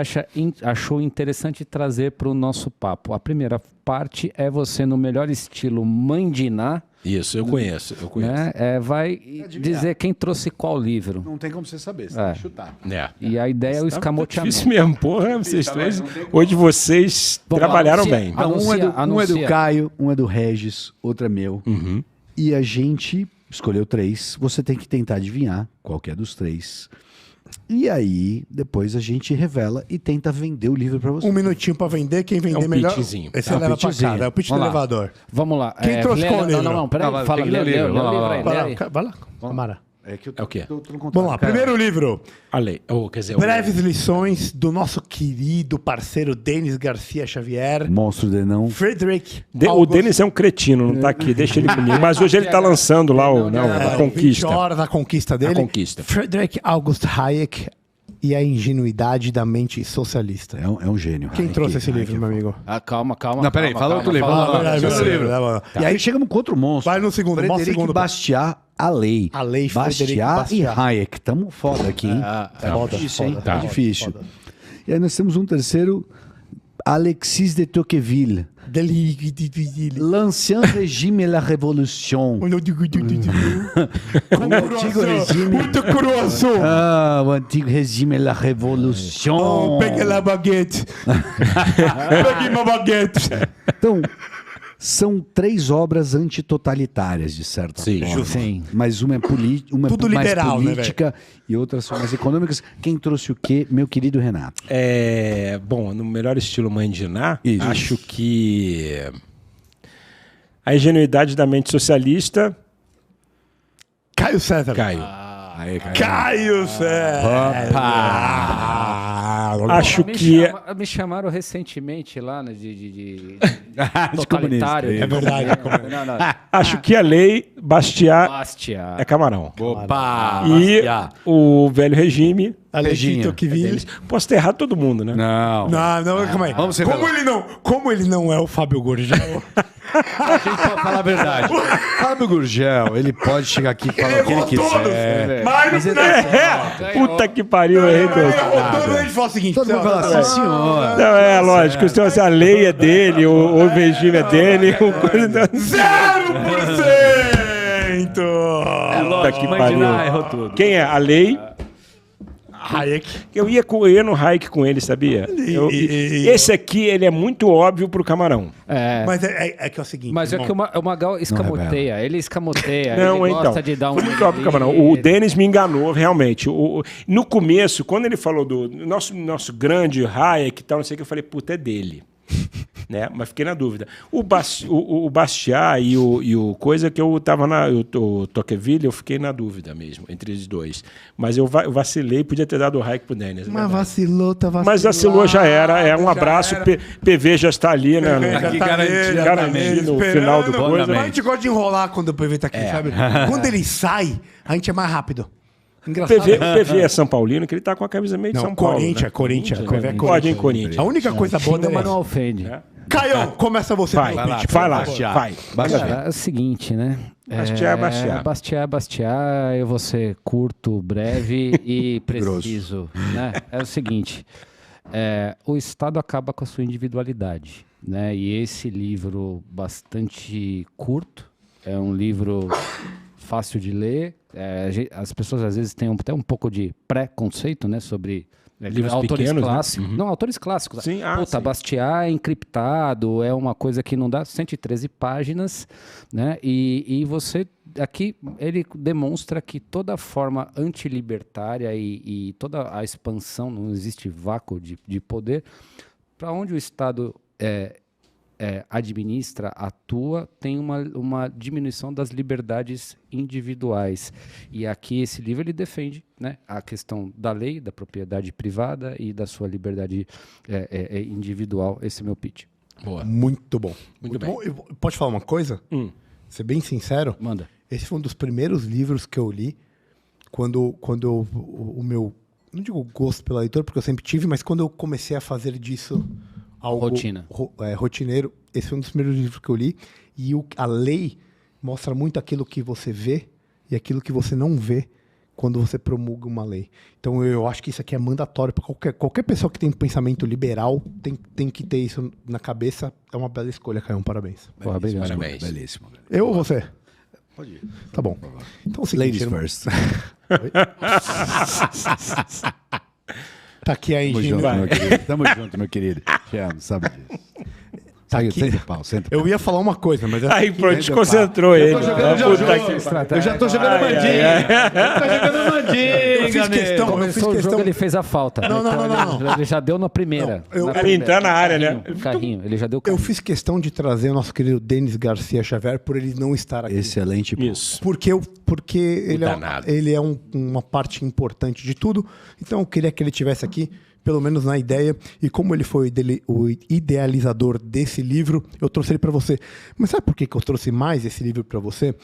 achou interessante trazer para o nosso papo. A primeira parte é você, no melhor estilo Mandiná. Isso, eu conheço. Né? Vai dizer quem trouxe qual livro. Não tem como você saber, você tem que chutar. E a ideia é o escamoteamento. Difícil mesmo, porra. Vocês três, hoje vocês trabalharam bem. Um é do Caio, um é do Regis, outro é meu. E a gente escolheu 3. Você tem que tentar adivinhar qual que é dos 3. E aí, depois a gente revela e tenta vender o livro pra você. 1 minutinho pra vender, quem vender melhor. pitchzinho. Esse leva pra casa, é o pitch do elevador. Vamos lá. Quem trouxe qual livro? Não, peraí. Fala, lê o livro. Vai lá, Amara. É o quê? Vamos lá, primeiro livro. A lei. Quer dizer, Breves lições do nosso querido parceiro Denis Garcia Xavier. Monstro de não. Frederick. O Denis é um cretino, não tá aqui, deixa ele comigo. Mas hoje ele tá lançando lá a Conquista. 20 horas da conquista dele. A Conquista. Frederick August Hayek e a ingenuidade da mente socialista. É um gênio. Quem trouxe esse livro, meu amigo? Calma. Não, peraí, fala outro livro. E aí chegamos com outro monstro. vai no segundo. Frederic Bastiat, A Lei. A Lei, Frederic Bastiat e Bastiat. Hayek. Tamo foda aqui, hein? foda, difícil, hein? foda, Tá foda, difícil. foda. E aí nós temos um terceiro, Alexis de Tocqueville. L'Ancien Régime et la Révolution. O antigo regime. Muito croissant. O antigo regime et la Révolution. Pegue la baguette. Pegue uma baguette. Então, são 3 obras antitotalitárias, de certa forma. Sim. Mas uma é, Tudo mais liberal, né, política e outras são mais econômicas. Quem trouxe o quê? Meu querido Renato. Bom, no melhor estilo Mandiná, Isso. acho que a ingenuidade da mente socialista. Caio César. Caio César. Acho que Me chamaram recentemente lá de totalitário. É verdade. Não. acho que a Lei Bastiat Bastiat. é Camarão. Opa! E o velho regime. Alexis Tocqueville. Posso ter errado todo mundo, né? Não. Não, calma aí. Vamos ser como ele não é o Fábio Gurgel, A gente pode falar a verdade. Fábio Gurgel, ele pode chegar aqui e falar o que ele quiser. mas ele Puta que pariu, eu errei todo ele fala o seguinte. Todo mundo fala assim, senhora. Não, lógico. Então, assim, a lei é dele, o regime é dele. 0%! Puta que pariu. Errou tudo. Quem é? A lei. Hayek. Eu ia no Hayek com ele, sabia? Esse aqui, ele é muito óbvio pro Camarão. Mas é que é o seguinte. Mas irmão. é que o Magal escamoteia. Ele escamoteia. Não, ele gosta então. de dar um. Foi muito óbvio pro Camarão. O Denis me enganou, realmente. No começo, quando ele falou do nosso grande Hayek e tal, não sei o que, eu falei, puta, é dele. Né? Mas fiquei na dúvida. O Bastiat e o coisa que eu tava o Tocqueville, eu fiquei na dúvida mesmo, entre os dois. Mas eu vacilei, podia ter dado o Hayek pro Denis. Mas vacilou, tá vacilando. Mas vacilou, já era. Um abraço. PV já está ali, né? Garantido no final do coisa. Mas a gente gosta de enrolar quando o PV tá aqui, sabe? Quando ele sai, a gente é mais rápido. Engraçado. O PV é São Paulino, que ele tá com a camisa meio de São Paulo. Corinthians. Pode em Corinthians. A única coisa boa dele Mas não é... ofende. Caião, começa você. Vai lá. Cara, é o seguinte, né? Bastiat, eu vou ser curto, breve e preciso. Né? É o seguinte, o Estado acaba com a sua individualidade. Né? E esse livro bastante curto, é um livro fácil de ler. As pessoas às vezes têm até um pouco de preconceito, né, sobre livros autores pequenos, clássicos. né? Não, autores clássicos. Sim, Puta, sim. Bastiat é encriptado, é uma coisa que não dá 113 páginas, né? E você aqui ele demonstra que toda forma antilibertária e toda a expansão, não existe vácuo de poder, para onde o Estado administra, atua, tem uma diminuição das liberdades individuais. E aqui esse livro ele defende, né, a questão da lei, da propriedade privada e da sua liberdade individual. Esse é meu pitch. Boa. Muito bom. Muito bem. bom. Pode falar uma coisa? Ser bem sincero? Manda. Esse foi um dos primeiros livros que eu li quando o meu, não digo gosto pela leitura, porque eu sempre tive, mas quando eu comecei a fazer disso algo Rotina. Rotineiro, esse foi um dos primeiros livros que eu li. E a lei mostra muito aquilo que você vê e aquilo que você não vê quando você promulga uma lei. Então eu acho que isso aqui é mandatório para qualquer pessoa que tem um pensamento liberal, tem que ter isso na cabeça. É uma bela escolha, Caião, parabéns. Porra, obrigado. Parabéns. Belíssimo. Eu ou você? Pode ir. Tá bom. Então é o seguinte, Ladies irmão. first. Tá aqui a Tamo engenho. junto, meu querido. Tamo junto, meu querido. Te amo, sabe disso. Senta o pau, senta o pau. Eu ia falar uma coisa, mas... Aí, pronto, desconcentrou ele. Eu já tô jogando mandinga. Eu fiz questão, Começou o jogo, ele fez a falta. Não. Ele já deu na primeira. Ele entrar na área, né? Carrinho, ele já deu Eu carrinho. fiz questão de trazer o nosso querido Denis Garcia Xavier por ele não estar aqui. Excelente. Isso. Porque danado. ele é uma parte importante de tudo. Então eu queria que ele estivesse aqui, pelo menos na ideia. E como ele foi o idealizador desse livro, eu trouxe ele para você. Mas sabe por que eu trouxe mais esse livro para você?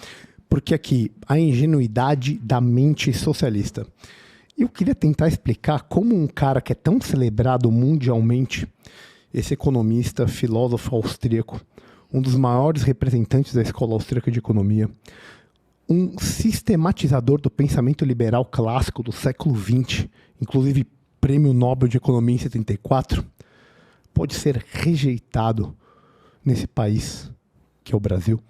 Porque aqui, A Ingenuidade da Mente Socialista. Eu queria tentar explicar como um cara que é tão celebrado mundialmente, esse economista, filósofo austríaco, um dos maiores representantes da Escola Austríaca de Economia, um sistematizador do pensamento liberal clássico do século XX, inclusive Prêmio Nobel de Economia em 74, pode ser rejeitado nesse país, que é o Brasil,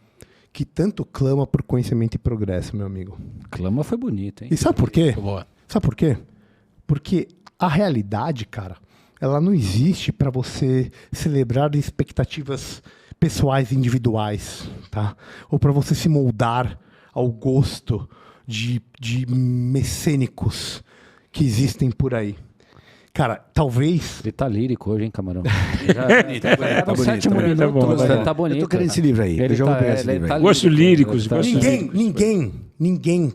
que tanto clama por conhecimento e progresso, meu amigo. Clama foi bonito, hein? E sabe por quê? Boa. Sabe por quê? Porque a realidade, cara, ela não existe para você celebrar expectativas pessoais individuais, tá? Ou para você se moldar ao gosto de mecênicos que existem por aí. Cara, talvez... Ele tá lírico hoje, hein, Camarão? Tá bonito, Sétimo tá bonito. minuto, tá bonito. Eu tô querendo esse livro aí. Eu já vou pegar esse livro aí. Gosto líricos, gosto Ninguém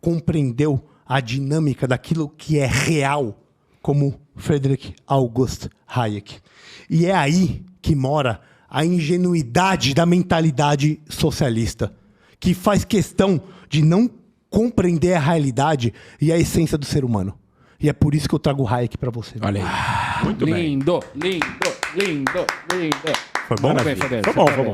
compreendeu a dinâmica daquilo que é real como Friedrich August Hayek. E é aí que mora a ingenuidade da mentalidade socialista, que faz questão de não compreender a realidade e a essência do ser humano. E é por isso que eu trago o Hayek para você. Olha aí. Muito bem. Lindo. Foi bom?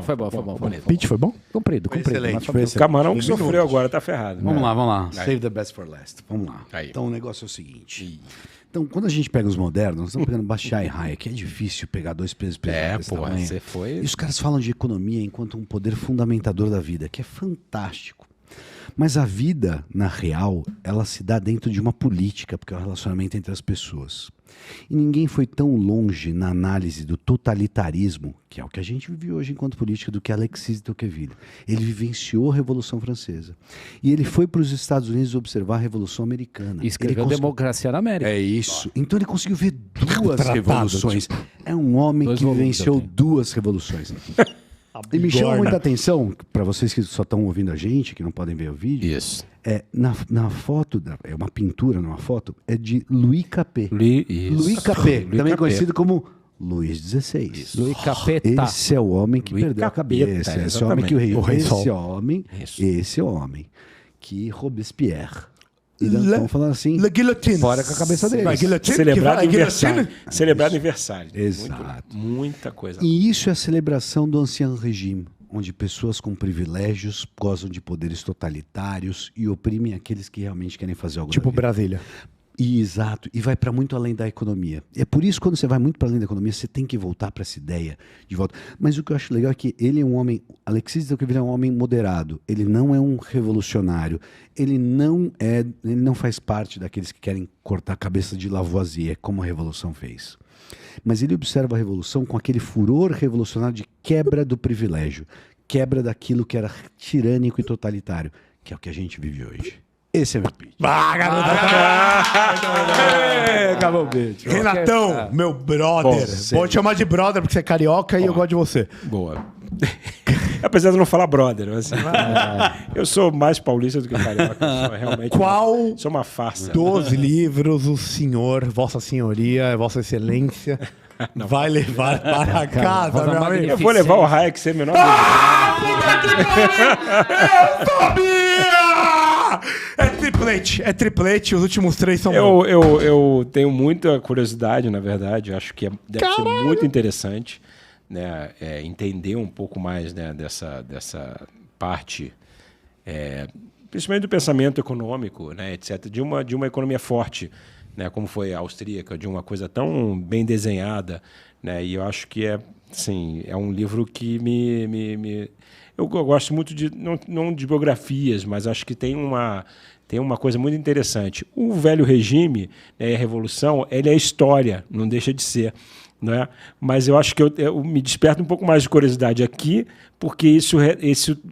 Foi bom. Pitch foi bom? Comprido. Excelente. Mas O Camarão que sofreu agora, tá ferrado. Vamos né? lá. Save the best for last. Vamos lá. Aí. Então o negócio é o seguinte. Então, quando a gente pega os modernos, nós estamos pegando Bashar e Hayek, é difícil pegar dois pesos pesados. Você foi... E os caras falam de economia enquanto um poder fundamentador da vida, que é fantástico. Mas a vida, na real, ela se dá dentro de uma política, porque é um relacionamento entre as pessoas. E ninguém foi tão longe na análise do totalitarismo, que é o que a gente vive hoje enquanto política, do que Alexis de Tocqueville. Ele vivenciou a Revolução Francesa. E ele foi para os Estados Unidos observar a Revolução Americana. E escreveu Democracia na América. É isso. Então ele conseguiu ver duas Tratado, revoluções. É um homem Dois que volumes vivenciou eu tenho. duas revoluções. E me chama muita atenção, para vocês que só estão ouvindo a gente, que não podem ver o vídeo, Isso. na foto, é uma pintura numa foto, é de Louis Capet. Isso. Louis Capet, Louis também Capet. conhecido como Luís XVI. Luiz Capeta. Esse é o homem que Louis perdeu Capeta, a cabeça. Esse é o homem que O Rei Sol. esse é o homem que Robespierre. E estão falando assim, La Guillotine. fora com a cabeça dele. La Guillotine, Celebrado que em vai- a Versalhes. guilhotina? Celebrado em Versalhes. Exato. Muita coisa. E isso é a celebração do ancien regime, onde pessoas com privilégios gozam de poderes totalitários e oprimem aqueles que realmente querem fazer algo Tipo da vida. Brasília. Exato, e vai para muito além da economia. É por isso que quando você vai muito para além da economia, você tem que voltar para essa ideia de volta. Mas o que eu acho legal é que ele é um homem, Alexis de Tocqueville é um homem moderado, ele não é um revolucionário, ele não faz parte daqueles que querem cortar a cabeça de Lavoisier, como a Revolução fez. Mas ele observa a Revolução com aquele furor revolucionário de quebra do privilégio, quebra daquilo que era tirânico e totalitário, que é o que a gente vive hoje. Esse é meu pitch. Acabou o beijo. Renatão, meu brother. Pode chamar de brother porque você é carioca e eu gosto de você. Boa. Apesar de não falar brother, mas, assim, eu sou mais paulista do que carioca. Eu sou realmente Qual sou uma farsa. dos livros o senhor, Vossa Senhoria, Vossa Excelência, vai levar para casa, Vossa meu amigo? Eu vou levar o Hayek sem a menor Eu sabia! É triplete, os últimos três são bons. Eu tenho muita curiosidade, na verdade. Eu acho que deve ser muito interessante, né, entender um pouco mais, né, dessa parte principalmente do pensamento econômico, né, etc., de uma economia forte, né, como foi a austríaca, de uma coisa tão bem desenhada, né, e eu acho que é um livro que eu gosto muito de, não de biografias, mas acho que tem uma coisa muito interessante. O Velho Regime, né, a Revolução, ele é história, não deixa de ser. Né? Mas eu acho que eu me desperto um pouco mais de curiosidade aqui, porque isso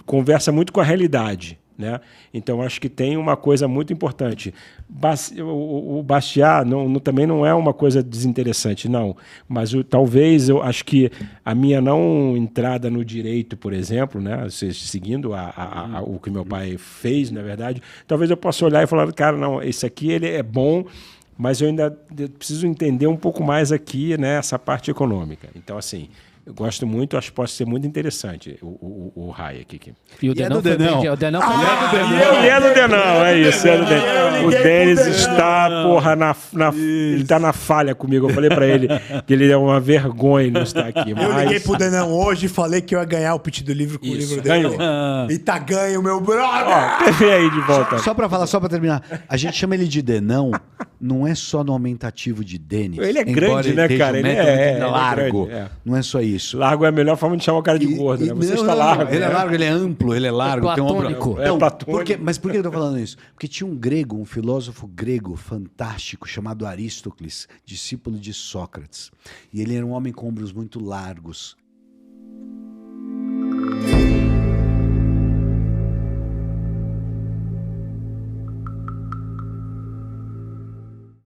conversa muito com a realidade. Né? Então, acho que tem uma coisa muito importante. O Bastiat também não é uma coisa desinteressante, não. Mas talvez eu acho que a minha não entrada no direito, por exemplo, né? Seguindo o que meu pai fez, na verdade, talvez eu possa olhar e falar, cara, não, esse aqui ele é bom, mas eu ainda preciso entender um pouco mais aqui, né, essa parte econômica. Então, assim, eu gosto muito, acho que pode ser muito interessante o Hayek aqui. E o Denão foi Denão. o Denão foi E é do Denão, é isso. É do Denão. O Denis está, porra, ele está na falha comigo. Eu falei para ele que ele é uma vergonha não estar aqui. Mas... Eu liguei pro Denão hoje e falei que eu ia ganhar o pitch do livro com o livro dele. Ganhou. E tá ganho, meu brother! Ó, TV aí de volta. Só pra falar, só pra terminar. A gente chama ele de Denão, não é só no aumentativo de Denis. Ele é embora grande, né, esteja cara? Ele metro é largo. grande, é. Não é só isso. Largo é a melhor forma de chamar o cara de gordo, né? Você está largo. Ele é né? largo, ele é amplo, ele é largo. É tem um ombro- platônico. Então, É platônico. mas por que eu tô falando isso? Porque tinha um grego, um filósofo grego fantástico chamado Aristóteles, discípulo de Sócrates. E ele era um homem com ombros muito largos.